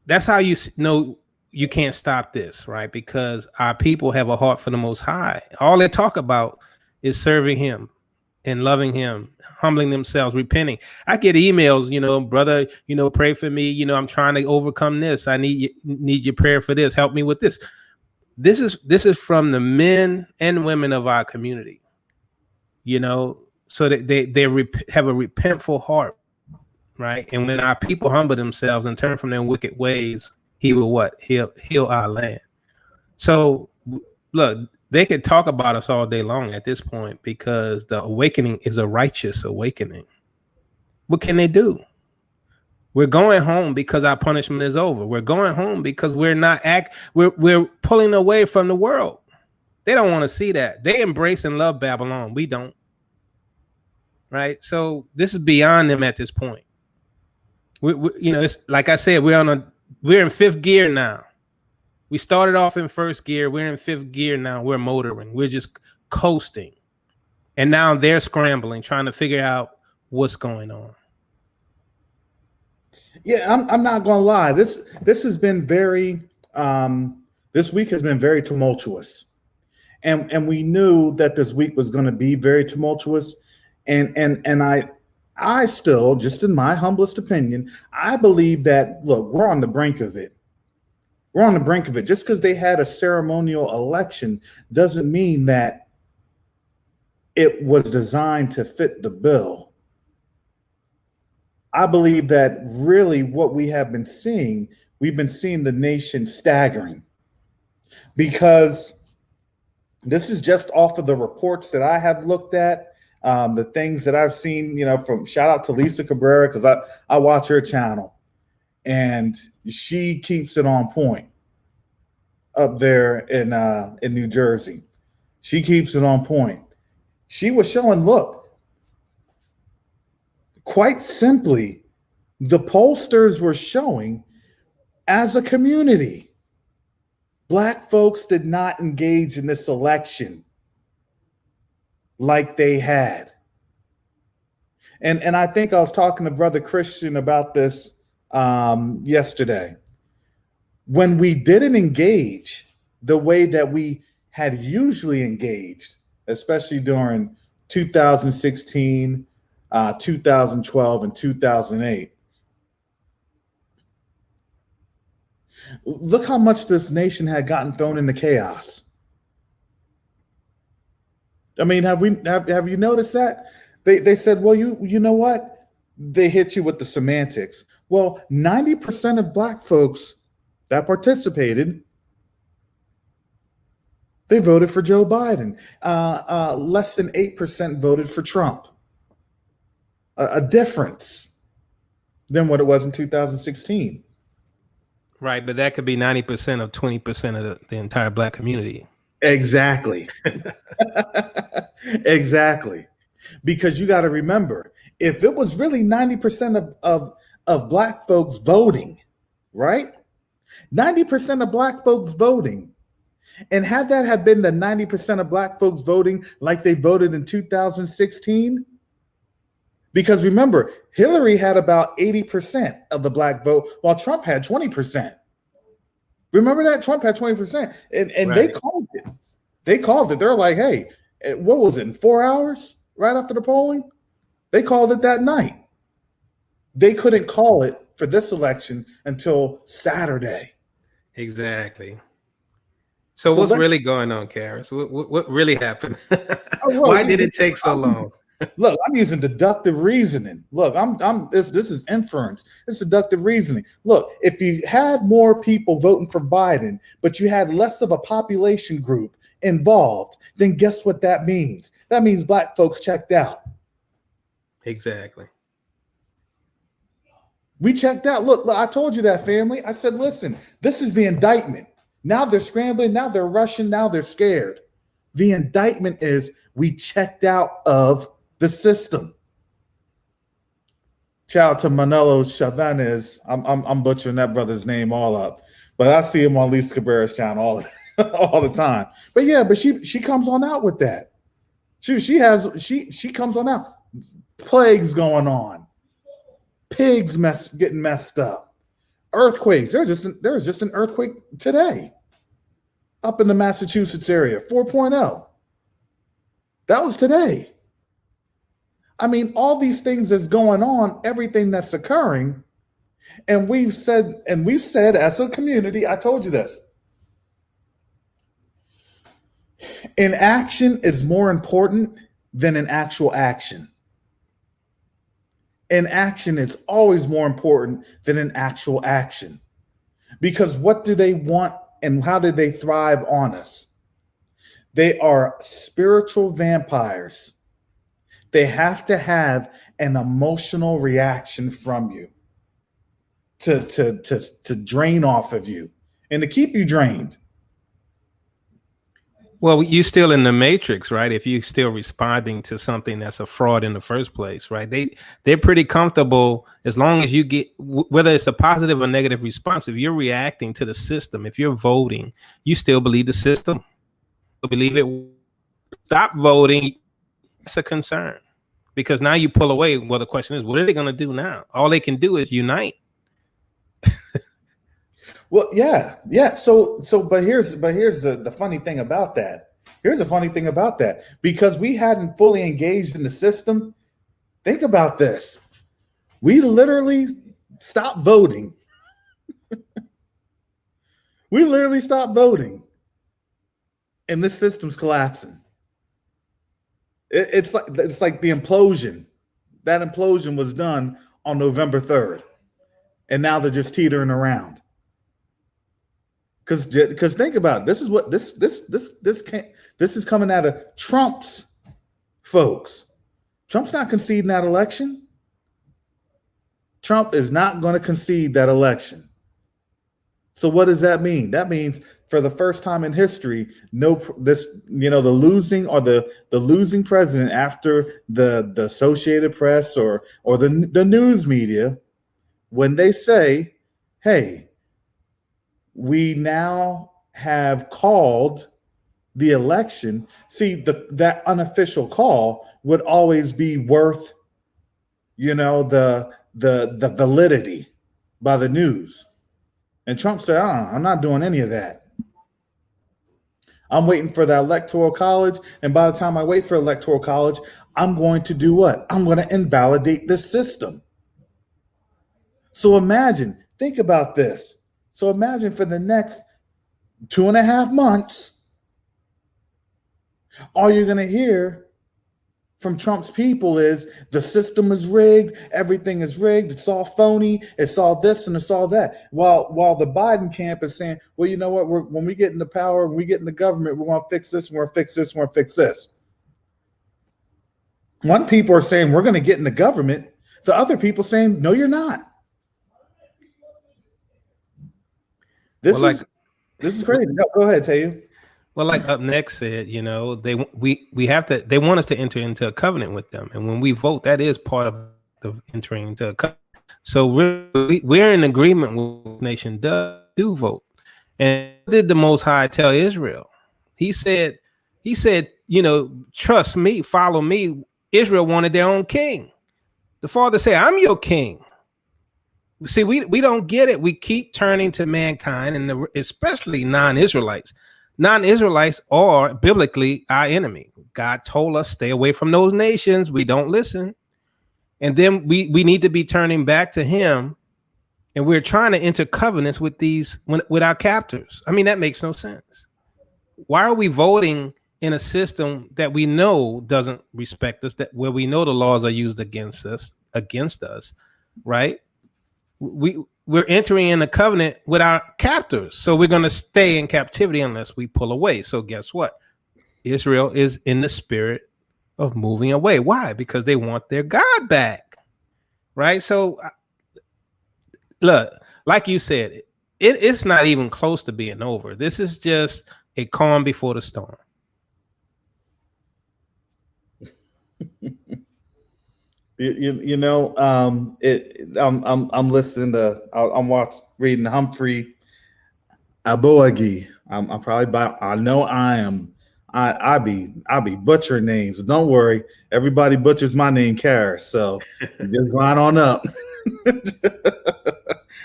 that's how you know you can't stop this, right? Because our people have a heart for the Most High. All they talk about is serving Him and loving Him, humbling themselves, repenting. I get emails, brother, pray for me. I'm trying to overcome this. I need your prayer for this. Help me with this. this is from the men and women of our community, you know, so that they have a repentful heart, right? And when our people humble themselves and turn from their wicked ways, he will what? Heal our land. So look, they could talk about us all day long at this point because the awakening is a righteous awakening. What can they do? We're going home because our punishment is over. We're going home because we're pulling away from the world. They don't want to see that. They embrace and love Babylon. We don't. Right? So this is beyond them at this point. We you know, it's like I said, we're in fifth gear now. We started off in first gear. We're in fifth gear now. We're motoring. We're just coasting. And now they're scrambling, trying to figure out what's going on. Yeah, I'm not gonna lie. This has been very this week has been very tumultuous. And we knew that this week was going to be very tumultuous. And I still, just in my humblest opinion, I believe that, look, we're on the brink of it. We're on the brink of it. Just because they had a ceremonial election doesn't mean that it was designed to fit the bill. I believe that really what we have been seeing, we've been seeing the nation staggering, because this is just off of the reports that I have looked at, the things that I've seen, you know, from shout out to Lisa Cabrera, because I watch her channel and she keeps it on point up there in New Jersey. She keeps it on point. She was showing, look, quite simply, the pollsters were showing, as a community, Black folks did not engage in this election like they had. And I think I was talking to Brother Christian about this yesterday. When we didn't engage the way that we had usually engaged, especially during 2016, 2012, and 2008, look how much this nation had gotten thrown into chaos. I mean, have you noticed that? They said, well, you know what? They hit you with the semantics. Well, 90% of Black folks that participated, they voted for Joe Biden. Less than 8% voted for Trump. A difference than what it was in 2016. Right, but that could be 90% of 20% of the entire Black community. Exactly. Exactly. Because you got to remember, if it was really 90% of Black folks voting, right? 90% of Black folks voting. And had that have been the 90% of Black folks voting like they voted in 2016, because remember, Hillary had about 80% of the Black vote, while Trump had 20%. Remember that? Trump had 20%. And right. They called it. They called it. They're like, hey, what was it, in 4 hours right after the polling? They called it that night. They couldn't call it for this election until Saturday. Exactly. So what's really going on, Karis? What really happened? Why did it take so long? Look, I'm using deductive reasoning. Look, this is inference. It's deductive reasoning. Look, if you had more people voting for Biden, but you had less of a population group involved, then guess what that means? That means Black folks checked out. Exactly. We checked out. Look, I told you that, family. I said, listen, this is the indictment. Now they're scrambling. Now they're rushing. Now they're scared. The indictment is we checked out of the system. Shout out to Manolo Chavez. I'm butchering that brother's name all up, but I see him on Lisa Cabrera's channel all the time. But yeah, but she comes on out with that. She comes on out. Plagues going on. Pigs getting messed up. Earthquakes. There's just an earthquake today up in the Massachusetts area, 4.0. That was today. I mean, all these things that's going on, everything that's occurring, and we've said as a community, I told you this. Inaction is more important than an actual action. Inaction is always more important than an actual action. Because what do they want and how do they thrive on us? They are spiritual vampires. They have to have an emotional reaction from you to drain off of you and to keep you drained. Well, you still in the matrix, right? If you're still responding to something that's a fraud in the first place, right? They're pretty comfortable as long as you get, whether it's a positive or negative response. If you're reacting to the system, if you're voting, you still believe the system. You believe it. Stop voting. It's a concern because now you pull away. Well, the question is, what are they going to do now? All they can do is unite. Well, yeah. But here's the funny thing about that. Here's the funny thing about that. Because we hadn't fully engaged in the system. Think about this. We literally stopped voting. We literally stopped voting. And this system's collapsing. It's like the implosion. That implosion was done on November 3rd. And now they're just teetering around. Because think about it. This is what this is coming out of Trump's folks. Trump's not conceding that election. Trump is not going to concede that election. So what does that mean? That means for the first time in history, the losing president after the Associated Press or the news media, when they say, hey, we now have called the election. See, that unofficial call would always be worth, the validity by the news. And Trump said, I'm not doing any of that. I'm waiting for the Electoral College. And by the time I wait for Electoral College, I'm going to do what? I'm going to invalidate this system. So think about this. So imagine for the next 2.5 months, all you're going to hear from Trump's people is the system is rigged, everything is rigged, it's all phony, it's all this and it's all that. While the Biden camp is saying, well, you know what, when we get into power, when we get in the government, we're going to fix this, we're going to fix this, we're going to fix this. One people are saying we're going to get in the government, the other people saying, no, you're not. This is crazy. No, go ahead, Tayu. Well, like Up Next said, they want us to enter into a covenant with them, and when we vote, that is part of entering into a covenant. So really, we're in agreement with the nation do vote. And did the Most High tell Israel? He said, trust me, follow me. Israel wanted their own king. The Father said, I'm your king. See, we don't get it. We keep turning to mankind, and especially non-Israelites. Non-Israelites are biblically our enemy. God told us, stay away from those nations. We don't listen. And then we need to be turning back to him. And we're trying to enter covenants with with our captors. I mean, that makes no sense. Why are we voting in a system that we know doesn't respect us, where we know the laws are used against us, right? We're entering in a covenant with our captors. So we're going to stay in captivity unless we pull away. So guess what? Israel is in the spirit of moving away. Why? Because they want their God back, right? So look, like you said, it's not even close to being over. This is just a calm before the storm. I'm listening to, I'm reading Humphrey Aboagi. I'm probably I know I be butchering names. Don't worry, everybody butchers my name, Karis. So just line on up.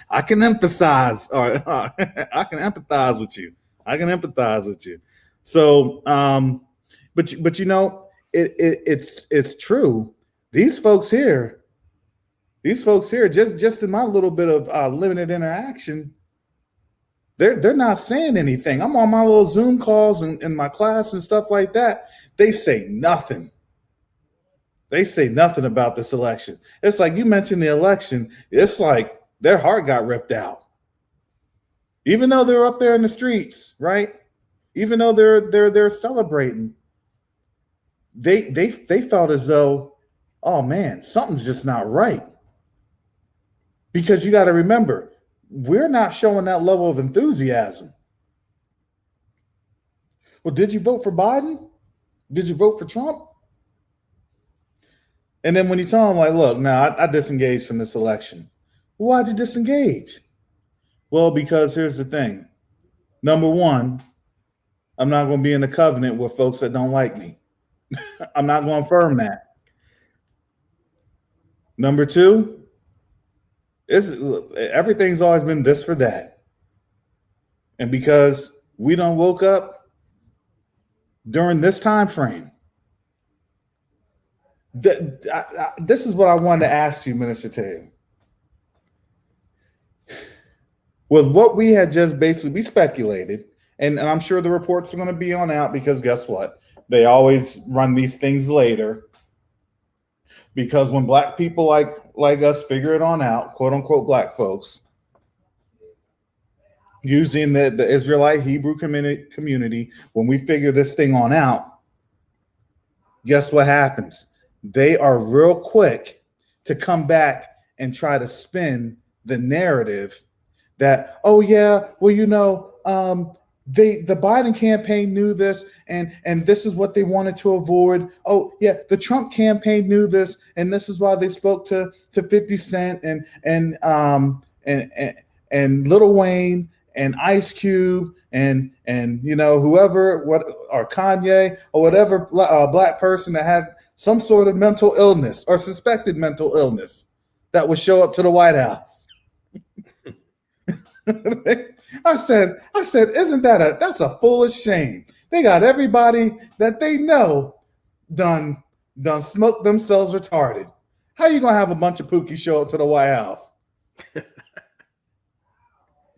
I can empathize, or I can empathize with you. So, but it's true. These folks here, just in my little bit of limited interaction, They're not saying anything. I'm on my little Zoom calls in my class and stuff like that. They say nothing. They say nothing about this election. It's like you mentioned the election. It's like their heart got ripped out. Even though they're up there in the streets, right? Even though they're celebrating, they felt as though, oh man, something's just not right. Because you got to remember, we're not showing that level of enthusiasm. Well, did you vote for Biden? Did you vote for Trump? And then when you tell them, like, look, now I disengaged from this election. Why'd you disengage? Well, because here's the thing. Number one, I'm not going to be in a covenant with folks that don't like me. I'm not going to affirm that. Number two, everything's always been this for that. And because we don't woke up during this time frame, this is what I wanted to ask you, Minister Taylor. With what we had just we speculated, and I'm sure the reports are going to be on out because guess what? They always run these things later. Because when black people like us figure it on out, quote unquote black folks, using the Israelite Hebrew community, when we figure this thing on out, guess what happens? They are real quick to come back and try to spin the narrative that, oh yeah, well, the Biden campaign knew this, and this is what they wanted to avoid. Oh yeah, the Trump campaign knew this, and this is why they spoke to 50 Cent and Lil Wayne and Ice Cube and whoever or Kanye or whatever black person that had some sort of mental illness or suspected mental illness that would show up to the White House. I said, isn't that's a foolish shame? They got everybody that they know done smoked themselves retarded. How you gonna have a bunch of pookies show up to the White House?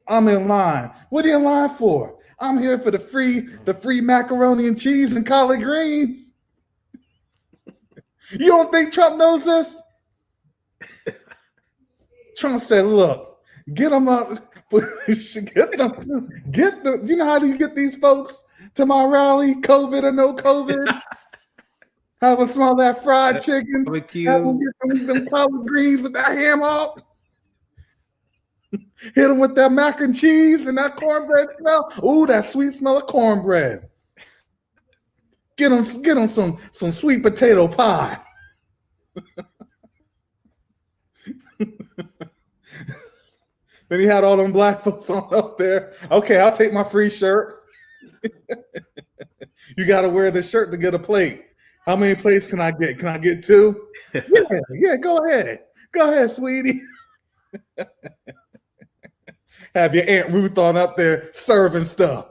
I'm in line. What are you in line for? I'm here for the free macaroni and cheese and collard greens. You don't think Trump knows this? Trump said, look, get them up. Get them. You know how do you get these folks to my rally? COVID or no COVID? Have a smell of that fried chicken. Have them get them collard greens with that ham off. Hit them with that mac and cheese and that cornbread smell. Ooh, that sweet smell of cornbread. Get them some sweet potato pie. Then he had all them black folks on up there. Okay, I'll take my free shirt. You got to wear this shirt to get a plate. How many plates can I get? Can I get 2? Yeah, go ahead. Go ahead, sweetie. Have your Aunt Ruth on up there serving stuff.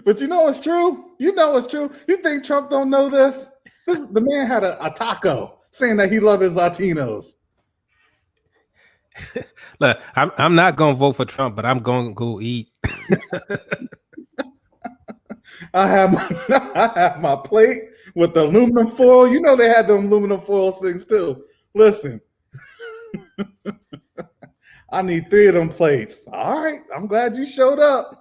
But you know it's true. You know it's true. You think Trump don't know this? The man had a taco saying that he loves his Latinos. Look, I'm not going to vote for Trump, but I'm going to go eat. I have my plate with the aluminum foil. You know they had the aluminum foil things too. Listen, I need 3 of them plates. All right, I'm glad you showed up.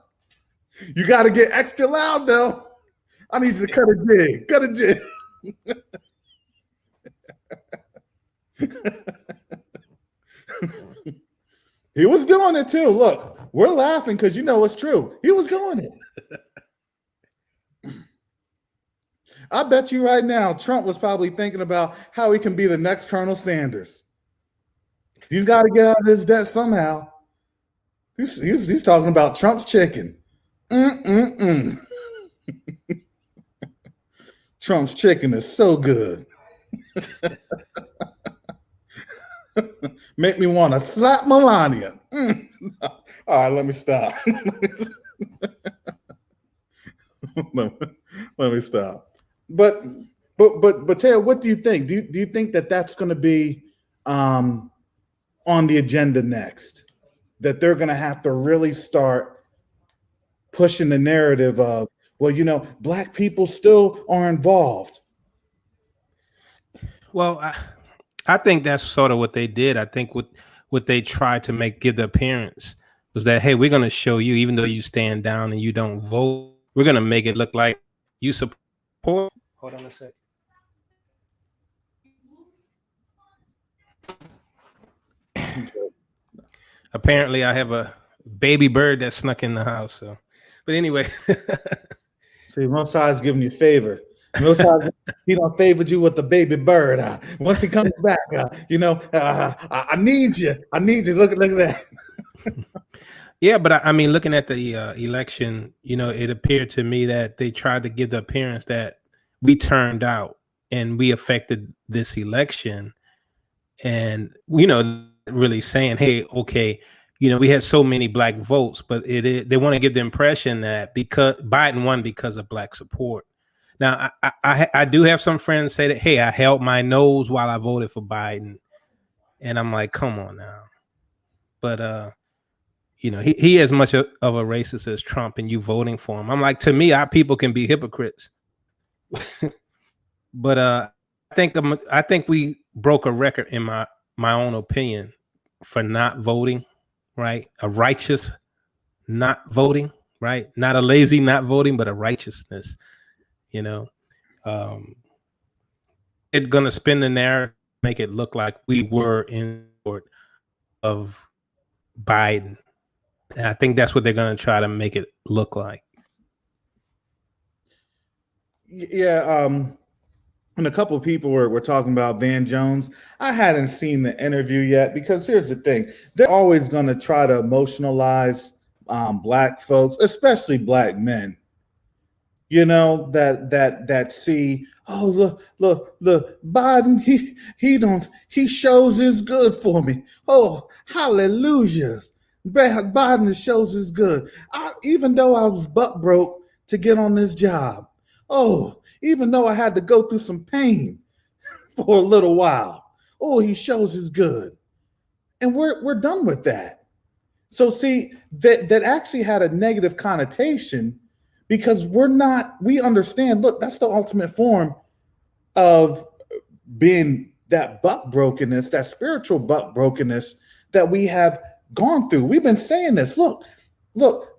You got to get extra loud though. I need you to cut a jig. Cut a jig. He was doing it too. Look, we're laughing because you know it's true. He was doing it. I bet you right now, Trump was probably thinking about how he can be the next Colonel Sanders. He's got to get out of his debt somehow. He's talking about Trump's chicken. Trump's chicken is so good. Make me want to slap Melania. All right, let me stop. Let me stop. But But Ted, what do you think? Do you think that that's going to be on the agenda next? That they're going to have to really start pushing the narrative of, well, black people still are involved. Well, I think that's sort of what they did. I think what they tried to give the appearance was that, hey, we're going to show you, even though you stand down and you don't vote, we're going to make it look like you support. Hold on a second. Apparently, I have a baby bird that snuck in the house. So, but anyway, see, Most High's giving you favor. Most High, he don't favored you with the baby bird. Once he comes back, I need you. I need you. Look at that. Yeah, but I mean, looking at the election, it appeared to me that they tried to give the appearance that we turned out and we affected this election, and really saying, hey, okay, we had so many black votes, but they want to give the impression that because Biden won because of black support. Now, I do have some friends say that, hey, I held my nose while I voted for Biden, and I'm like, come on now, but he as much of a racist as Trump, and you voting for him. I'm like, to me, our people can be hypocrites. But I think we broke a record in my own opinion for not voting, right? A righteous not voting, right? Not a lazy not voting, but a righteousness. It's gonna spin the narrative, make it look like we were in support of Biden. And I think that's what they're going to try to make it look like. Yeah. And a couple of people were talking about Van Jones. I hadn't seen the interview yet because here's the thing. They're always going to try to emotionalize black folks, especially black men, that see, oh, look, Biden, he shows his good for me. Oh, hallelujah. Biden shows his good. Even though I was butt broke to get on this job. Oh, even though I had to go through some pain for a little while. Oh, he shows his good. And we're done with that. So see, that actually had a negative connotation because we understand, look, that's the ultimate form of being that butt brokenness, that spiritual butt brokenness that we have gone through. We've been saying this. Look,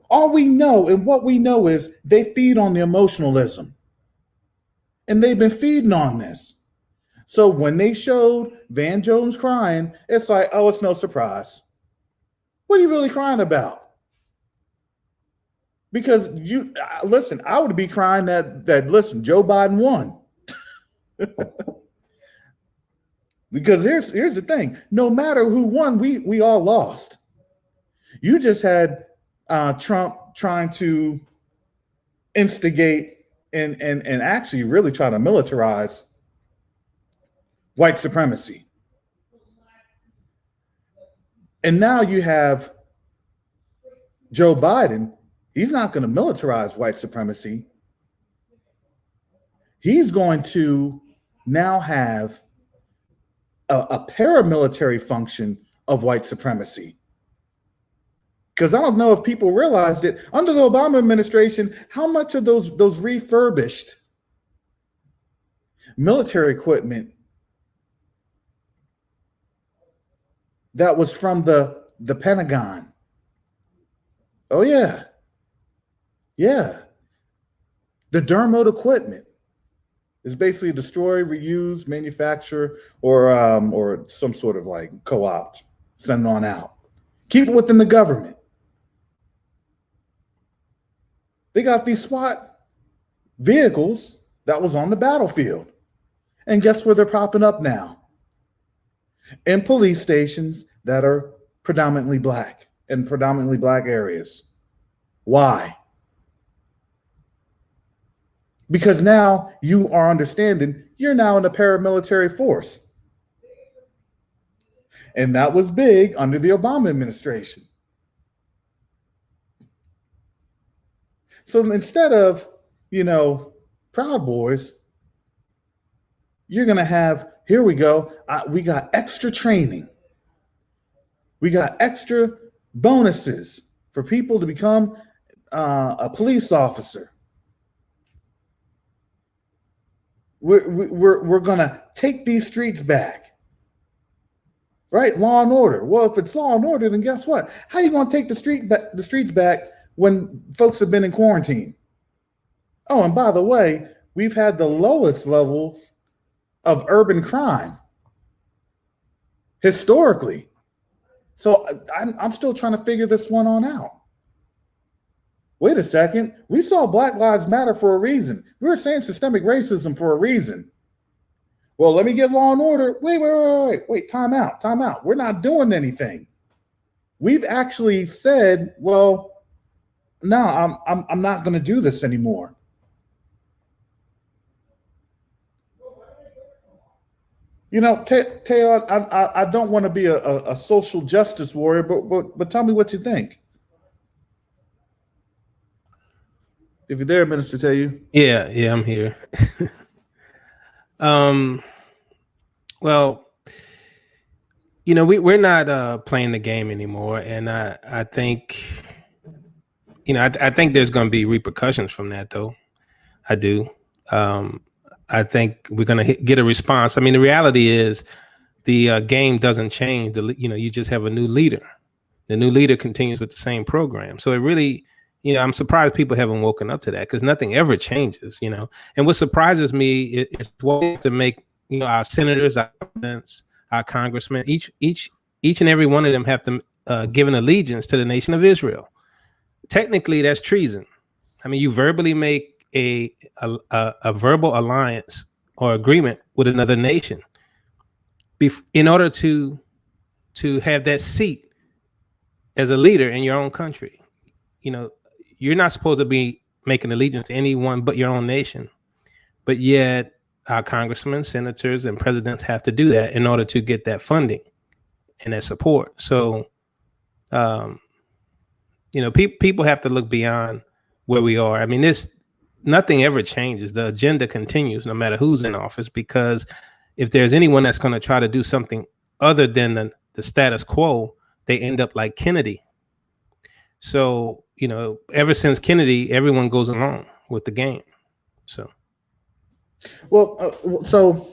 all we know and what we know is they feed on the emotionalism. And they've been feeding on this. So when they showed Van Jones crying, it's like, oh, it's no surprise. What are you really crying about? Because listen, I would be crying that listen, Joe Biden won. Because here's the thing. No matter who won, we all lost. You just had Trump trying to instigate and actually really try to militarize white supremacy. And now you have Joe Biden. He's not going to militarize white supremacy. He's going to now have a paramilitary function of white supremacy. Because I don't know if people realized it under the Obama administration, how much of those refurbished military equipment that was from the Pentagon. Oh yeah. Yeah. The Dermot equipment is basically destroy, reuse, manufacture, or some sort of like co-opt, send on out. Keep it within the government. They got these SWAT vehicles that was on the battlefield. And guess where they're popping up now? In police stations that are predominantly black, in predominantly black areas. Why? Because now you are understanding you're now in a paramilitary force. And that was big under the Obama administration. So instead of, Proud Boys, You're going to have, here we go, we got extra training. We got extra bonuses for people to become a police officer. We're going to take these streets back. Right? Law and order. Well, if it's law and order, then guess what? How are you going to take the streets back when folks have been in quarantine? Oh, and by the way, we've had the lowest levels of urban crime historically. So I'm still trying to figure this one on out. Wait a second. We saw Black Lives Matter for a reason. We were saying systemic racism for a reason. Well, let me get law and order. Wait, time out. We're not doing anything. We've actually said, well, no, I'm not going to do this anymore. You know, Teo, I don't want to be a social justice warrior, but tell me what you think. If you're there, Minister Teo. Yeah, I'm here. Well, you know, we're not playing the game anymore, and I think, you know, I think there's going to be repercussions from that, though. I do. I think we're going to get a response. I mean, the reality is the game doesn't change. You know, you just have a new leader. The new leader continues with the same program. So it really, you know, I'm surprised people haven't woken up to that, because nothing ever changes, you know. And what surprises me is what we have to make, you know, our senators, our presidents, our congressmen, each and every one of them have to give an allegiance to the nation of Israel. Technically, that's treason. I mean, you verbally make a verbal alliance or agreement with another nation in order to have that seat as a leader in your own country. You know, you're not supposed to be making allegiance to anyone but your own nation, but yet our congressmen, senators, and presidents have to do that in order to get that funding and that support. So, you know, people have to look beyond where we are. I mean, nothing ever changes. The agenda continues no matter who's in office, because if there's anyone that's going to try to do something other than the status quo, they end up like Kennedy. So, you know, ever since Kennedy, everyone goes along with the game. So, well, so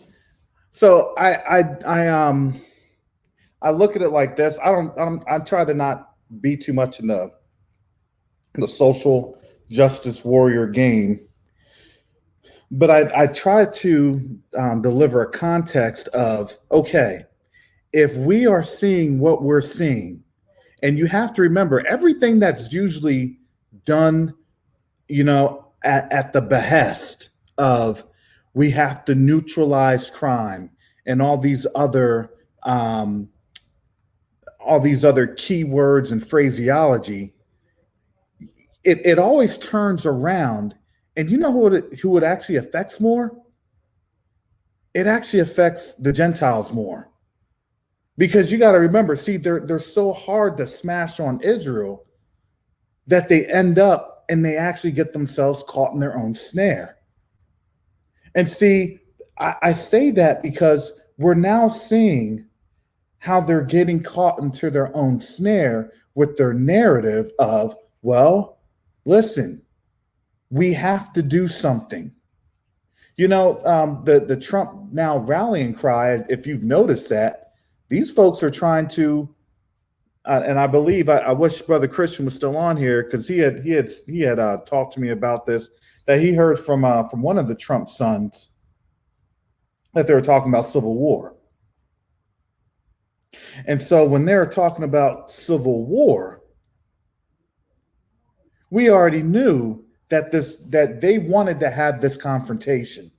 I look at it like this. I try to not be too much in the social justice warrior game, but I try to deliver a context of, okay, if we are seeing what we're seeing, and you have to remember everything that's usually done, you know, at the behest of, we have to neutralize crime and all these other keywords and phraseology. It always turns around, and you know who it actually affects more? It actually affects the Gentiles more, because you got to remember, see, they're so hard to smash on Israel that they end up and they actually get themselves caught in their own snare. And see, I say that because we're now seeing how they're getting caught into their own snare with their narrative of, well, listen, we have to do something. You know, the Trump now rallying cry, if you've noticed that, these folks are trying to, and I believe, I wish Brother Christian was still on here, because he had talked to me about this, that he heard from one of the Trump sons that they were talking about civil war. And so when they're talking about civil war, we already knew that they wanted to have this confrontation.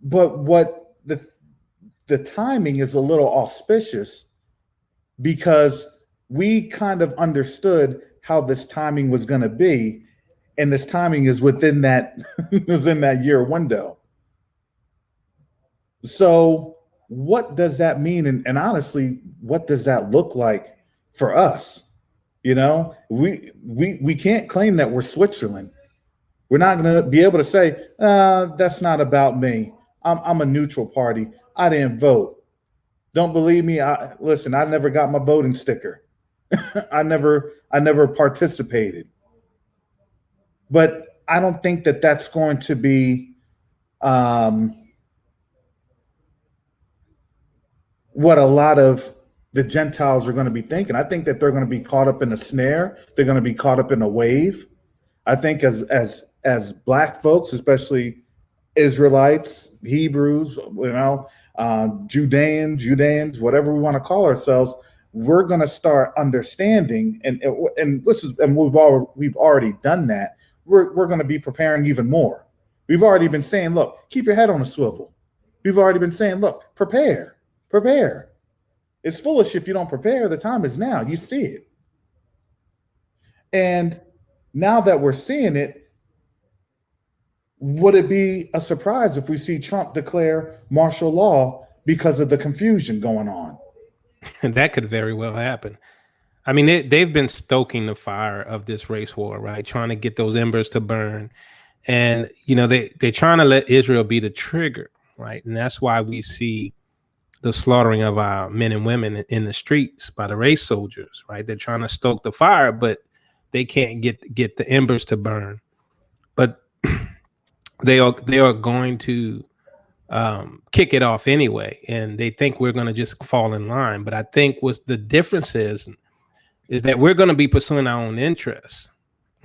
But what the timing is a little auspicious, because we kind of understood how this timing was going to be, and this timing is within that year window. So what does that mean? And honestly, what does that look like for us? You know, we can't claim that we're Switzerland. We're not going to be able to say, that's not about me. I'm a neutral party. I didn't vote. Don't believe me? Listen, I never got my voting sticker. I never participated. But I don't think that that's going to be what a lot of the Gentiles are going to be thinking. I think that they're going to be caught up in a snare. They're going to be caught up in a wave. I think as black folks, especially Israelites, Hebrews, Judeans, whatever we want to call ourselves, we're going to start understanding, and we've already done that. We're going to be preparing even more. We've already been saying, look, keep your head on a swivel. We've already been saying, look, prepare. It's foolish if you don't prepare. The time is now. You see it. And now that we're seeing it, would it be a surprise if we see Trump declare martial law because of the confusion going on? That could very well happen. I mean, they've been stoking the fire of this race war, right? Trying to get those embers to burn. And, they're trying to let Israel be the trigger, right? And that's why we see the slaughtering of our men and women in the streets by the race soldiers, right? They're trying to stoke the fire, but they can't get the embers to burn. But they are going to kick it off anyway, and they think we're going to just fall in line. But I think what's the difference is that we're going to be pursuing our own interests,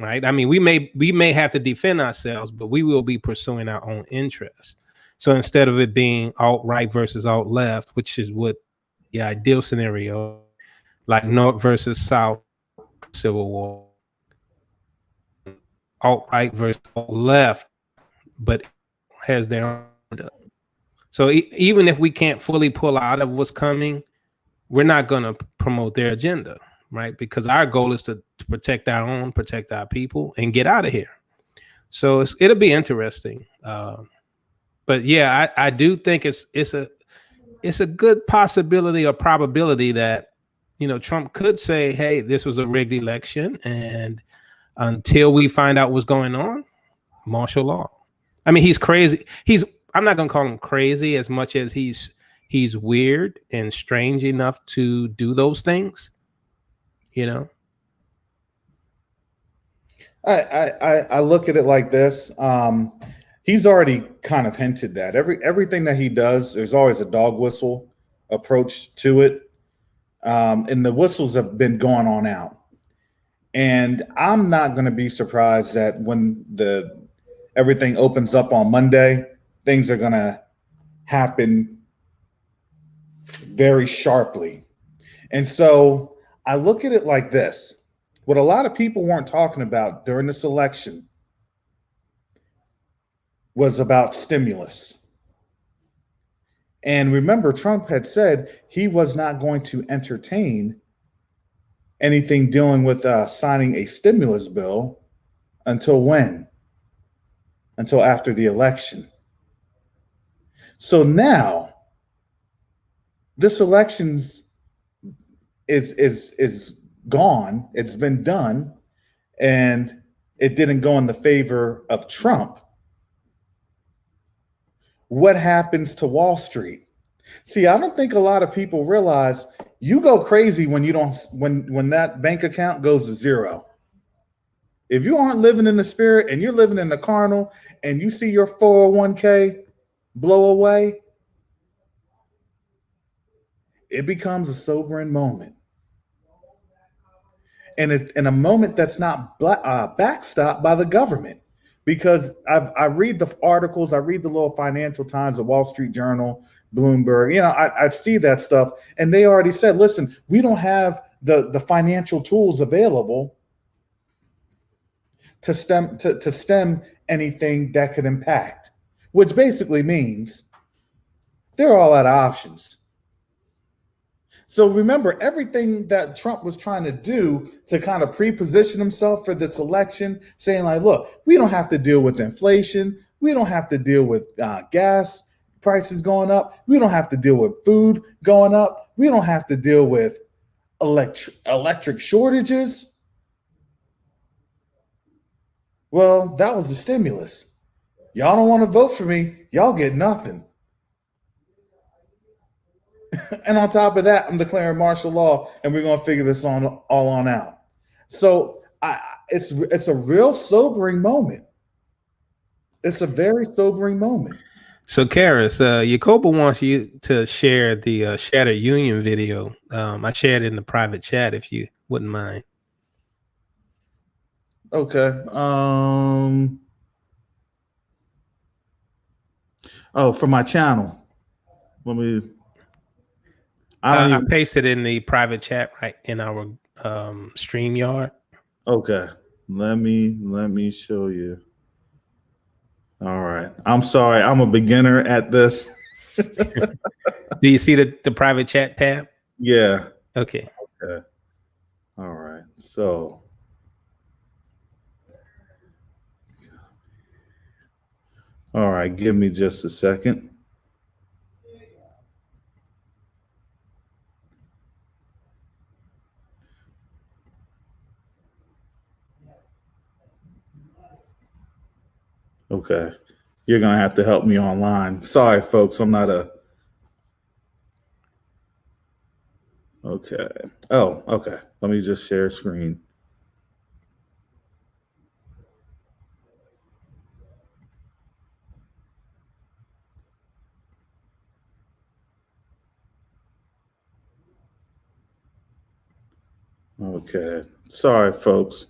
right? I mean, we may have to defend ourselves, but we will be pursuing our own interests. So instead of it being alt-right versus alt-left, which is what the ideal scenario, like North versus South Civil War, alt-right versus alt-left, but has their own. So even if we can't fully pull out of what's coming, we're not going to promote their agenda, right? Because our goal is to protect our own, protect our people, and get out of here. So it'll be interesting. But yeah, I do think it's a good possibility or probability that Trump could say, hey, this was a rigged election, and until we find out what's going on, martial law. I mean, he's crazy. I'm not gonna call him crazy as much as he's weird and strange enough to do those things. I look at it like this. He's already kind of hinted that everything that he does, there's always a dog whistle approach to it. And the whistles have been going on out. And I'm not going to be surprised that when everything opens up on Monday, things are going to happen very sharply. And so I look at it like this. What a lot of people weren't talking about during this election was about stimulus. And remember, Trump had said he was not going to entertain anything dealing with signing a stimulus bill until when? Until after the election. So now this election's is gone. It's been done, and it didn't go in the favor of Trump. What happens to Wall Street? See, I don't think a lot of people realize you go crazy when when that bank account goes to zero. If you aren't living in the spirit and you're living in the carnal and you see your 401k blow away, it becomes a sobering moment. And it's in a moment that's not backstopped by the government. Because I read the articles, I read the little Financial Times, the Wall Street Journal, Bloomberg. I see that stuff, and they already said, "Listen, we don't have the financial tools available to stem anything that could impact." Which basically means they're all out of options. So remember, everything that Trump was trying to do to kind of pre-position himself for this election, saying like, look, we don't have to deal with inflation. We don't have to deal with gas prices going up. We don't have to deal with food going up. We don't have to deal with electric shortages. Well, that was the stimulus. Y'all don't want to vote for me. Y'all get nothing. And on top of that, I'm declaring martial law, and we're going to figure this all on out. So it's a real sobering moment. It's a very sobering moment. So, Karis, Jacoba wants you to share the Shattered Union video. I shared it in the private chat if you wouldn't mind. Okay. Oh, for my channel. Let me. I pasted in the private chat right in our StreamYard. Okay. Let me show you. All right. I'm sorry. I'm a beginner at this. Do you see the private chat tab? Yeah. Okay. Okay. All right. So. All right. Give me just a second. Okay. You're going to have to help me online. Sorry, folks. I'm not a. Okay. Oh, okay. Let me just share screen. Okay. Sorry, folks.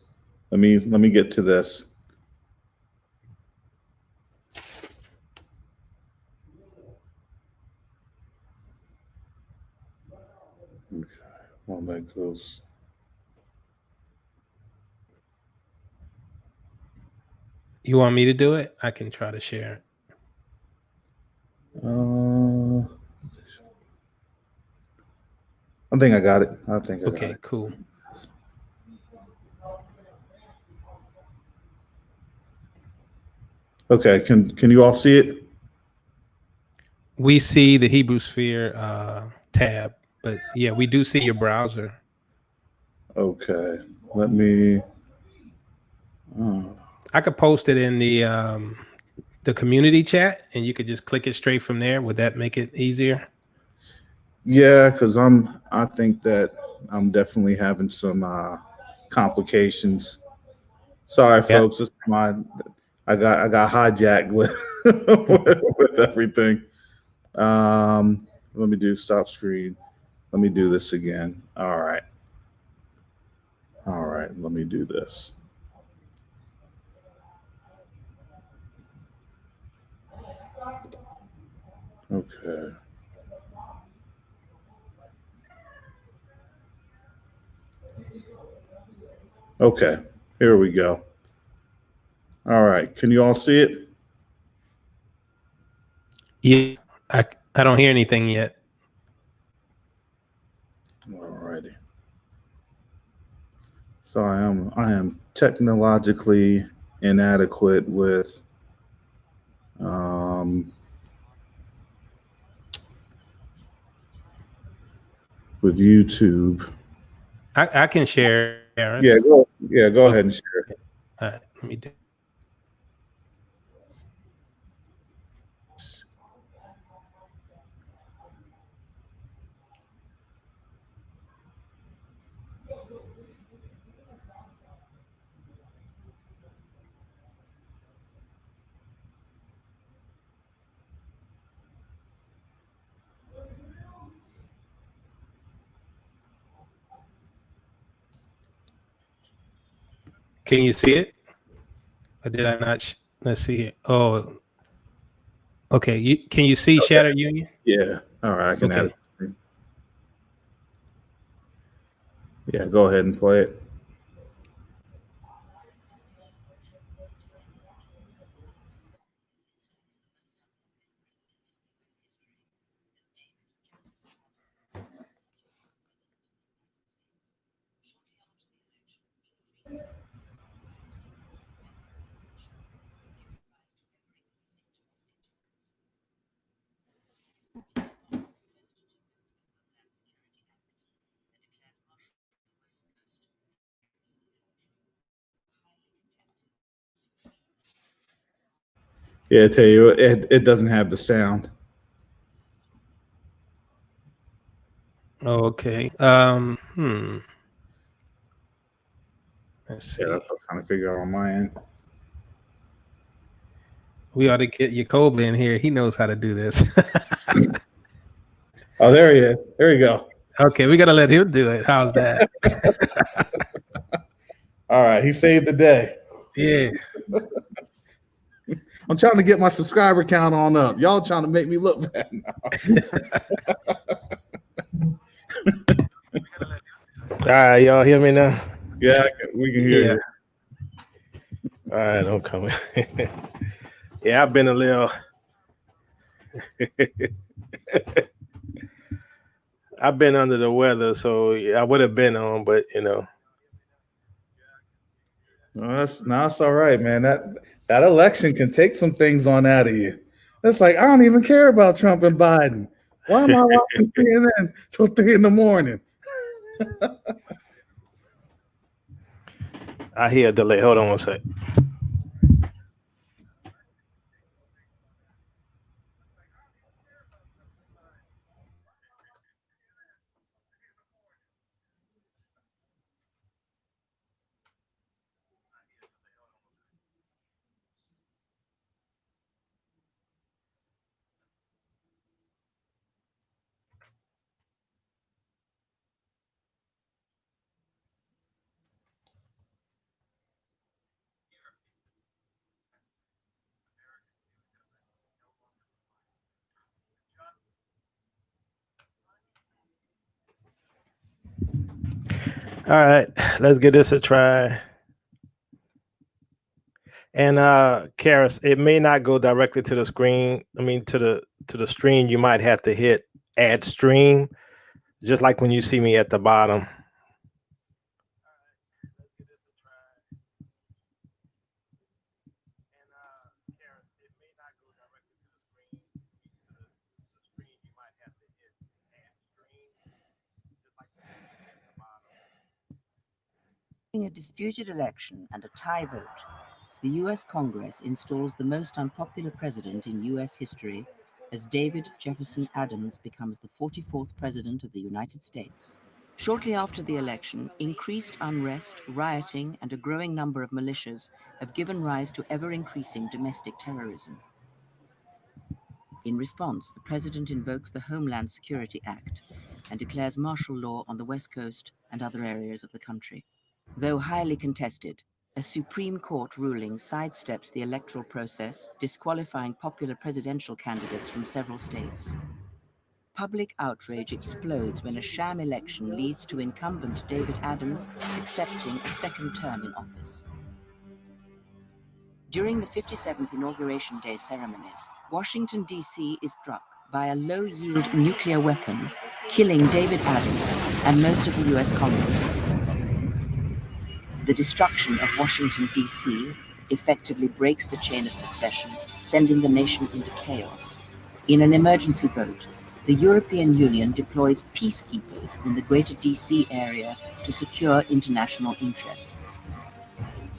Let me get to this. Okay. Well, that goes. You want me to do it? I can try to share it. I think I got it. I think I got Okay, it. cool. Okay. Can you all see it? We see the Hebrew Sphere tab, but yeah, we do see your browser. Okay. Let me. I could post it in the community chat, and you could just click it straight from there. Would that make it easier? Yeah, because I think that I'm definitely having some complications. Sorry, Yeah. folks. This is I got hijacked with with everything. Let me do stop screen. Let me do this again. All right. All right. Let me do this. Okay. Okay. Here we go. All right. Can you all see it? Yeah. I don't hear anything yet. All righty. So I am technologically inadequate um, with YouTube. I can share. Yeah, Harris. go Okay. ahead and share. All right. Let me do. Can you see it? Or did I not? Let's see here. Oh, okay. Can you see Okay. Shattered Union? Yeah. All right, I can add Okay. it. Yeah, go ahead and play it. Yeah, I tell you, it doesn't have the sound. Okay. Let's see. Yeah, that's what I'm trying to figure out on my end. We ought to get Jacob in here. He knows how to do this. Oh, there he is. There you go. Okay, we got to let him do it. How's that? All right, he saved the day. Yeah. I'm trying to get my subscriber count on up. Y'all trying to make me look bad now. All right, y'all hear me now? Yeah, we can hear you. All right, I'm coming. Yeah, I've been a little. I've been under the weather, so I would have been on, but you know. Well, that's all right, man. That election can take some things on out of you. It's like I don't even care about Trump and Biden. Why am I watching CNN till 3 in the morning? I hear a delay. Hold on one sec. All right, let's give this a try. And Karis, it may not go directly to the screen. I mean, to the stream, you might have to hit add stream, just like when you see me at the bottom. In a disputed election and a tie vote, the U.S. Congress installs the most unpopular president in U.S. history as David Jefferson Adams becomes the 44th president of the United States. Shortly after the election, increased unrest, rioting, and a growing number of militias have given rise to ever-increasing domestic terrorism. In response, the president invokes the Homeland Security Act and declares martial law on the West Coast and other areas of the country. Though highly contested, a Supreme Court ruling sidesteps the electoral process, disqualifying popular presidential candidates from several states. Public outrage explodes when a sham election leads to incumbent David Adams accepting a second term in office. During the 57th Inauguration Day ceremonies, Washington, D.C. is struck by a low-yield nuclear weapon, killing David Adams and most of the U.S. Congress. The destruction of Washington, D.C. effectively breaks the chain of succession, sending the nation into chaos. In an emergency vote, the European Union deploys peacekeepers in the greater D.C. area to secure international interests.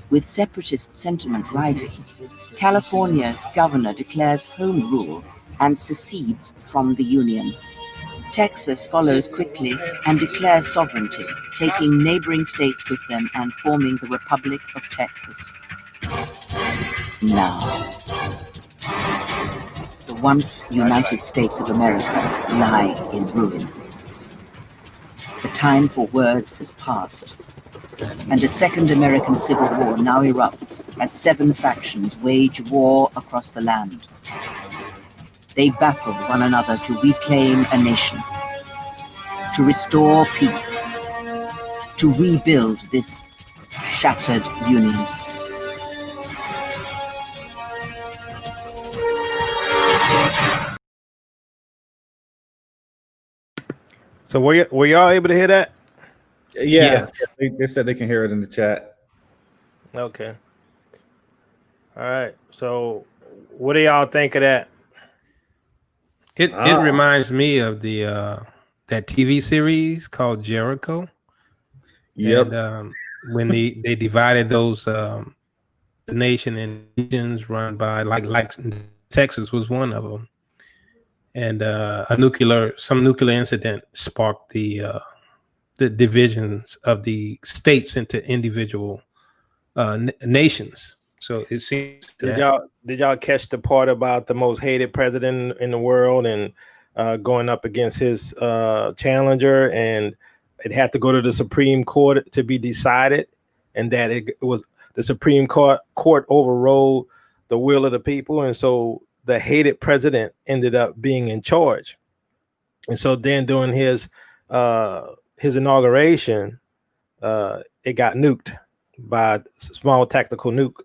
With separatist sentiment rising, California's governor declares home rule and secedes from the Union. Texas follows quickly and declares sovereignty, taking neighboring states with them and forming the Republic of Texas. Now, the once United States of America lie in ruin. The time for words has passed, and a second American Civil War now erupts as 7 factions wage war across the land. They battle one another to reclaim a nation, to restore peace, to rebuild this shattered union. So were y'all able to hear that? Yeah. They said they can hear it in the chat. Okay. All right. So what do y'all think of that? It reminds me of the that TV series called Jericho. Yep. And when they divided those the nation in regions run by like Texas was one of them, and some nuclear incident sparked the divisions of the states into individual nations. So it seems did y'all catch the part about the most hated president in the world and going up against his challenger, and it had to go to the Supreme Court to be decided, and that it was the Supreme Court overrode the will of the people, and so the hated president ended up being in charge. And so then during his inauguration, it got nuked by a small tactical nuke,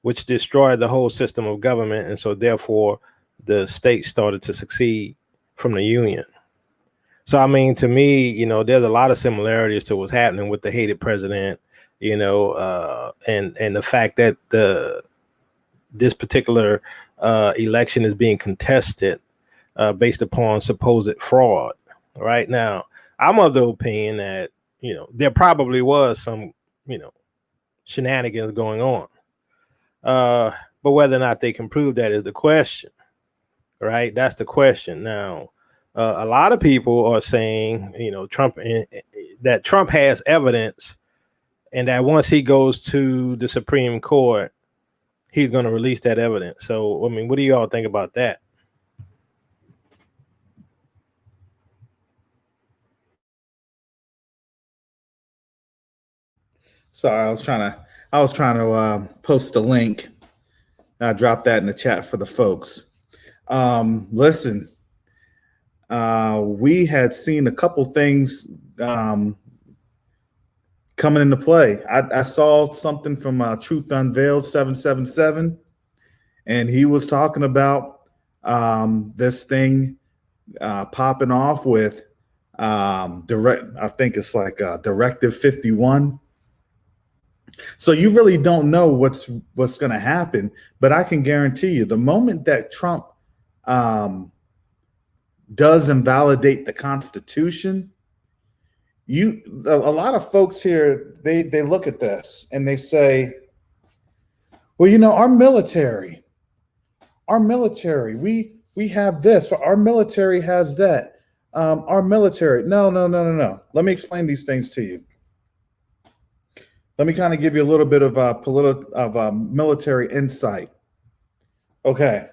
which destroyed the whole system of government. And so therefore the state started to succeed from the union. So, I mean, to me, you know, there's a lot of similarities to what's happening with the hated president, you know, and the fact that this particular election is being contested based upon supposed fraud. Right now, I'm of the opinion that, you know, there probably was some, you know, shenanigans going on. But whether or not they can prove that is the question, right? That's the question. Now, a lot of people are saying, you know, that Trump has evidence, and that once he goes to the Supreme Court, he's going to release that evidence. So, I mean, what do you all think about that? Sorry, I was trying to post a link. I dropped that in the chat for the folks. Listen, we had seen a couple things coming into play. I saw something from Truth Unveiled 777, and he was talking about this thing popping off with I think it's like Directive 51. So you really don't know what's going to happen, but I can guarantee you the moment that Trump does invalidate the Constitution, a lot of folks here, they look at this and they say, well, you know, our military, we have this, or our military has that. Our military, no. Let me explain these things to you. Let me kind of give you a little bit of military insight. Okay.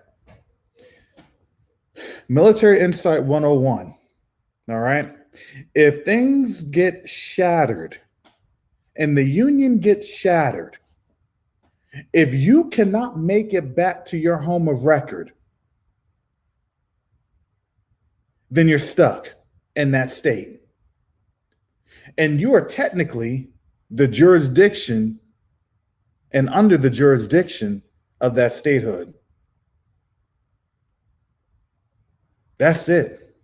Military Insight 101. All right. If things get shattered and the Union gets shattered, if you cannot make it back to your home of record, then you're stuck in that state. And you are technically the jurisdiction and under the jurisdiction of that statehood. That's it.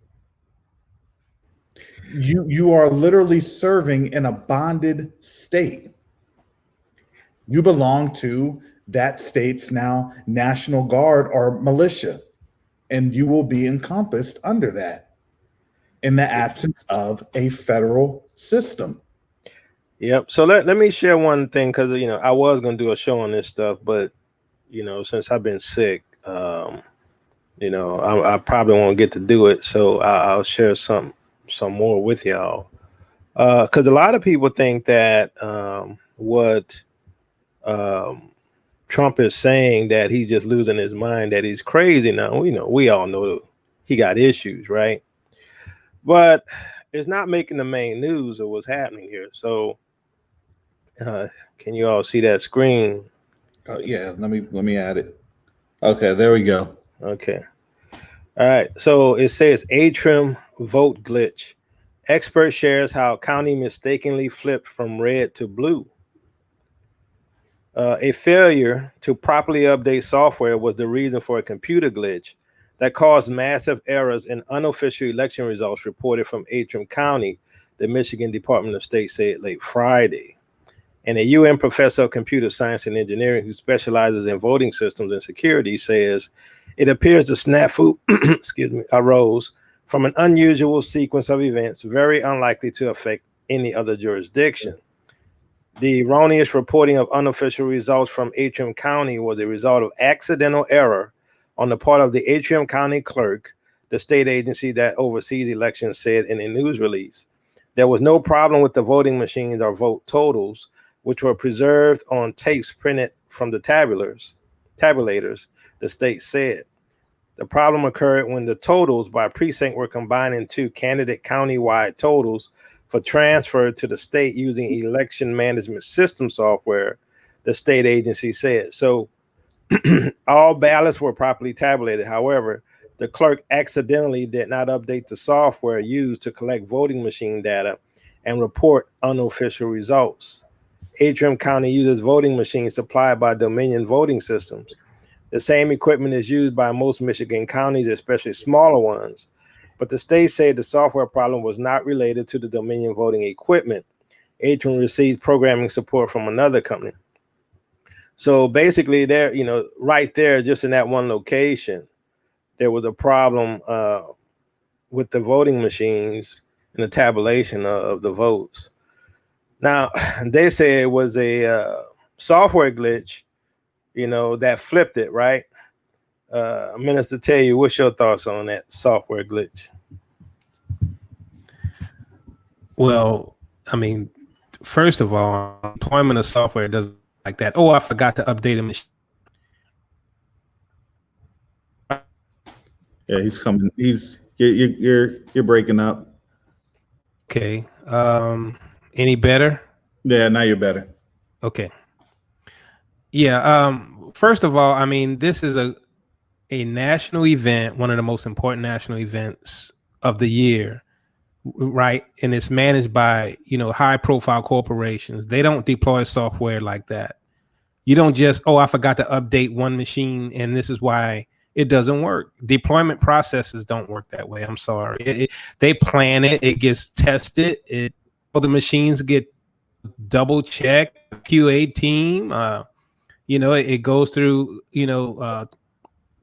You are literally serving in a bonded state. You belong to that state's now National Guard or militia, and you will be encompassed under that in the absence of a federal system. Yep. So let me share one thing, because, you know, I was going to do a show on this stuff, but, you know, since I've been sick, you know, I probably won't get to do it. So I'll share some more with y'all. Because a lot of people think that what Trump is saying, that he's just losing his mind, that he's crazy now. You know, we all know he got issues, right? But it's not making the main news of what's happening here. So can you all see that screen? Yeah, let me add it. Okay, there we go. Okay. All right. So it says Atrium vote glitch. Expert shares how county mistakenly flipped from red to blue. A failure to properly update software was the reason for a computer glitch that caused massive errors in unofficial election results reported from Atrium County, the Michigan Department of State said late Friday. And a UN professor of computer science and engineering who specializes in voting systems and security says it appears the snafu arose from an unusual sequence of events, very unlikely to affect any other jurisdiction. The erroneous reporting of unofficial results from Atrium County was a result of accidental error on the part of the Atrium County clerk, the state agency that oversees elections, said in a news release. There was no problem with the voting machines or vote totals, which were preserved on tapes printed from the tabulators, the state said. The problem occurred when the totals by precinct were combined into candidate county-wide totals for transfer to the state using election management system software, the state agency said. So all ballots were properly tabulated. However, the clerk accidentally did not update the software used to collect voting machine data and report unofficial results. Atrium County uses voting machines supplied by Dominion Voting Systems. The same equipment is used by most Michigan counties, especially smaller ones. But the state said the software problem was not related to the Dominion voting equipment. Atrium received programming support from another company. So basically, there, right there, just in that one location, there was a problem with the voting machines and the tabulation of the votes. Now, they say it was a software glitch, that flipped it, right? Minister Taylor, what's your thoughts on that software glitch? Well, I mean, first of all, deployment of software doesn't like that. Oh, I forgot to update a machine. Yeah, he's coming. You're breaking up. Okay. Any better? Yeah, now you're better. Okay. Yeah. First of all, I mean, this is a national event, one of the most important national events of the year, right? And it's managed by, high profile corporations. They don't deploy software like that. You don't just, I forgot to update one machine and this is why it doesn't work. Deployment processes don't work that way. I'm sorry. They plan it. It gets tested. All the machines get double checked. QA team. It goes through.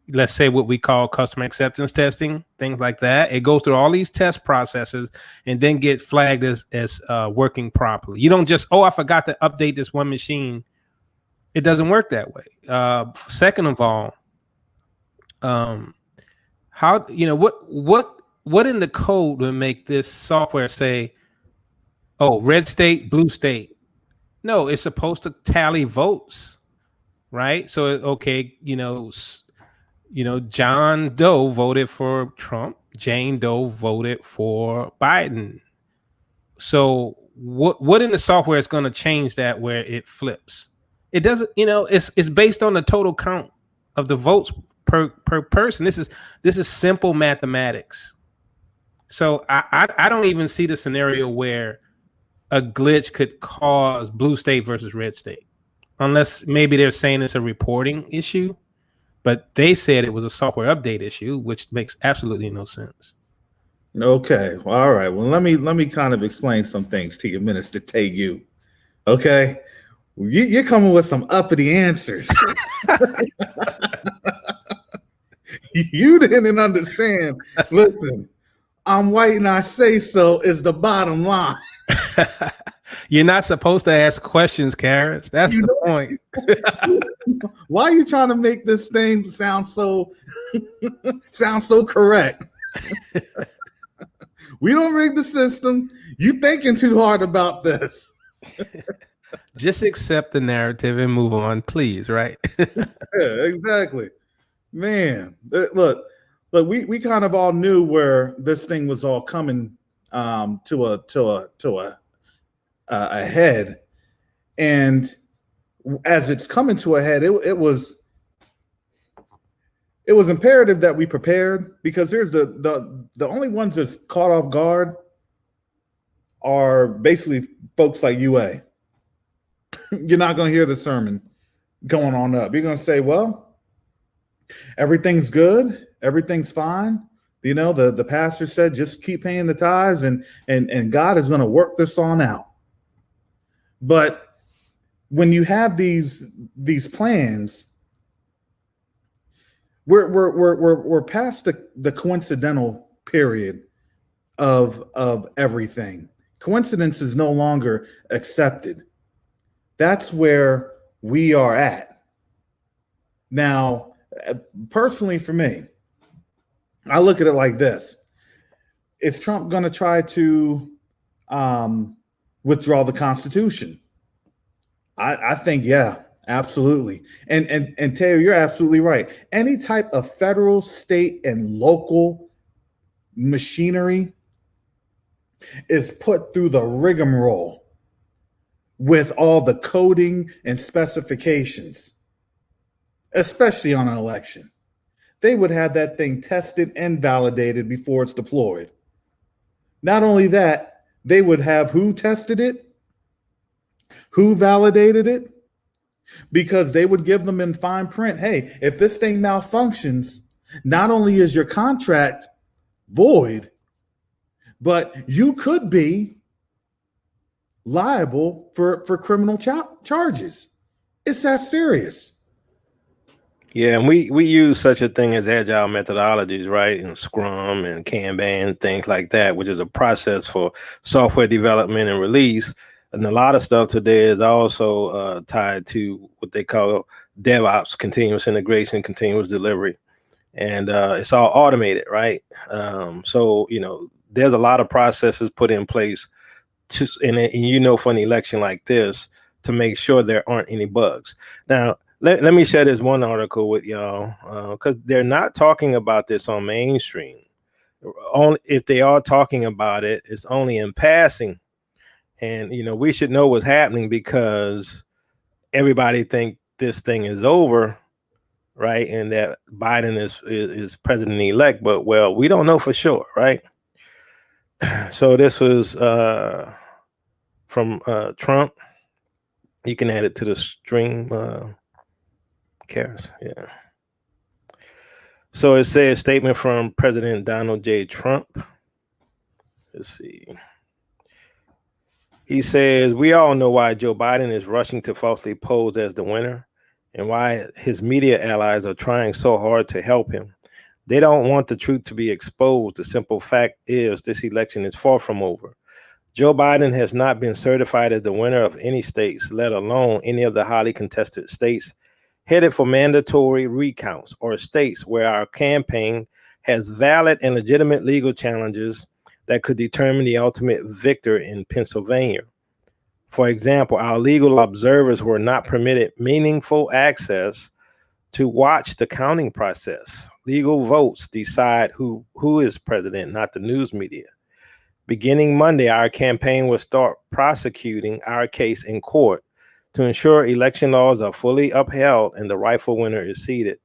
Let's say what we call customer acceptance testing, things like that. It goes through all these test processes and then get flagged as working properly. You don't just, I forgot to update this one machine. It doesn't work that way. Second of all, how what in the code would make this software say, red state, blue state? No, it's supposed to tally votes, right? So okay, John Doe voted for Trump. Jane Doe voted for Biden. So what in the software is going to change that where it flips? It doesn't. It's based on the total count of the votes per person. This is simple mathematics. So I don't even see the scenario where a glitch could cause blue state versus red state, unless maybe they're saying it's a reporting issue. But they said it was a software update issue, which makes absolutely no sense. Okay. Well, all right. Well, let me kind of explain some things to you, Minister Tayu. Okay. You're coming with some uppity answers. You didn't understand. Listen, I'm white and I say so is the bottom line. You're not supposed to ask questions, Karis. That's the point. Why are you trying to make this thing sound so correct? We don't rig the system. You thinking too hard about this. Just accept the narrative and move on, please, right? Yeah, exactly. Man, look, we kind of all knew where this thing was all coming to a head, and as it's coming to a head, it was imperative that we prepared, because here's the only ones that's caught off guard are basically folks like UA. You're not going to hear the sermon going on up. You're going to say, well, everything's good. Everything's fine. The pastor said, just keep paying the tithes and God is going to work this on out. But when you have these plans, we're past the coincidental period of everything. Coincidence is no longer accepted. That's where we are at. Now, personally for me, I look at it like this. Is Trump going to try to withdraw the Constitution? I think, yeah, absolutely. And Taylor, you're absolutely right. Any type of federal, state, and local machinery is put through the rigmarole with all the coding and specifications, especially on an election. They would have that thing tested and validated before it's deployed. Not only that, they would have who tested it, who validated it, because they would give them in fine print, hey, if this thing malfunctions, not only is your contract void, but you could be liable for criminal charges. It's that serious. Yeah, and we use such a thing as agile methodologies, right? And Scrum and Kanban, things like that, which is a process for software development and release. And a lot of stuff today is also tied to what they call DevOps, continuous integration, continuous delivery. And it's all automated, right? So, there's a lot of processes put in place to, and for an election like this, to make sure there aren't any bugs. Now, let me share this one article with y'all, because they're not talking about this on mainstream. Only if they are talking about it, it's only in passing. And we should know what's happening, because everybody think this thing is over, right? And that Biden is president-elect, but we don't know for sure, right? So this was from Trump. You can add it to the stream. Cares, yeah. So it says statement from President Donald J. Trump. Let's see. He says, we all know why Joe Biden is rushing to falsely pose as the winner, and why his media allies are trying so hard to help him. They don't want the truth to be exposed. The simple fact is this election is far from over. Joe Biden has not been certified as the winner of any states, let alone any of the highly contested states headed for mandatory recounts, or states where our campaign has valid and legitimate legal challenges that could determine the ultimate victor in Pennsylvania. For example, our legal observers were not permitted meaningful access to watch the counting process. Legal votes decide who is president, not the news media. Beginning Monday, our campaign will start prosecuting our case in court to ensure election laws are fully upheld and the rightful winner is seated.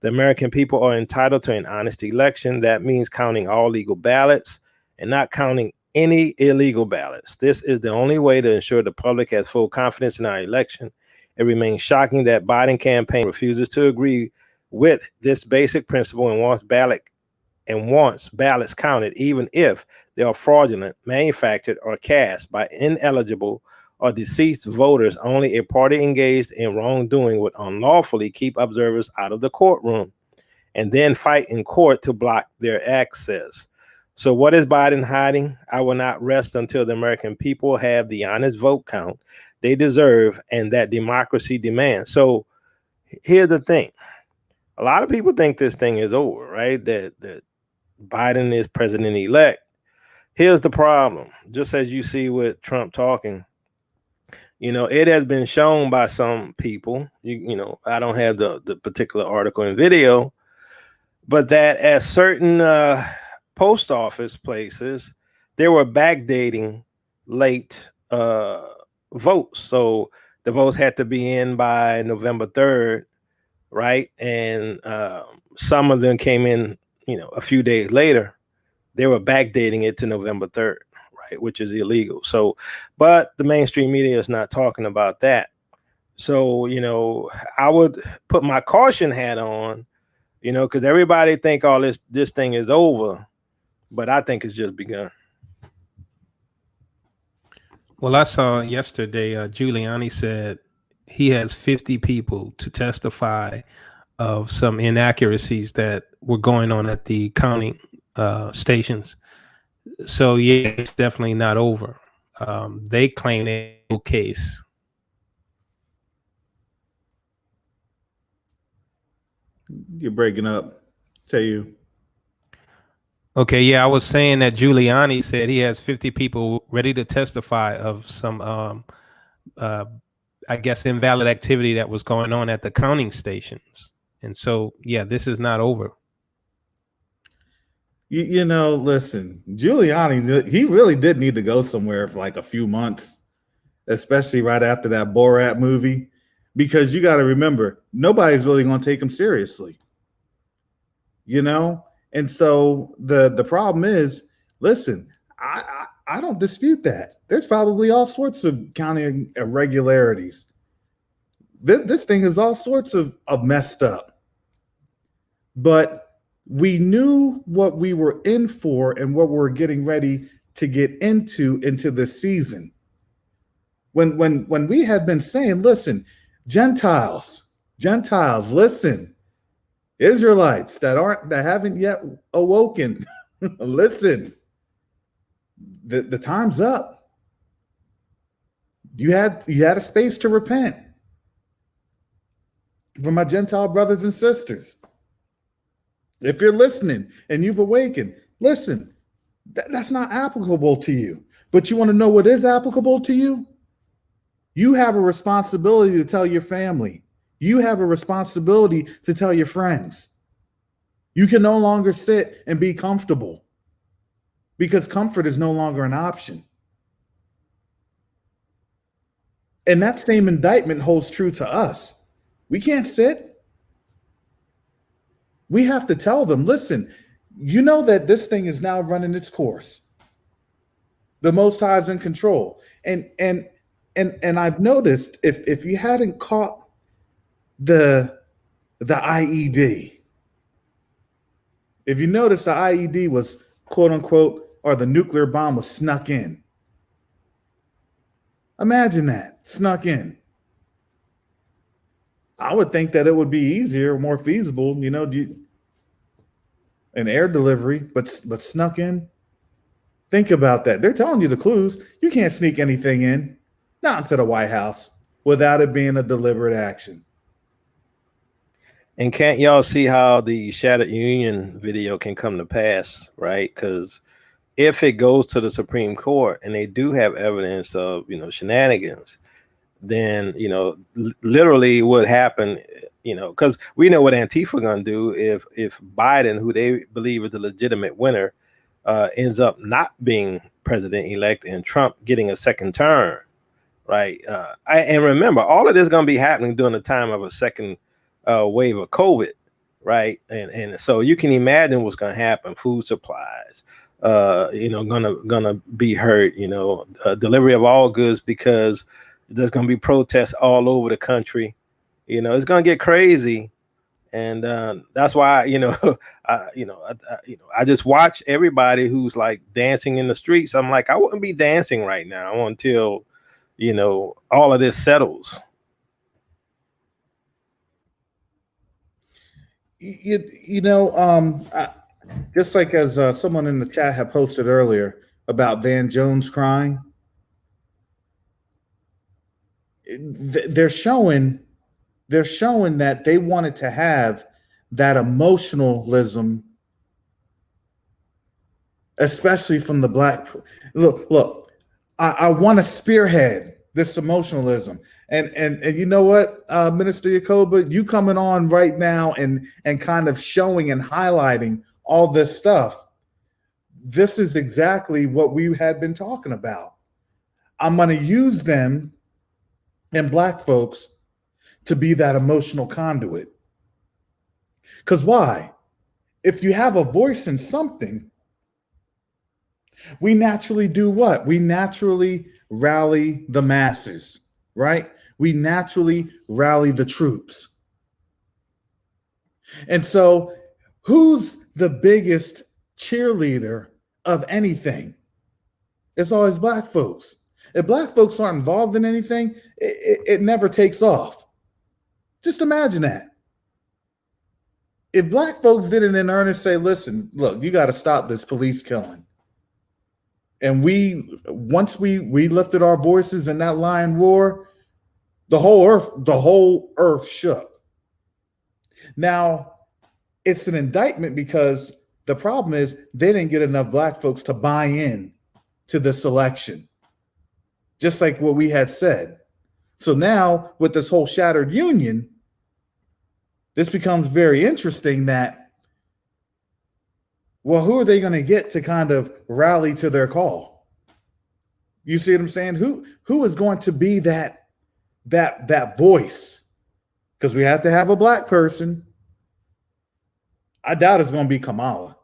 The American people are entitled to an honest election. That means counting all legal ballots and not counting any illegal ballots. This is the only way to ensure the public has full confidence in our election. It remains shocking that Biden campaign refuses to agree with this basic principle and wants ballots counted, even if they are fraudulent, manufactured, or cast by ineligible or deceased voters. Only a party engaged in wrongdoing would unlawfully keep observers out of the courtroom and then fight in court to block their access. So what is Biden hiding? I will not rest until the American people have the honest vote count they deserve and that democracy demands. So here's the thing. A lot of people think this thing is over, right? That Biden is president-elect. Here's the problem. Just as you see with Trump talking, it has been shown by some people, I don't have the particular article and video, but that at certain post office places, they were backdating late votes. So the votes had to be in by November 3rd, right? And some of them came in, a few days later. They were backdating it to November 3rd. Right, which is illegal. So, but the mainstream media is not talking about that. So, I would put my caution hat on, because everybody think all this thing is over, but I think it's just begun. Well, I saw yesterday, Giuliani said he has 50 people to testify of some inaccuracies that were going on at the counting stations. So yeah, it's definitely not over. They claim a case. You're breaking up. Tell you. Okay, yeah, I was saying that Giuliani said he has 50 people ready to testify of some, I guess, invalid activity that was going on at the counting stations. And so, yeah, this is not over. You know, listen, Giuliani, he really did need to go somewhere for like a few months, especially right after that Borat movie, because you got to remember, nobody's really going to take him seriously. You know? And so the problem is, listen, I don't dispute that. There's probably all sorts of counting irregularities. This thing is all sorts of messed up. But we knew what we were in for and what we're getting ready to get into this season. When we had been saying, listen, Gentiles, listen, Israelites that haven't yet awoken, listen, the time's up. You had a space to repent. For my Gentile brothers and sisters, if you're listening and you've awakened, listen, that's not applicable to you. But you want to know what is applicable to you? You have a responsibility to tell your family. You have a responsibility to tell your friends. You can no longer sit and be comfortable because comfort is no longer an option. And that same indictment holds true to us. We can't sit. We have to tell them, listen, you know that this thing is now running its course. The Most High is in control. And I've noticed if you hadn't caught the IED, if you notice the IED was quote unquote, or the nuclear bomb was snuck in. Imagine that, snuck in. I would think that it would be easier, more feasible, you know, an air delivery, but snuck in. Think about that. They're telling you the clues. You can't sneak anything in, not into the White House, without it being a deliberate action. And can't y'all see how the Shattered Union video can come to pass, right? Because if it goes to the Supreme Court and they do have evidence of, you know, shenanigans, then, you know, literally what happened, you know, because we know what Antifa gonna do if Biden, who they believe is the legitimate winner, ends up not being president-elect and Trump getting a second term, right? And remember, all of this is gonna be happening during the time of a second wave of COVID, right? And so you can imagine what's gonna happen. Food supplies, you know, gonna be hurt. You know, delivery of all goods, because there's going to be protests all over the country. You know, it's going to get crazy. And that's why, you know, I just watch everybody who's like dancing in the streets. I'm like, I wouldn't be dancing right now until, you know, all of this settles. You know, just like as someone in the chat had posted earlier about Van Jones crying, they're showing that they wanted to have that emotionalism, especially from the black. Look, I want to spearhead this emotionalism, and you know what, Minister Yacoba, you coming on right now and kind of showing and highlighting all this stuff. This is exactly what we had been talking about. I'm going to use them and black folks to be that emotional conduit. Because why? If you have a voice in something, we naturally do what? We naturally rally the masses, right? We naturally rally the troops. And so who's the biggest cheerleader of anything? It's always black folks. If black folks aren't involved in anything, it never takes off. Just imagine that. If black folks didn't in earnest say, listen, look, you got to stop this police killing. And once we lifted our voices in that lion roar, the whole earth shook. Now, it's an indictment because the problem is they didn't get enough black folks to buy in to this election, just like what we had said. So now with this whole shattered union, this becomes very interesting that, well, who are they going to get to kind of rally to their call? You see what I'm saying? Who is going to be that voice? Because we have to have a black person. I doubt it's going to be Kamala.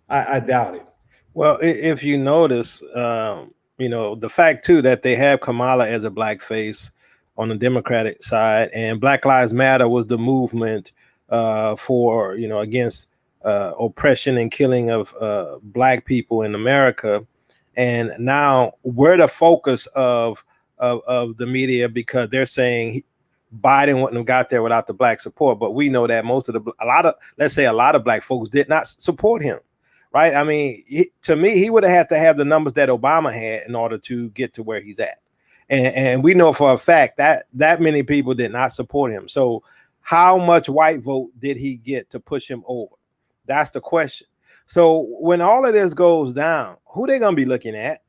I doubt it. Well, if you notice, the fact too that they have Kamala as a black face on the Democratic side, and Black Lives Matter was the movement for against oppression and killing of black people in America, and now we're the focus of the media because they're saying Biden wouldn't have got there without the black support. But we know that a lot of black folks did not support him. Right. I mean, to me, he would have had to have the numbers that Obama had in order to get to where he's at. And we know for a fact that many people did not support him. So how much white vote did he get to push him over? That's the question. So when all of this goes down, who they going to be looking at?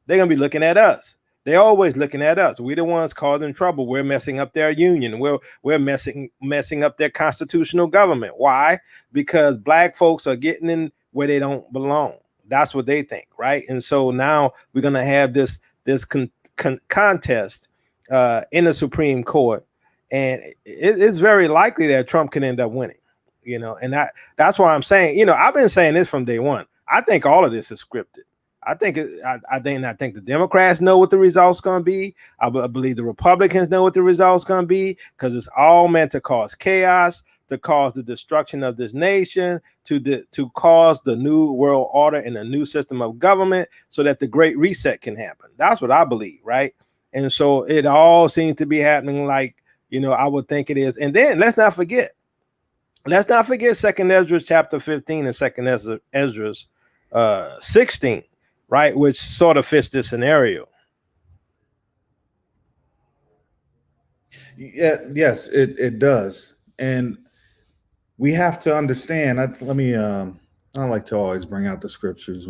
They're going to be looking at us. They're always looking at us. We're the ones causing trouble. We're messing up their union. We're messing up their constitutional government. Why? Because black folks are getting in where they don't belong. That's what they think, right? And so now we're going to have this contest in the Supreme Court, and it's very likely that Trump can end up winning. And that's why I'm saying, I've been saying this from day one. I think all of this is scripted. I think the Democrats know what the result's going to be. I believe the Republicans know what the result's going to be, because it's all meant to cause chaos, to cause the destruction of this nation, to cause the new world order and a new system of government, so that the Great Reset can happen. That's what I believe, right? And so it all seems to be happening like, I would think it is. And then let's not forget 2nd Ezra chapter 15 and 2nd Ezra 16, right? Which sort of fits this scenario. Yeah, yes, it does. And we have to understand. I like to always bring out the scriptures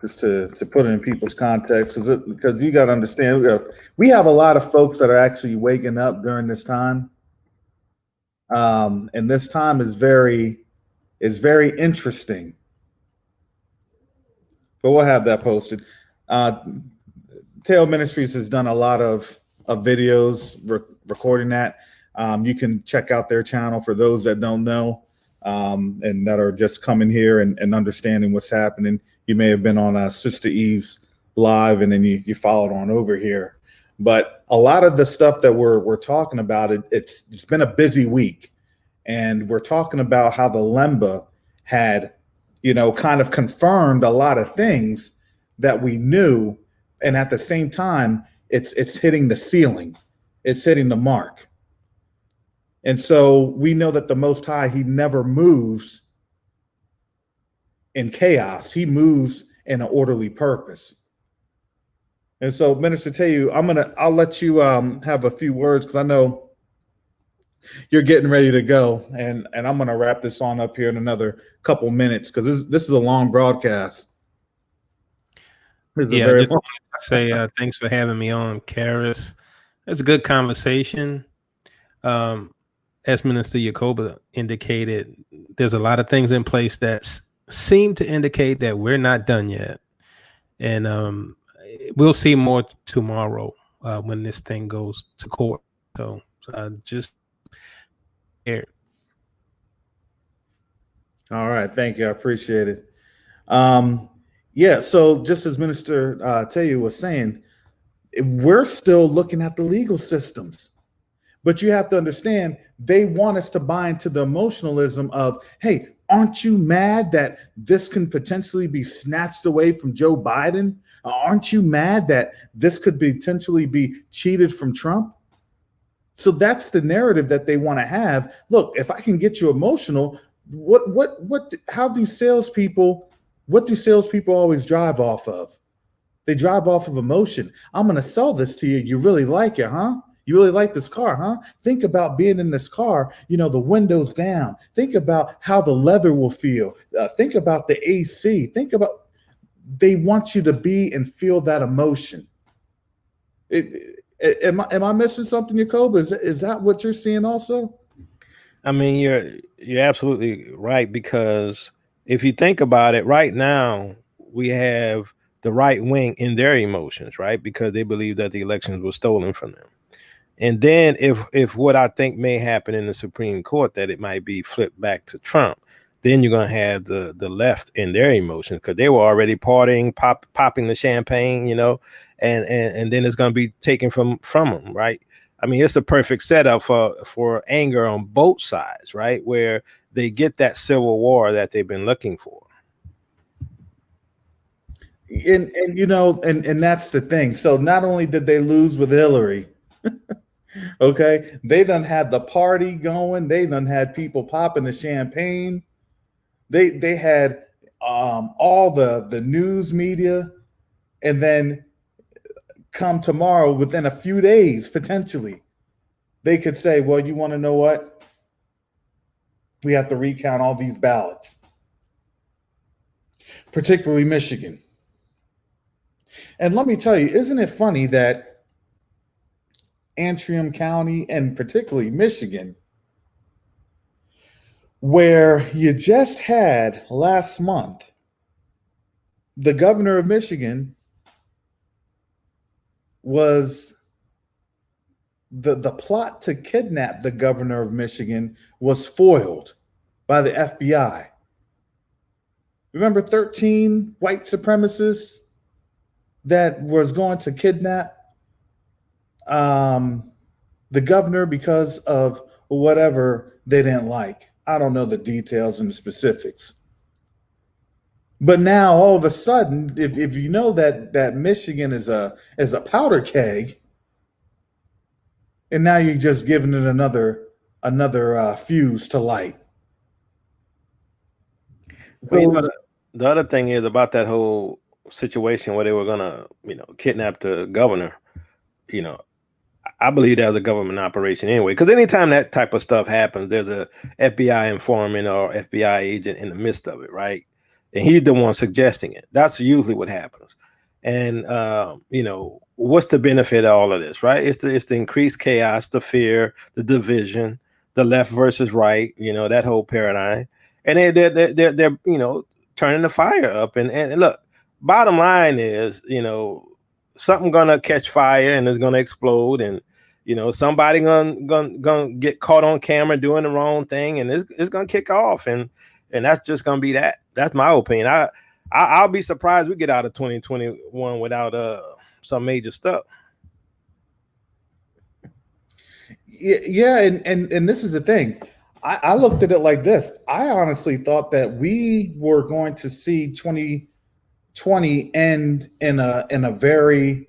just to put it in people's context, because you got to understand, we have a lot of folks that are actually waking up during this time, and this time is very interesting. But we'll have that posted. Tail Ministries has done a lot of videos recording that. You can check out their channel for those that don't know, and that are just coming here and understanding what's happening. You may have been on Sista E's live, and then you followed on over here. But a lot of the stuff that we're talking about, it's been a busy week, and we're talking about how the Lemba had, kind of confirmed a lot of things that we knew, and at the same time, it's hitting the ceiling, it's hitting the mark. And so we know that the Most High, he never moves in chaos. He moves in an orderly purpose. And so, Minister Tayu, I'll let you have a few words, because I know you're getting ready to go, and I'm gonna wrap this on up here in another couple minutes, because this is a long broadcast. Yeah, just say thanks for having me on, Karis. It's a good conversation. As Minister Yacoba indicated, there's a lot of things in place that seem to indicate that we're not done yet. And we'll see more tomorrow when this thing goes to court. So just here. All right. Thank you. I appreciate it. Yeah. So just as Minister Tayu was saying, we're still looking at the legal systems. But you have to understand, they want us to buy into the emotionalism of, hey, aren't you mad that this can potentially be snatched away from Joe Biden? Aren't you mad that this could potentially be cheated from Trump? So that's the narrative that they want to have. Look, if I can get you emotional, how do salespeople always drive off of? They drive off of emotion. I'm going to sell this to you. You really like it, huh? You really like this car, huh? Think about being in this car, the windows down. Think about how the leather will feel. Think about the AC. They want you to be and feel that emotion. Am I missing something, Jacob? Is that what you're seeing also? I mean, you're absolutely right, because if you think about it, right now we have the right wing in their emotions, right? Because they believe that the elections were stolen from them. And then if what I think may happen in the Supreme Court, that it might be flipped back to Trump, then you're gonna have the left in their emotions, because they were already partying, popping the champagne, and then it's gonna be taken from them, right? I mean, it's a perfect setup for anger on both sides, right? Where they get that civil war that they've been looking for. And that's the thing. So not only did they lose with Hillary, okay, they done had the party going. They done had people popping the champagne. They had all the news media, and then come tomorrow, within a few days, potentially, they could say, well, you want to know what? We have to recount all these ballots, particularly Michigan. And let me tell you, isn't it funny that Antrim County, and particularly Michigan, where you just had last month the governor of Michigan was the plot to kidnap the governor of Michigan was foiled by the FBI. Remember 13 white supremacists that was going to kidnap the governor because of whatever they didn't like. I don't know the details and the specifics. But now all of a sudden, if you know that Michigan is a powder keg, and now you're just giving it another fuse to light. Well, the other thing is about that whole situation where they were gonna, kidnap the governor. I believe that was a government operation anyway, because anytime that type of stuff happens, there's a FBI informant or FBI agent in the midst of it, right? And he's the one suggesting it. That's usually what happens. And what's the benefit of all of this, right? It's the increased chaos, the fear, the division, the left versus right, that whole paradigm. And they're turning the fire up. And look, bottom line is, something gonna catch fire and it's gonna explode, and somebody gonna get caught on camera doing the wrong thing, and it's gonna kick off, and that's just gonna be that. That's my opinion. I'll be surprised we get out of 2021 without some major stuff. Yeah, and this is the thing. I looked at it like this. I honestly thought that we were going to see 2020 end in a very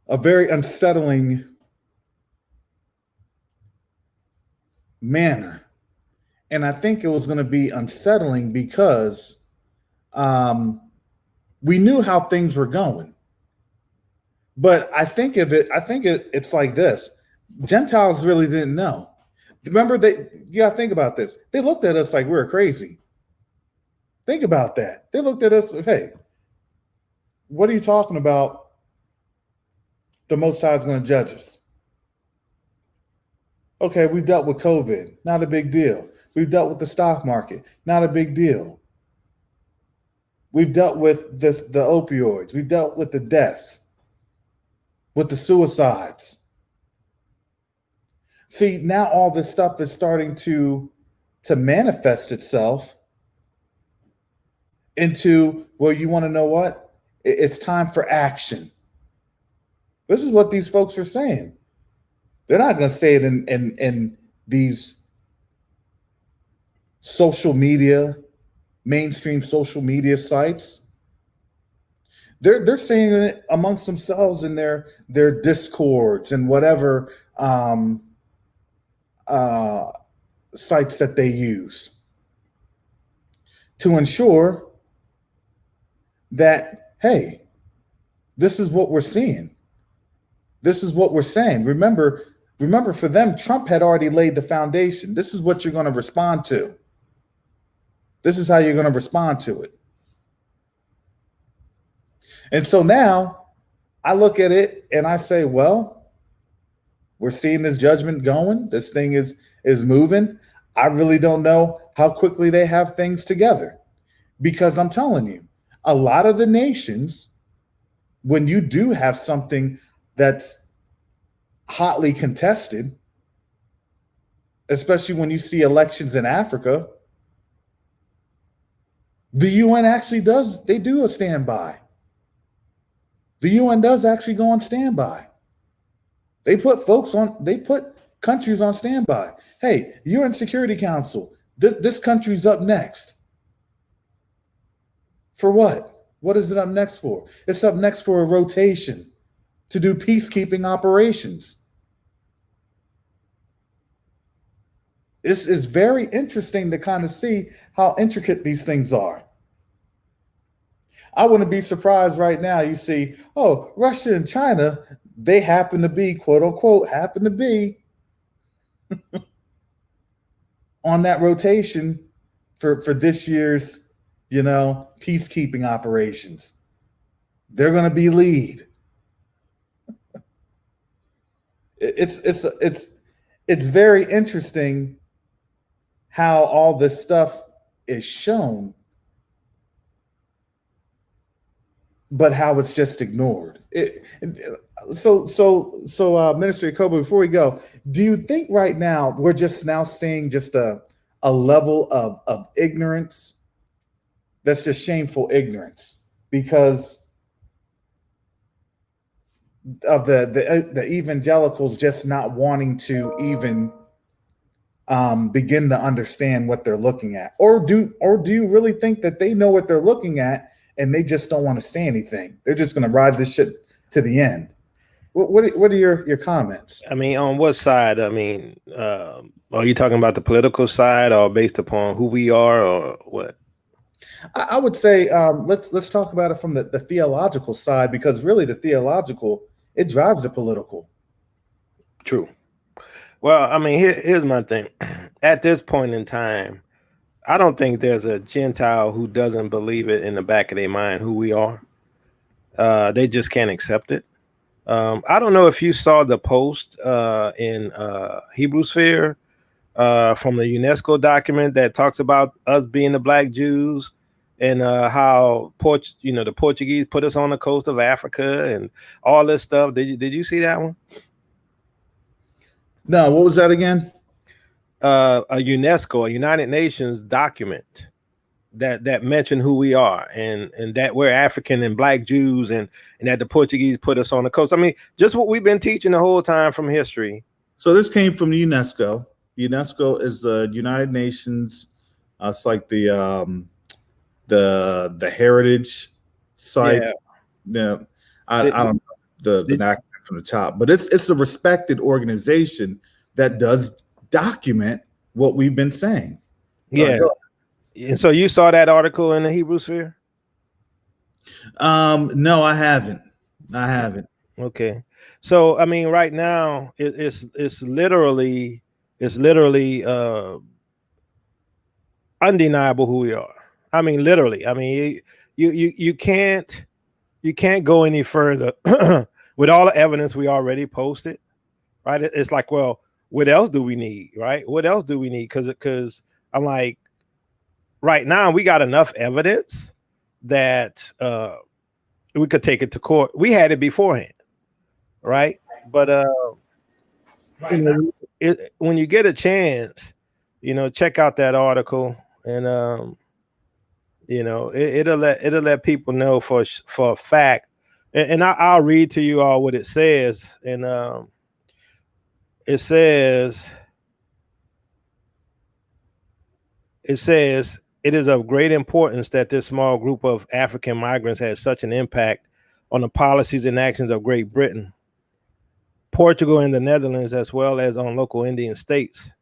unsettling manner. And I think it was going to be unsettling because we knew how things were going. But I think it's like this. Gentiles really didn't know. Remember, you gotta think about this. They looked at us like we were crazy. Think about that. They looked at us, hey, what are you talking about? The Most High is going to judge us. Okay, we dealt with COVID, not a big deal. We've dealt with the stock market, not a big deal. We've dealt with the opioids. We've dealt with the deaths, with the suicides. See, now all this stuff is starting to manifest itself into, well, you want to know what? It's time for action. This is what these folks are saying. They're not going to say it in these social media, mainstream social media sites. They're saying it amongst themselves in their discords and whatever sites that they use to ensure that, hey, This is what we're seeing. This is what we're saying. Remember, for them, Trump had already laid the foundation. This is what you're going to respond to. This is how you're going to respond to it. And so now I look at it and I say, well, we're seeing this judgment going. This thing is moving. I really don't know how quickly they have things together, because I'm telling you, a lot of the nations, when you do have something that's hotly contested, especially when you see elections in Africa, the UN actually do a standby. The UN does actually go on standby. They put countries on standby. Hey, UN Security Council, this country's up next. For what? What is it up next for? It's up next for a rotation to do peacekeeping operations. This is very interesting to kind of see how intricate these things are. I wouldn't be surprised right now. You see, oh, Russia and China, they happen to be, quote unquote, on that rotation for this year's, peacekeeping operations. They're going to be lead. It's very interesting how all this stuff is shown, but how it's just ignored. So, Minister Kobe, before we go, do you think right now we're just now seeing just a level of ignorance that's just shameful ignorance because of the evangelicals just not wanting to even begin to understand what they're looking at, or do you really think that they know what they're looking at and they just don't want to say anything? They're just going to ride this shit to the end. What are your comments? I mean, on what side? I mean, are you talking about the political side, or based upon who we are, or what? I would say let's talk about it from the theological side, because really the theological, it drives the political. True. Well, I mean, here's my thing. At this point in time, I don't think there's a Gentile who doesn't believe it in the back of their mind who we are. They just can't accept it. I don't know if you saw the post in Hebrew Sphere from the UNESCO document that talks about us being the Black Jews, and how the Portuguese put us on the coast of Africa and all this stuff. Did you see that one? No, what was that again? A UNESCO, a United Nations document that mentioned who we are, and that we're African and Black Jews, and that the Portuguese put us on the coast. I mean, just what we've been teaching the whole time from history. So this came from the UNESCO. UNESCO is the United Nations. It's like the heritage site. Yeah, I don't know the acronym from the top, but it's a respected organization that does document what we've been saying. Yeah. And so you saw that article in the Hebrew Sphere? No, I haven't. Okay. So I mean, right now it's literally undeniable who we are. I mean, literally. I mean, you can't go any further with all the evidence we already posted, right? It's like, well, what else do we need, right? What else do we need? Because I'm like, right now we got enough evidence that we could take it to court. We had it beforehand, right? But when you get a chance, check out that article, and it'll let people know for a fact. And I'll read to you all what it says. And it says, it is of great importance that this small group of African migrants has such an impact on the policies and actions of Great Britain, Portugal, and the Netherlands, as well as on local Indian states.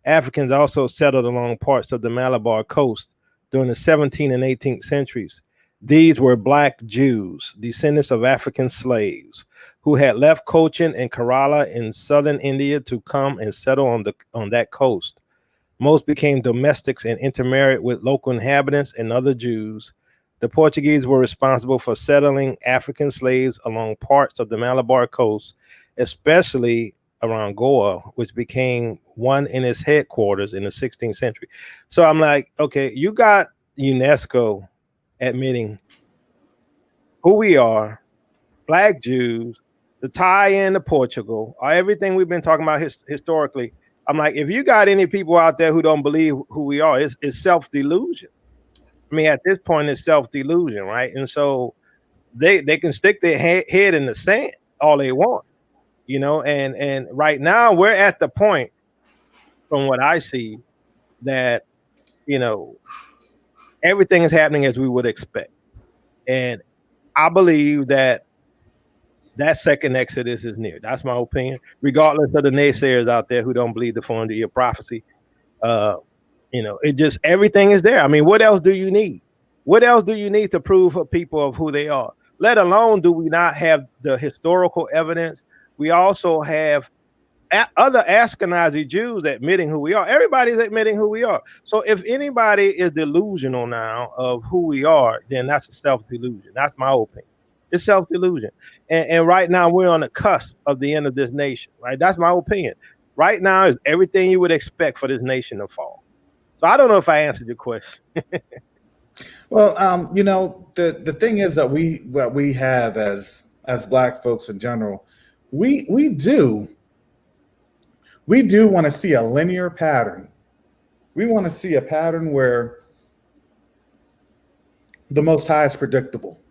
Africans also settled along parts of the Malabar coast during the 17th and 18th centuries. These were Black Jews, descendants of African slaves, who had left Cochin and Kerala in southern India to come and settle on that coast. Most became domestics and intermarried with local inhabitants and other Jews. The Portuguese were responsible for settling African slaves along parts of the Malabar coast, especially around Goa, which became one in its headquarters in the 16th century. So I'm like, okay, you got UNESCO admitting who we are, Black Jews, the tie-in to Portugal, everything we've been talking about historically. I'm like, if you got any people out there who don't believe who we are, it's self-delusion. I mean, at this point, it's self-delusion, right? And so they can stick their head in the sand all they want, you know. And right now, we're at the point, from what I see, that, you know, everything is happening as we would expect. And I believe that second Exodus is near. That's my opinion, regardless of the naysayers out there who don't believe the 400-year prophecy. You know, it just, everything is there. I mean, what else do you need? What else do you need to prove for people of who they are? Let alone do we not have the historical evidence? We also have other Ashkenazi Jews admitting who we are. Everybody's admitting who we are. So if anybody is delusional now of who we are, then that's a self-delusion. That's my opinion. It's self-delusion. And right now we're on the cusp of the end of this nation, right? That's my opinion. Right now is everything you would expect for this nation to fall. So I don't know if I answered your question. Well, you know, the thing is that we have as Black folks in general, we do want to see a linear pattern. We want to see a pattern where the Most High is predictable.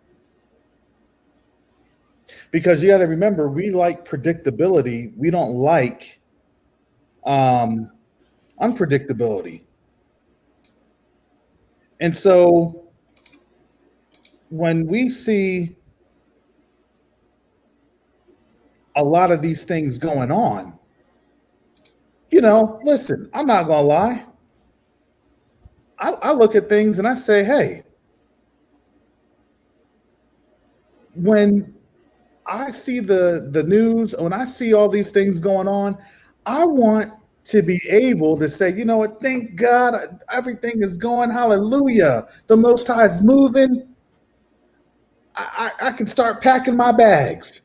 Because you got to remember, we like predictability. We don't like unpredictability. And so when we see a lot of these things going on, you know, listen, I'm not going to lie. I look at things and I say, hey, when I see the news, when I see all these things going on, I want to be able to say, you know what, thank God everything is going, hallelujah. The Most High is moving. I can start packing my bags.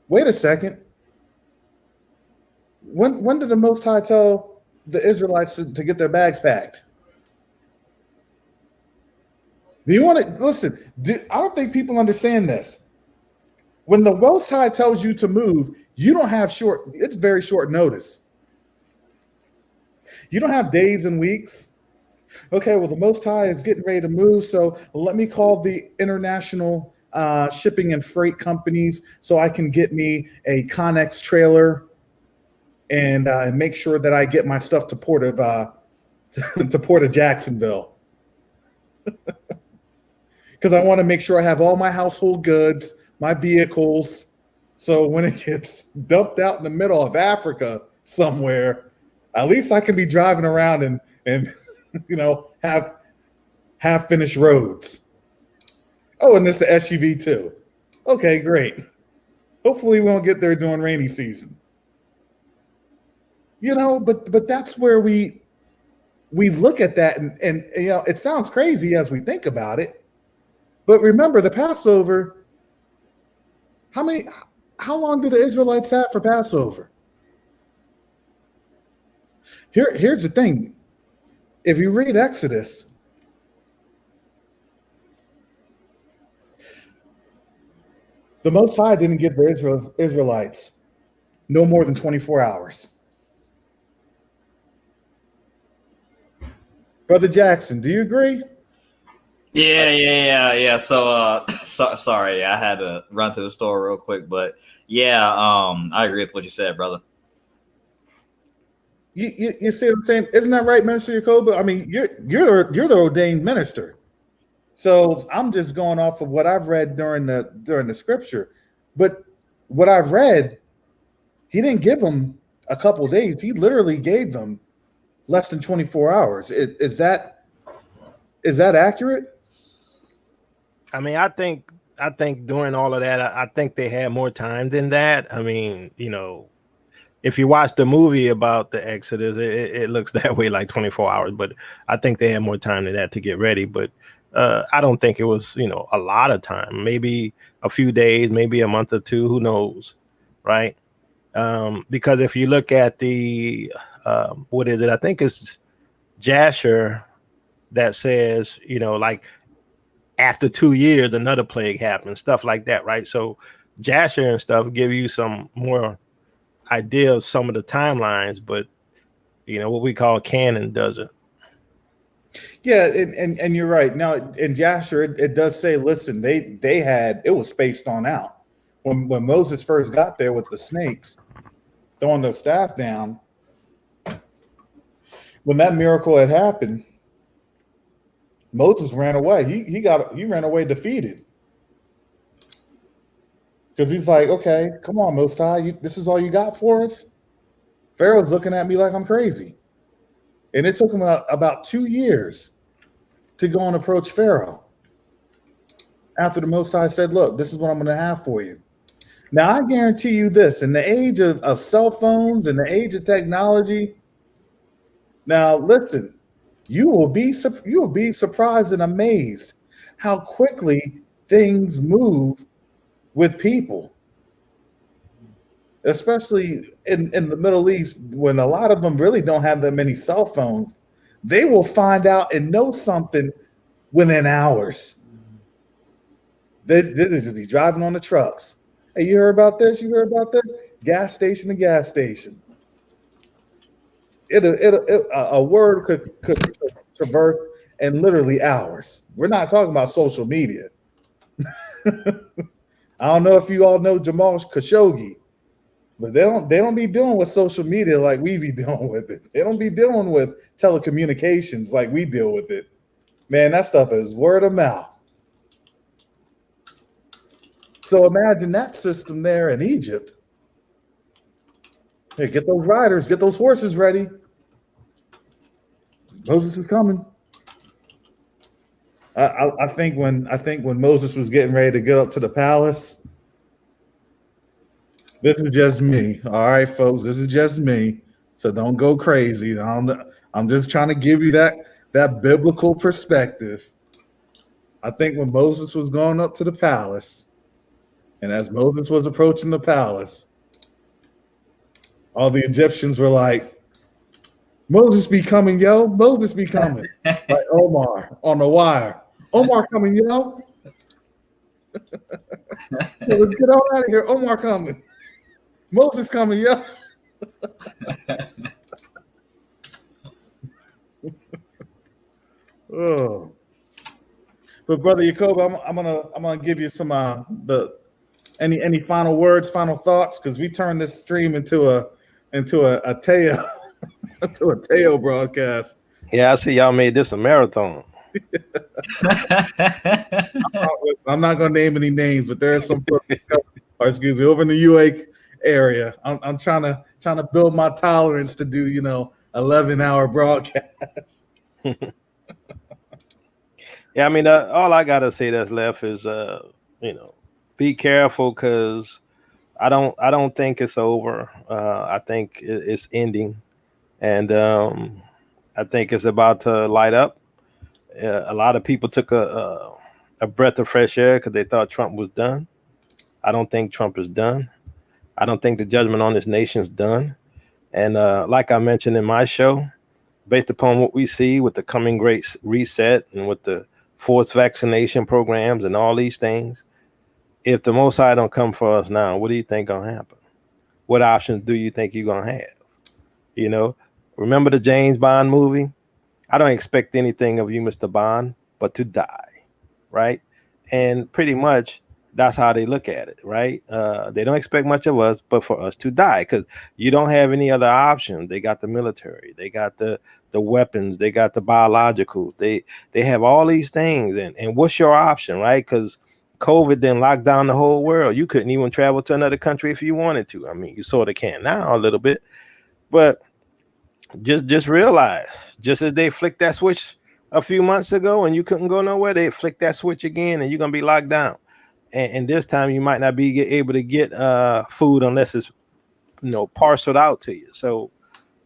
Wait a second. When did the Most High tell the Israelites to get their bags packed? Do you want to listen? I don't think people understand this. When the Most High tells you to move, you don't have it's very short notice. You don't have days and weeks. Okay, well, the Most High is getting ready to move, so let me call the international shipping and freight companies so I can get me a Connex trailer and make sure that I get my stuff to Port of Jacksonville. Because I want to make sure I have all my household goods, my vehicles, so when it gets dumped out in the middle of Africa somewhere, at least I can be driving around and you know, have finished roads. Oh, and it's the SUV too. Okay, great. Hopefully we won't get there during rainy season. You know, but that's where we look at that and you know, it sounds crazy as we think about it. But remember, the Passover, how long did the Israelites have for Passover? Here's the thing. If you read Exodus, the Most High didn't give the Israelites no more than 24 hours. Brother Jackson, do you agree? Yeah. So, sorry, I had to run to the store real quick, but yeah, I agree with what you said, brother. You see what I'm saying? Isn't that right, Minister Yacoba? I mean, you're the ordained minister, so I'm just going off of what I've read during the scripture. But what I've read, he didn't give them a couple of days. He literally gave them less than 24 hours. Is that accurate? I mean, I think during all of that, I think they had more time than that. I mean, if you watch the movie about the Exodus, it looks that way, like 24 hours. But I think they had more time than that to get ready. But I don't think it was, a lot of time. Maybe a few days, maybe a month or two. Who knows, right? Because if you look at the what is it? I think it's Jasher that says, like after 2 years, another plague happened, stuff like that, right? So Jasher and stuff give you some more idea of some of the timelines, but what we call canon doesn't. Yeah, and you're right. Now in Jasher, it does say, listen, they had, it was spaced on out. When Moses first got there with the snakes, throwing the staff down, when that miracle had happened, Moses ran away. He ran away defeated. Because he's like, okay, come on, Most High, this is all you got for us? Pharaoh's looking at me like I'm crazy. And it took him about 2 years to go and approach Pharaoh. After the Most High said, look, this is what I'm going to have for you. Now, I guarantee you this, in the age of cell phones, in the age of technology, now listen, you will be surprised and amazed how quickly things move with people, especially in the Middle East, when a lot of them really don't have that many cell phones. They will find out and know something within hours. They just be driving on the trucks. Hey, you heard about this? You heard about this? Gas station to gas station. A word could traverse in literally hours. We're not talking about social media. I don't know if you all know Jamal Khashoggi, but they don't be dealing with social media like we be dealing with it. They don't be dealing with telecommunications like we deal with it. Man, that stuff is word of mouth. So imagine that system there in Egypt. Hey, get those riders, get those horses ready. Moses is coming. I think when Moses was getting ready to get up to the palace, this is just me. All right, folks, this is just me. So don't go crazy. I'm just trying to give you that biblical perspective. I think when Moses was going up to the palace, and as Moses was approaching the palace, all the Egyptians were like, Moses be coming, yo. Moses be coming. Like Omar on the wire. Omar coming, yo. Let's get all out of here. Omar coming. Moses coming, yo. Oh. But Brother Jacob, I'm gonna give you some any final words, final thoughts, because we turned this stream into a Teo to a Teo broadcast. Yeah, I see y'all made this a marathon. I'm not going to name any names, but there are some excuse me, over in the UA area. I'm trying to build my tolerance to do 11-hour broadcasts. Yeah, I mean, all I gotta say that's left is be careful, because I don't think it's over. I think it's ending, and I think it's about to light up. A lot of people took a breath of fresh air because they thought Trump was done. I don't think Trump is done. I don't think the judgment on this nation is done. And like I mentioned in my show, based upon what we see with the coming great reset and with the forced vaccination programs and all these things, if the Most High don't come for us now, what do you think gonna happen? What options do you think you're gonna have? Remember the James Bond movie? I don't expect anything of you, Mr. Bond, but to die, right? And pretty much that's how they look at it, right? They don't expect much of us, but for us to die, because you don't have any other option. They got the military, they got the weapons, they got the biologicals, they have all these things, and what's your option, right? Because COVID then locked down the whole world. You couldn't even travel to another country if you wanted to. I mean, you sort of can now a little bit, but just realize, just as they flick that switch a few months ago and you couldn't go nowhere, they flick that switch again and you're gonna be locked down. And this time you might not be able to get food unless it's parceled out to you. So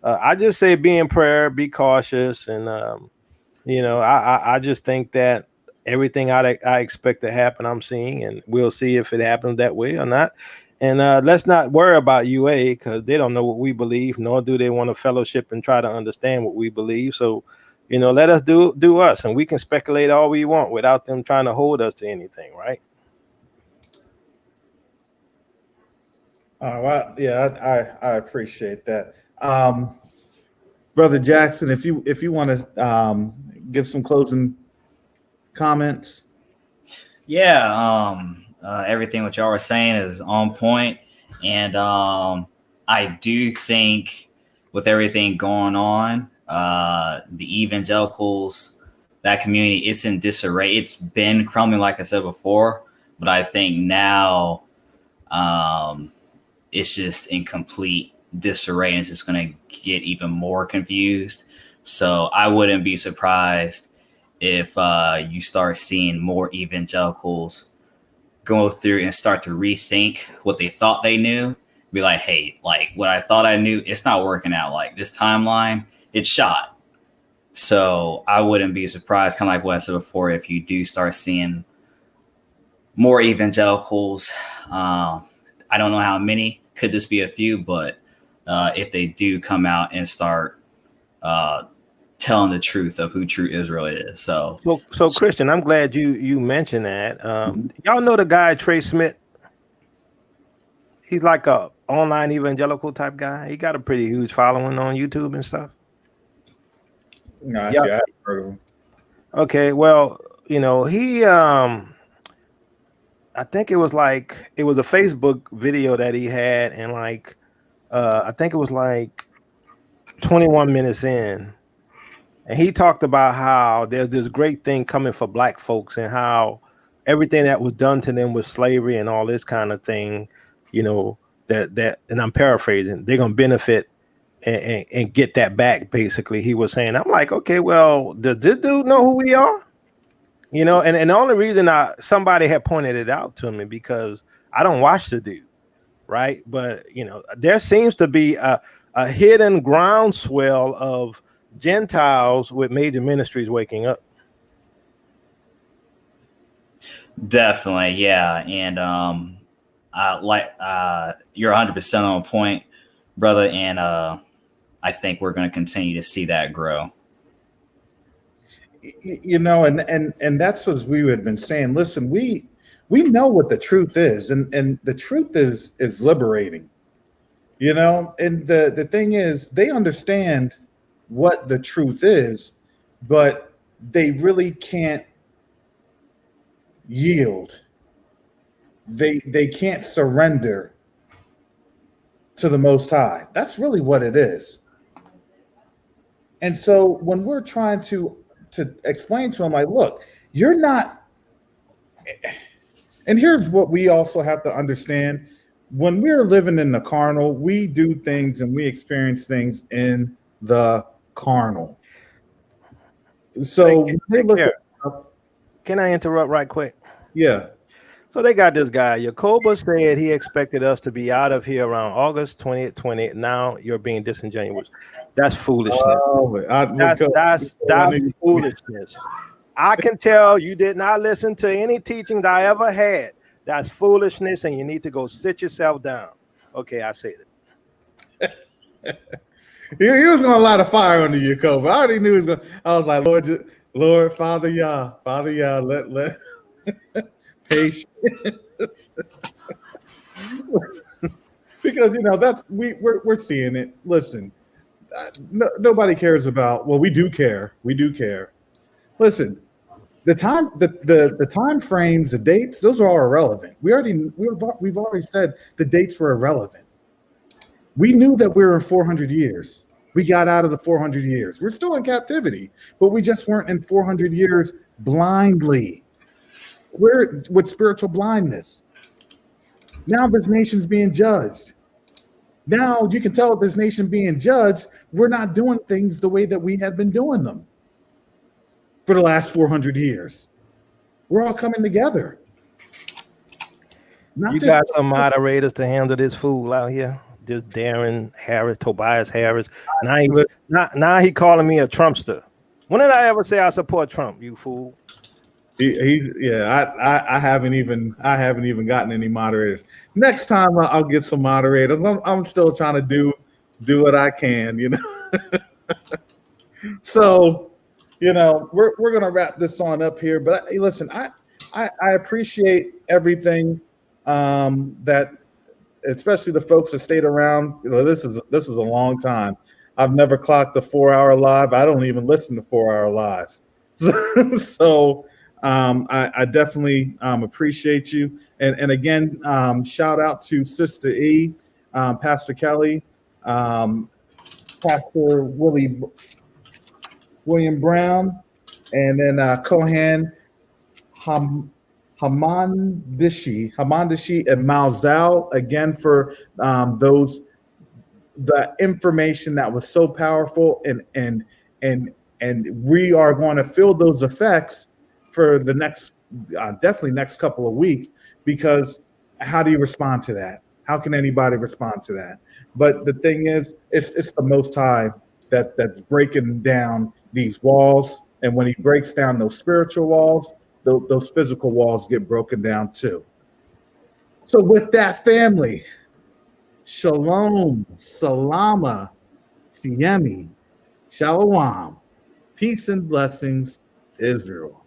I just say be in prayer, be cautious, and I just think that everything I expect to happen, I'm seeing, and we'll see if it happens that way or not. And let's not worry about UA because they don't know what we believe, nor do they want to fellowship and try to understand what we believe. So, let us do us, and we can speculate all we want without them trying to hold us to anything, right? Well, yeah, I appreciate that. Brother Jackson, if you want to give some closing comments. Yeah, everything what y'all were saying is on point, and I do think with everything going on, the evangelicals, that community, it's in disarray. It's been crumbling, like I said before, but I think now it's just in complete disarray, and it's just going to get even more confused. So I wouldn't be surprised if you start seeing more evangelicals go through and start to rethink what they thought they knew. Be like, hey, like what I thought I knew, it's not working out. Like this timeline, it's shot. So I wouldn't be surprised, kind of like what I said before, if you do start seeing more evangelicals. I don't know how many, could just be a few, but if they do come out and start telling the truth of who true Israel is. So Christian, I'm glad you mentioned that. Y'all know the guy Trey Smith? He's like a online evangelical type guy. He got a pretty huge following on YouTube and stuff. No, actually, I haven't heard of him. Okay, well, he I think it was a Facebook video that he had, and I think it was like 21 minutes in. And he talked about how there's this great thing coming for black folks and how everything that was done to them with slavery and all this kind of thing, that and I'm paraphrasing, they're going to benefit and get that back. Basically, he was saying, I'm like, okay, well, does this dude know who we are? And the only reason somebody had pointed it out to me because I don't watch the dude, right? But, there seems to be a hidden groundswell of Gentiles with major ministries waking up. Definitely, yeah, and you're 100% on point, brother, and I think we're going to continue to see that grow. And that's what we had been saying. Listen, we know what the truth is, and the truth is liberating. And the thing is, they understand what the truth is, but they really can't yield. They can't surrender to the Most High. That's really what it is. And so when we're trying to explain to them, like, look, you're not. And here's what we also have to understand: when we're living in the carnal, we do things and we experience things in the carnal. So can I interrupt right quick? Yeah. So they got this guy. Yacoba said he expected us to be out of here around August 2020. Now you're being disingenuous. That's foolishness. That's foolishness. I can tell you did not listen to any teachings I ever had. That's foolishness, and you need to go sit yourself down. Okay, I said it. He was going to light a fire under Yacoba. I already knew he was going. I was like, Lord, Father Yah, let patience. Because that's we're seeing it. Listen, nobody cares about. Well, we do care. We do care. Listen, the time frames, the dates, those are all irrelevant. We've already said the dates were irrelevant. We knew that we were in 400 years. We got out of the 400 years. We're still in captivity, but we just weren't in 400 years blindly. We're with spiritual blindness. Now this nation's being judged. Now you can tell this nation being judged, we're not doing things the way that we had been doing them. for the last 400 years. We're all coming together. You got some moderators to handle this fool out here. Just Darren Harris, Tobias Harris. Now he calling me a Trumpster. When did I ever say I support Trump, you fool? I haven't even gotten any moderators. Next time I'll get some moderators. I'm still trying to do what I can, you know. So, you know, we're gonna wrap this on up here. But listen, I appreciate everything that, especially the folks that stayed around. You know, this is a long time. I've never clocked a 4-hour live. I don't even listen to 4-hour lives. So I definitely appreciate you. And again, shout out to Sista E, Pastor Kelly, Pastor William Brown, and then Kohan Hamandishi and Malzal, again, for the information that was so powerful, and we are going to feel those effects for the next definitely next couple of weeks, because how do you respond to that? How can anybody respond to that? But the thing is, it's the Most High that's breaking down these walls, and when he breaks down those spiritual walls, those physical walls get broken down too. So with that, family, shalom, salama, siemi, shalom, peace and blessings, Israel.